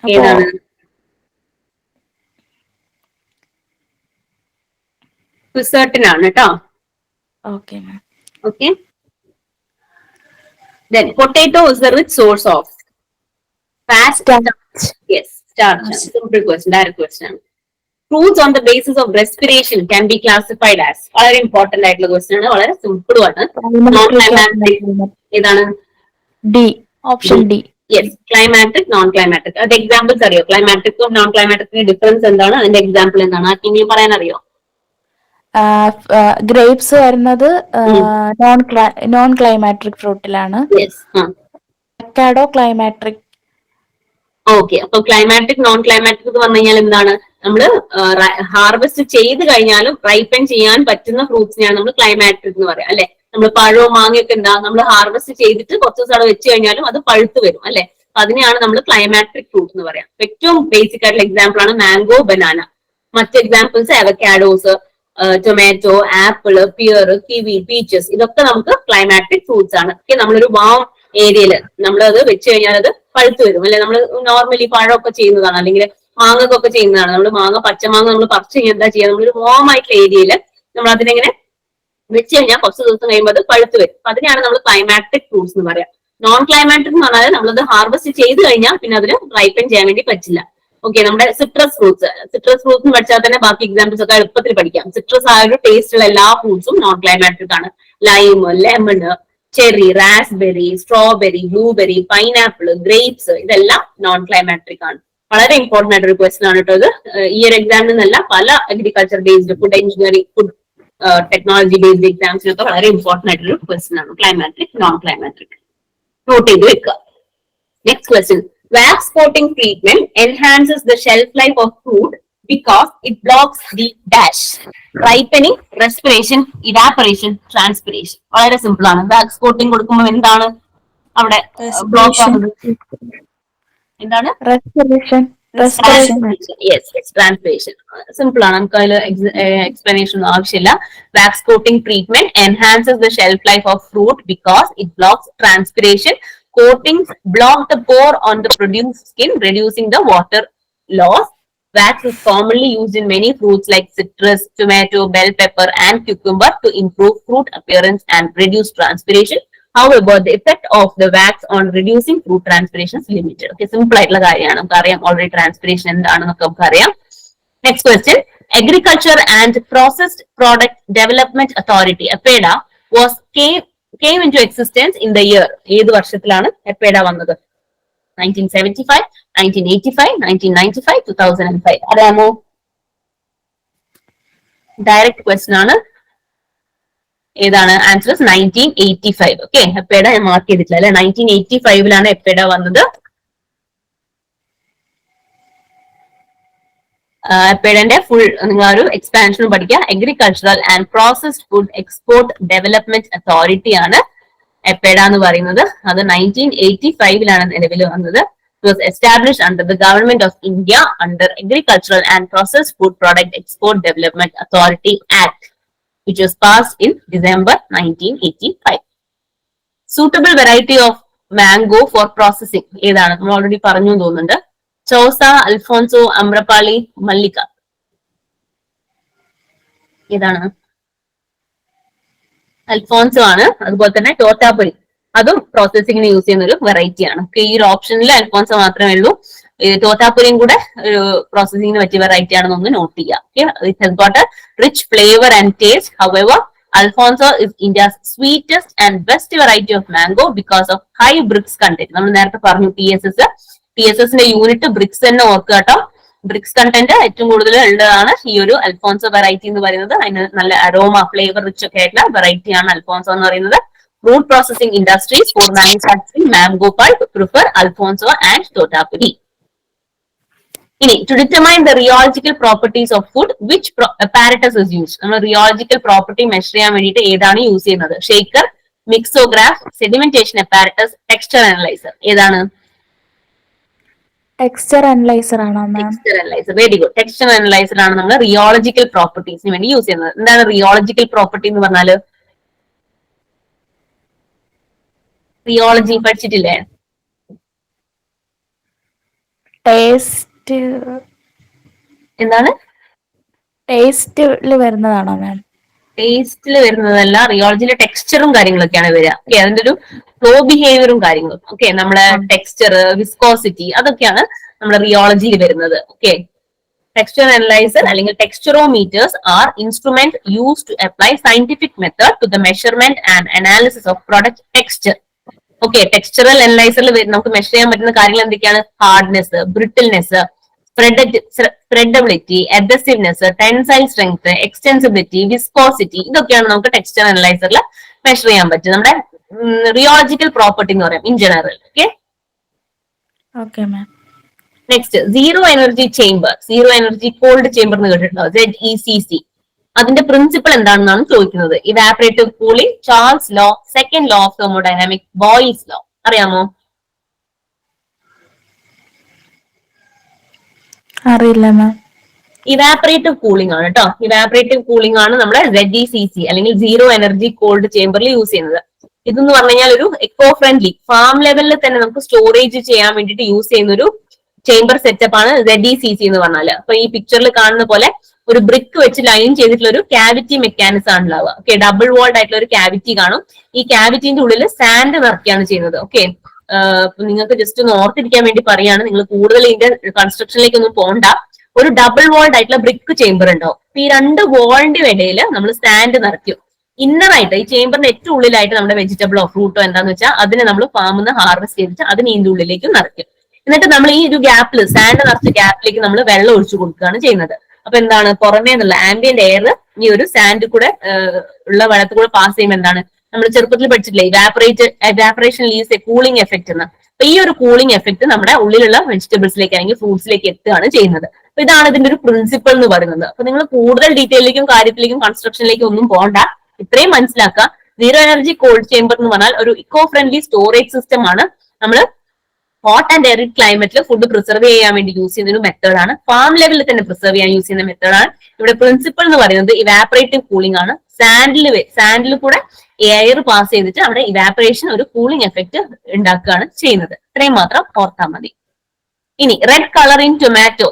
ഏതാണ്? ക്വിസർട്ടിൻ ആണ് കേട്ടോ. Okay. Then potato is the rich source of fat, starch. Yes, starch. Simple question, direct question. Fruits on the basis of respiration can be classified as. വളരെ important ആയിട്ടുള്ള question ആണ്. വളരെ simple ആണ്. ഏതാണ്? D. Option D. Yes, climatic, non-climatic. അത് examples അറിയോ? ക്ലൈമാറ്റിക്കും non ക്ലൈമാറ്റിക്കും difference എന്താണ്? അതിന്റെ എക്സാമ്പിൾ എന്താണ്? ആർക്കെങ്കിലും പറയാൻ അറിയോ? ഗ്രേപ്സ് വരുന്നത് നോൺ ക്ലൈമാറ്റിക് ഫ്രൂട്ടിലാണ്. Avocado climatic. ഓക്കെ, അപ്പൊ ക്ലൈമാറ്റിക് നോൺ ക്ലൈമാറ്റിക് എന്ന് പറഞ്ഞു കഴിഞ്ഞാൽ എന്താണ്? നമ്മള് ഹാർവെസ്റ്റ് ചെയ്ത് കഴിഞ്ഞാലും റൈപ്പൻ ചെയ്യാൻ പറ്റുന്ന ഫ്രൂട്ട്സിനെയാണ് നമ്മൾ ക്ലൈമാറ്റിക് എന്ന് പറയാം അല്ലെ. നമ്മൾ പഴവും മാങ്ങയൊക്കെ എന്താ നമ്മൾ ഹാർവെസ്റ്റ് ചെയ്തിട്ട് കുറച്ച് ദിവസം അവിടെ വെച്ച് കഴിഞ്ഞാലും അത് പഴുത്ത് വരും അല്ലെ. അതിനെയാണ് നമ്മൾ ക്ലൈമാറ്റിക് ഫ്രൂട്ട് എന്ന് പറയാം. ഏറ്റവും ബേസിക് ആയിട്ടുള്ള എക്സാമ്പിൾ ആണ് മാംഗോ, ബനാന. മറ്റ് examples avocados, tomato, apple, pear, kiwi, peaches. ഇതൊക്കെ നമുക്ക് ക്ലൈമാറ്റിക് ഫ്രൂട്ട്സ് ആണ്. നമ്മളൊരു വാം ഏരിയയില് നമ്മളത് വെച്ച് കഴിഞ്ഞാൽ അത് പഴുത്ത് വരും അല്ലെ. നമ്മൾ നോർമലി പഴമൊക്കെ ചെയ്യുന്നതാണ് അല്ലെങ്കിൽ മാങ്ങക്കൊക്കെ ചെയ്യുന്നതാണ്. നമ്മൾ മാങ്ങ പച്ചമാങ്ങ നമ്മൾ പറിച്ച് കഴിഞ്ഞാൽ എന്താ ചെയ്യുക, നമ്മളൊരു വാം ആയിട്ടുള്ള ഏരിയയിൽ നമ്മൾ അതിനെങ്ങനെ വെച്ച് കഴിഞ്ഞാൽ കുറച്ച് ദിവസം കഴിയുമ്പോൾ അത് പഴുത്ത് വരും. അപ്പൊ അതിനെയാണ് നമ്മൾ ക്ലൈമാറ്റിക് ഫ്രൂട്ട്സ് എന്ന് പറയാം. നോൺ ക്ലൈമാറ്റിക് എന്ന് പറഞ്ഞാൽ നമ്മളത് ഹാർവെസ്റ്റ് ചെയ്ത് കഴിഞ്ഞാൽ പിന്നെ അതിന് റൈപ്പൻ ചെയ്യാൻ വേണ്ടി പറ്റില്ല. ഓക്കെ, നമ്മുടെ സിട്രസ് ഫ്രൂട്ട്സ് പഠിച്ചാൽ തന്നെ ബാക്കി എക്സാമ്പിൾസ് ഒക്കെ എളുപ്പത്തിൽ പഠിക്കാം. സിട്രസ് ആ ഒരു ടേസ്റ്റ് ഉള്ള എല്ലാ ഫ്രൂട്ട്സും നോൺ ക്ലൈമാറ്റിക് ആണ്. Lime, lemon, cherry, raspberry, strawberry, blueberry, pineapple, grapes ഇതെല്ലാം നോൺ ക്ലൈമാറ്റിക് ആണ്. വളരെ ഇമ്പോർട്ടന്റ് ആയിട്ടൊരു ക്വസ്റ്റൻ ആണ് കേട്ടോ ഇത്. ഈ ഒരു എക്സാമിൽ നിന്നല്ല, പല agriculture based, food engineering, food technology based എക്സാംസിനൊക്കെ വളരെ ഇമ്പോർട്ടന്റ് ആയിട്ടൊരു ക്വസ്റ്റൻ ആണ് ക്ലൈമാറ്റിക്, നോൺ ക്ലൈമാറ്റിക്. നോട്ട് ചെയ്ത് വെക്കുക. Next question. Wax coating treatment enhances the shelf life of fruit because it blocks the dash ripening, respiration, evaporation, transpiration. വളരെ simple ആണ്. Wax coating കൊടുക്കുമ്പോൾ എന്താണ് അവിടെ ബ്ലോക്ക് ആവുന്നത്? എന്താണ്? ട്രാൻസ്പിറേഷൻ. സിമ്പിൾ ആണ്, നമുക്ക് അതിൽ എക്സ്പ്ലനേഷൻ ഒന്നും ആവശ്യമില്ല. Wax coating treatment enhances the shelf life of fruit because it blocks transpiration. Coatings block the pore on the produced skin, reducing the water loss. Wax is commonly used in many fruits like citrus, tomato, bell pepper, and cucumber to improve fruit appearance and reduce transpiration. However, the effect of the wax on reducing fruit transpiration is limited. Okay, simple ആയിട്ടുള്ള കാര്യമാണ്. നമുക്ക് അറിയാം already transpiration എന്താണെന്നൊക്കെ നമുക്ക് അറിയാം. Next question. Agriculture and Processed Product Development Authority, APEDA, came into existence in the year. ഏത് വർഷത്തിലാണ് എപ്പേഡ വന്നത്? 1975, 1985, 1995, 2005. അറിയാമോ? ഡയറക്റ്റ് ക്വസ്റ്റൻ ആണ്. ഏതാണ് ആൻസർ? 1985. ഓക്കെ, എപ്പേഡ ഞാൻ മാർക്ക് ചെയ്തിട്ടില്ല അല്ലെ. 1985 എപ്പേഡ വന്നത്. എപ്പേഡന്റെ ഫുൾ നിങ്ങൾ ഒരു എക്സ്പാൻഷൻ പഠിക്കുക. Agricultural and processed food export development authority ആണ് എപ്പേഡ എന്ന് പറയുന്നത്. അത് 1985 നിലവിൽ വന്നത്. It was established under the Government of India under Agricultural and Processed Food Product Export Development Authority Act, which was passed in December 1985. Suitable variety of mango for processing ഏതാണ്? നമ്മൾ already പറഞ്ഞു തോന്നുന്നുണ്ട്. ചോസ, അൽഫോൻസോ, അമ്രപാളി, മല്ലിക. ഏതാണ്? അൽഫോൻസോ ആണ്. അതുപോലെ തന്നെ ടോട്ടാപ്പുരി, അതും പ്രോസസ്സിംഗിന് യൂസ് ചെയ്യുന്ന ഒരു വെറൈറ്റി ആണ്. ഈ ഒരു ഓപ്ഷനിൽ അൽഫോൻസോ മാത്രമേ ഉള്ളൂ. ടോട്ടാപ്പുരിയും കൂടെ ഒരു പ്രോസസ്സിംഗിന് പറ്റിയ വെറൈറ്റി ആണെന്ന് ഒന്ന് നോട്ട് ചെയ്യുക. It has got A rich flavour and taste. However, Alfonso is India's sweetest and best variety of mango because of high brix content. നമ്മൾ നേരത്തെ പറഞ്ഞു TSS യൂണിറ്റ് ബ്രിക്സ് തന്നെ ഓർക്കുക കേട്ടോ. ബ്രിക്സ് കണ്ടന്റ് ഏറ്റവും കൂടുതൽ ഉള്ളതാണ് ഈ ഒരു അൽഫോൻസോ വെറൈറ്റി എന്ന് പറയുന്നത്. അതിന് നല്ല അരോമ, ഫ്ലേവർ റിച്ച് ഒക്കെ ആയിട്ടുള്ള വെറൈറ്റി ആണ് അൽഫോൻസോ എന്ന് പറയുന്നത്. Fruit processing industries for manufacturing mango pulp prefer Alfonso and Totapuri. To determine the rheological properties of food, which apparatus is used? നമ്മൾ rheological property measure ചെയ്യാൻ വേണ്ടിയിട്ട് ഏതാണ് യൂസ് ചെയ്യുന്നത്? Shaker, mixograph, sedimentation apparatus, texture analyser. ഏതാണ്? Texture analyser ആണോ ma'am? Texture analyser. Very good. Texture analyser ആണ് നമ്മൾ rheological പ്രോപ്പർട്ടീസിന് വേണ്ടി യൂസ് ചെയ്യുന്നത്. എന്താണ് റിയോളജിക്കൽ പ്രോപ്പർട്ടി എന്ന് പറഞ്ഞാല്? റിയോളജി പഠിച്ചിട്ടില്ലേ? ടേസ്റ്റ്. എന്താണ്? ടേസ്റ്റിൽ വരുന്നതാണോ മാം? ടേസ്റ്റിൽ വരുന്നതല്ല, റിയോളജിയിലെ ടെക്സ്ചറും കാര്യങ്ങളൊക്കെയാണ് വരിക. ഓക്കെ, അതിന്റെ ഒരു ഫ്ലോ ബിഹേവിയറും കാര്യങ്ങളും. ഓക്കെ, നമ്മളെ ടെക്സ്ചർ, വിസ്കോസിറ്റി, അതൊക്കെയാണ് നമ്മുടെ റിയോളജിയിൽ വരുന്നത്. ഓക്കെ, ടെക്സ്ചർ അനലൈസർ അല്ലെങ്കിൽ texturometers are instrument use to apply scientific method to the measurement and analysis of product texture. Okay, textural അനലൈസറിൽ നമുക്ക് മെഷർ ചെയ്യാൻ പറ്റുന്ന കാര്യങ്ങൾ എന്തൊക്കെയാണ്? Hardness, brittleness, spreadability, adhesiveness, tensile strength, extensibility, viscosity, ഇതൊക്കെയാണ് നമുക്ക് ടെക്സ്ചർ അനലൈസറിൽ മെഷർ ചെയ്യാൻ പറ്റും. നമ്മുടെ റിയോളജിക്കൽ പ്രോപ്പർട്ടി എന്ന് പറയാം in general. Okay ma'am. Next, zero energy chamber, zero energy cold chamber എന്ന് കേട്ടിട്ടുണ്ടോ? ZECC. അതിന്റെ പ്രിൻസിപ്പിൾ എന്താണെന്നാണ് ചോദിക്കുന്നത്. Evaporative cooling, Charles law, second law of thermodynamic, Boyle's law. അറിയാമോ? അറിയില്ല മാം. ഇവാപറേറ്റീവ് കൂളിംഗ് ആണ് കേട്ടോ. ഇവാപറേറ്റീവ് കൂളിംഗ് ആണ് നമ്മുടെ ZECC അല്ലെങ്കിൽ സീറോ എനർജി കോൾഡ് ചേംബറിൽ യൂസ് ചെയ്യുന്നത്. ഇതെന്ന് പറഞ്ഞു കഴിഞ്ഞാൽ ഒരു എക്കോ ഫ്രണ്ട്ലി, ഫാം ലെവലിൽ തന്നെ നമുക്ക് സ്റ്റോറേജ് ചെയ്യാൻ വേണ്ടിയിട്ട് യൂസ് ചെയ്യുന്ന ഒരു ചേംബർ സെറ്റപ്പ് ആണ് ZECC എന്ന് പറഞ്ഞാല്. അപ്പൊ ഈ പിക്ചറിൽ കാണുന്ന പോലെ ഒരു ബ്രിക്ക് വെച്ച് ലൈൻ ചെയ്തിട്ടുള്ള ഒരു ക്യാവിറ്റി മെക്കാനിസം ആണ് ഉണ്ടാവുക. ഓക്കെ, ഡബിൾ വാൾഡ് ആയിട്ടുള്ള ഒരു ക്യാവിറ്റി കാണും. ഈ ക്യാവിറ്റിന്റെ ഉള്ളിൽ സാൻഡ് നിറയ്ക്കുകയാണ് ചെയ്യുന്നത്. ഓക്കെ, നിങ്ങൾക്ക് ജസ്റ്റ് ഒന്ന് ഓർത്തിരിക്കാൻ വേണ്ടി പറയാണ്, നിങ്ങൾ കൂടുതൽ ഇതിന്റെ കൺസ്ട്രക്ഷനിലേക്ക് ഒന്നും പോണ്ട. ഒരു ഡബിൾ വാൾഡ് ആയിട്ടുള്ള ബ്രിക്ക് ചേംബർ ഉണ്ടാവും. അപ്പൊ ഈ രണ്ട് വാളിന്റെ ഇടയിൽ നമ്മൾ സാൻഡ് നിറയ്ക്കും. ഇന്നറായിട്ട് ഈ ചേംബറിന്റെ ഏറ്റവും ഉള്ളിലായിട്ട് നമ്മുടെ വെജിറ്റബിളോ ഫ്രൂട്ടോ എന്താന്ന് വെച്ചാൽ അതിനെ നമ്മൾ ഫാമിൽ നിന്ന് ഹാർവെസ്റ്റ് ചെയ്തിട്ട് അതിന് ഇതിന്റെ ഉള്ളിലേക്ക് നിറയ്ക്കും. എന്നിട്ട് നമ്മൾ ഈ ഒരു ഗ്യാപ്പിൽ സാൻഡ് നിറച്ച ഗ്യാപ്പിലേക്ക് നമ്മൾ വെള്ളം ഒഴിച്ചു കൊടുക്കുകയാണ് ചെയ്യുന്നത്. അപ്പൊ എന്താണ്, പുറമേ നിന്നുള്ള ആംബിയന്റ് എയർ ഈ ഒരു സാൻഡ് കൂടെ ഉള്ള വെള്ളത്തിൽ കൂടെ പാസ് ചെയ്യുമ്പോൾ എന്താണ്, നമ്മൾ ചെറുപ്പത്തിൽ പഠിച്ചിട്ടില്ലേ evaporation leaves a cooling effect എന്ന്. അപ്പൊ ഈ ഒരു കൂളിംഗ് എഫക്ട് നമ്മുടെ ഉള്ളിലുള്ള വെജിറ്റബിൾസിലേക്ക് അല്ലെങ്കിൽ ഫ്രൂട്ട്സിലേക്ക് എത്തുകയാണ് ചെയ്യുന്നത്. അപ്പൊ ഇതാണ് ഇതിന്റെ ഒരു പ്രിൻസിപ്പിൾ എന്ന് പറയുന്നത്. അപ്പൊ നിങ്ങൾ കൂടുതൽ ഡീറ്റെയിലേക്കും കാര്യത്തിലേക്കും കൺസ്ട്രക്ഷനിലേക്കും ഒന്നും പോകണ്ട, ഇത്രയും മനസ്സിലാക്കുക. സീറോ എനർജി കോൾഡ് ചേംബർ എന്ന് പറഞ്ഞാൽ ഒരു ഇക്കോ ഫ്രണ്ട്ലി സ്റ്റോറേജ് സിസ്റ്റം ആണ്. നമ്മൾ ഹോട്ട് ആൻഡ് എയറിഡ് ക്ലൈമറ്റിൽ ഫുഡ് പ്രിസർവ് ചെയ്യാൻ വേണ്ടി യൂസ് ചെയ്യുന്ന ഒരു മെത്തേഡാണ്. ഫാം ലെവലിൽ തന്നെ പ്രിസർവ് ചെയ്യാൻ യൂസ് ചെയ്യുന്ന മെത്തേഡാണ്. ഇവിടെ പ്രിൻസിപ്പിൾ എന്ന് പറയുന്നത് ഇവാപറേറ്റീവ് കൂളിംഗ് ആണ്. സാൻഡിൽ കൂടെ എയർ പാസ് ചെയ്തിട്ട് അവിടെ ഇവാപറേഷൻ ഒരു കൂളിംഗ് എഫക്ട് ഉണ്ടാക്കുകയാണ് ചെയ്യുന്നത്. ഇത്രയും മാത്രം ഓർത്താൽ മതി. ഇനി റെഡ് കളർ ഇൻ ടൊമാറ്റോ,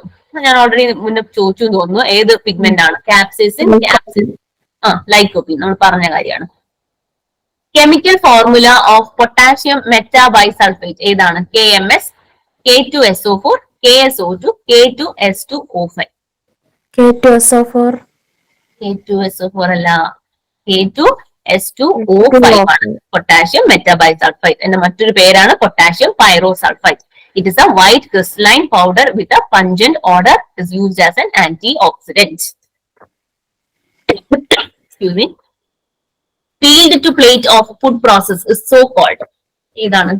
ഞാൻ ഓൾറെഡി മുന്നേ ചോദിച്ചു തോന്നുന്നു, ഏത് പിഗ്മെന്റ് ആണ്? ക്യാപ്സിസിൻ, ലൈക്കോപ്പീൻ, നമ്മൾ പറഞ്ഞ കാര്യമാണ്. Chemical formula of potassium metabisulphite ഏതാണ്? KMS, K2SO4, KSO2, K2S2O5. K2SO4 അല്ല, K2S2O5 ആണ് പൊട്ടാഷ്യം മെറ്റാബൈസൾഫൈറ്റ്. എന്റെ മറ്റൊരു പേരാണ് potassium പൈറോസൾഫൈറ്റ്. It is a white crystalline powder with a pungent odor. It is used as an antioxidant. Excuse me. Field to plate of food process is so called. ഏതാണ്?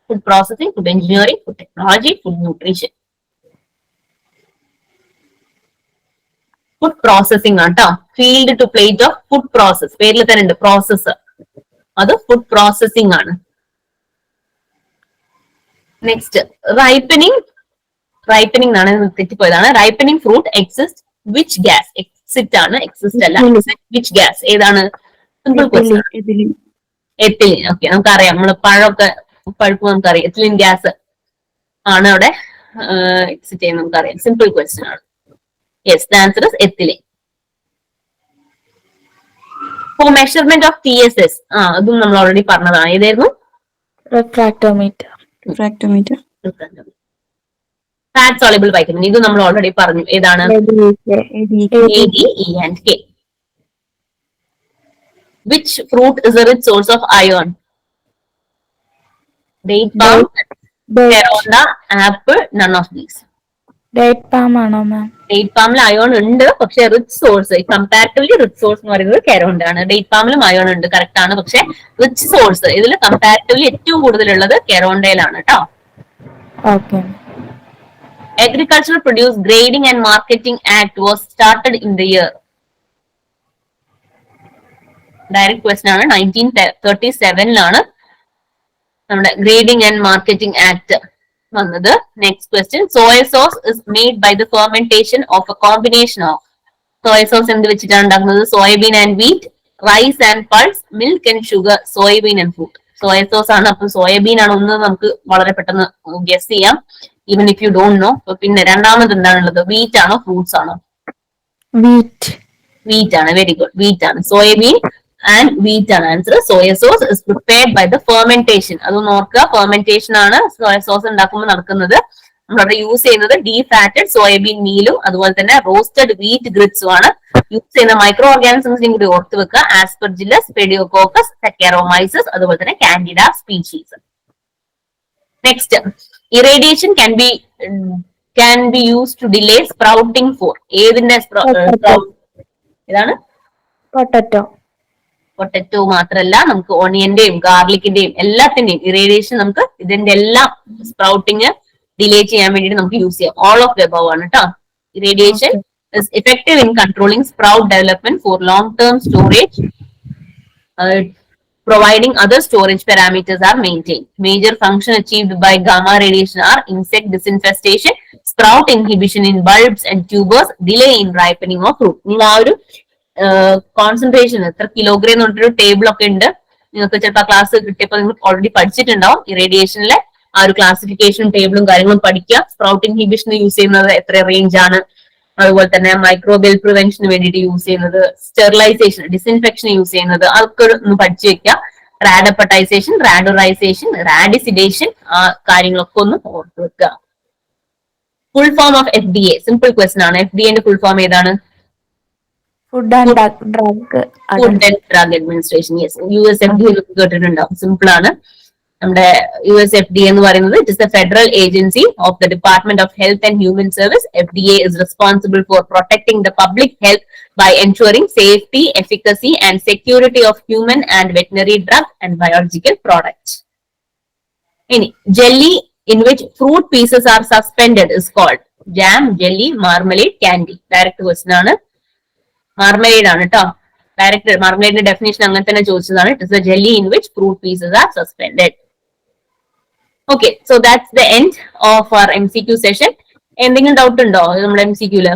Food processing, food engineering, food technology, food nutrition. Food processing ആണ് ട്ടോ. Field to plate of food process. പേരിൽ തന്നെ ഉണ്ട് process. അത് food processing ആണ്. Next ripening എന്നാണ്, തെറ്റിപ്പോയതാണ്. Ripening fruit exist which gas? Exit ആണ്, എക്സിസ്റ്റ് അല്ല. വിച്ച് ഗ്യാസ് ഏതാണ്? Simple question. എത്തിലിൻ. ഓക്കെ, നമുക്കറിയാം, നമ്മള് പഴമൊക്കെ പഴുപ്പ് നമുക്കറിയാം. എത്തിലിൻ ഗ്യാസ് ആണ് അവിടെ എക്സിറ്റ് ചെയ്യുന്നത് നമുക്കറിയാം. സിമ്പിൾ ക്വസ്റ്റ്യൻ ആണ്. Yes, the answer is ethylene. For measurement of TSS, അതും നമ്മൾ ഓൾറെഡി പറഞ്ഞതാണ്. ഏതായിരുന്നു? റിഫ്രാക്ടോമീറ്റർ. ഫാറ്റ് സോളിബിൾ വൈറ്റമിൻ, ഇത് നമ്മൾ ഓൾറെഡി പറഞ്ഞു. ഏതാണ്? AD, E and K. Which fruit is a rich source of iron? Date palm, carolla, apple, none of these. Date palm ആണോ മാം? Date പാമിൽ ion ഉണ്ട്, പക്ഷെ rich source, comparatively rich source എന്ന് പറയുന്നത് കെരോണ്ട ആണ്. ഡേറ്റ് പാമിലും അയോൺ ഉണ്ട്, correct ആണ്, പക്ഷെ rich source ഇതിൽ കമ്പാരിറ്റീവ്ലി ഏറ്റവും കൂടുതലുള്ളത് കെരോണ്ടയിലാണ് കേട്ടോ. Okay. Agricultural Produce Grading and Marketing Act was started in the year. Direct question ആണ്. 1937 നമ്മുടെ ഗ്രേഡിംഗ് ആൻഡ് മാർക്കറ്റിംഗ് ആക്ട് വന്നത്. Next question, soya sauce is made by the fermentation of a combination of. Soya sauce എന്ത് വെച്ചിട്ടാണ് ഉണ്ടാക്കുന്നത്? Soybean and wheat, rice and pulse, milk and sugar, soybean and fruit. Soya sauce ആണ്. അപ്പൊ soybean ആണ് ഒന്ന് നമുക്ക് വളരെ പെട്ടെന്ന് ഗസ് ചെയ്യാം, even if you don't know. പിന്നെ രണ്ടാമത് എന്താണുള്ളത്? വീറ്റ് ആണോ ഫ്രൂട്ട്സ് ആണോ? വീറ്റ് ആണ്. വെരി ഗുഡ്, വീറ്റ് ആണ്. സോയാബീൻ ആൻഡ് വീറ്റ് ആണ് answer. Soya sauce is prepared by the fermentation. അതൊന്ന് ഓർക്കുക, ഫെർമെന്റേഷൻ ആണ് സോയ സോസ് ഉണ്ടാക്കുമ്പോൾ നടക്കുന്നത്. നമ്മളവിടെ യൂസ് ചെയ്യുന്നത് ഡീഫാറ്റഡ് സോയാബീൻ മീലും അതുപോലെ തന്നെ റോസ്റ്റഡ് വീറ്റ് ഗ്രിറ്റ്സും ആണ്. യൂസ് ചെയ്യുന്ന മൈക്രോ ഓർഗാനിസംസിനും കൂടി ഓർത്ത് വെക്കുക. ആസ്പെർജില്ലസ്, പെഡിയോകോക്കസ്, സക്കാരോമൈസസ്, അതുപോലെ തന്നെ Candida species. Next, irradiation can be used to delay sprouting for. ഏതിന്റെ ഇതാണ്? പൊട്ടറ്റോ മാത്രല്ല, നമുക്ക് ഓണിയന്റെയും ഗാർലിക്കിന്റെയും എല്ലാത്തിന്റെയും ഇറേഡിയേഷൻ നമുക്ക് ഇതിന്റെ എല്ലാം സ്പ്രൗട്ടിങ് ഡിലേ ചെയ്യാൻ വേണ്ടിയിട്ട് നമുക്ക് യൂസ് ചെയ്യാം. ഓൾ ഓഫ് ദ അബവ് ആണ് കേട്ടോ. Irradiation is effective in controlling sprout development for long-term storage, providing other storage parameters are maintained. Major function achieved by gamma radiation are insect disinfestation, sprout inhibition in bulbs and tubers, delay in ripening of fruit. നിങ്ങൾ ആ ഒരു concentration എത്ര kilogram എന്ന് പറഞ്ഞിട്ടൊരു table ഒക്കെ ഉണ്ട്. നിങ്ങൾക്ക് ചിലപ്പോൾ ക്ലാസ് കിട്ടിയപ്പോൾ നിങ്ങൾ ഓൾറെഡി പഠിച്ചിട്ടുണ്ടാവും. ഈ റേഡിയേഷനിലെ ആ ഒരു ക്ലാസിഫിക്കേഷനും ടേബിളും കാര്യങ്ങളും പഠിക്കുക. സ്പ്രൗട്ട് ഇൻഹിബിഷൻ യൂസ് ചെയ്യുന്നത് എത്ര റേഞ്ച് ആണ്, അതുപോലെ തന്നെ മൈക്രോബിയൽ പ്രിവെൻഷന് വേണ്ടിയിട്ട് യൂസ് ചെയ്യുന്നത്, സ്റ്റെറിലൈസേഷൻ ഡിസ്ഇൻഫെക്ഷൻ യൂസ് ചെയ്യുന്നത്, അതൊക്കെ ഒന്ന് പഠിച്ചു വെക്കുക. റാഡപ്പട്ടൈസേഷൻ, റാഡോറൈസേഷൻ, റാഡിസിഡേഷൻ, ആ കാര്യങ്ങളൊക്കെ ഒന്ന് ഓർത്ത് വെക്കുക. Full form of FDA, simple question ആണ്. FDA ഫുൾ ഫോം ഏതാണ്? Food and drug food and drug administration. Yes, USFDA കേട്ടിട്ടുണ്ടാവും. സിമ്പിൾ ആണ്. നമ്മുടെ USFDA എന്ന് പറയുന്നത് it is the federal agency of the department of health and human service. FDA is responsible for protecting the public health by ensuring safety, efficacy and security of human and veterinary drug and biological products. ഇനി jelly in which fruit pieces are suspended is called jam, jelly, marmalade, candy. Direct question ആണ്. Marmalade ആണ് കേട്ടോ. Direct മാർമലേഡിന്റെ definition അങ്ങനെ തന്നെ ചോദിച്ചതാണ്. It is the jelly in which fruit pieces are suspended. Okay, so that's the end of our MCQ session. എന്തെങ്കിലും doubt ഉണ്ടോ നമ്മുടെ MCQ ല്?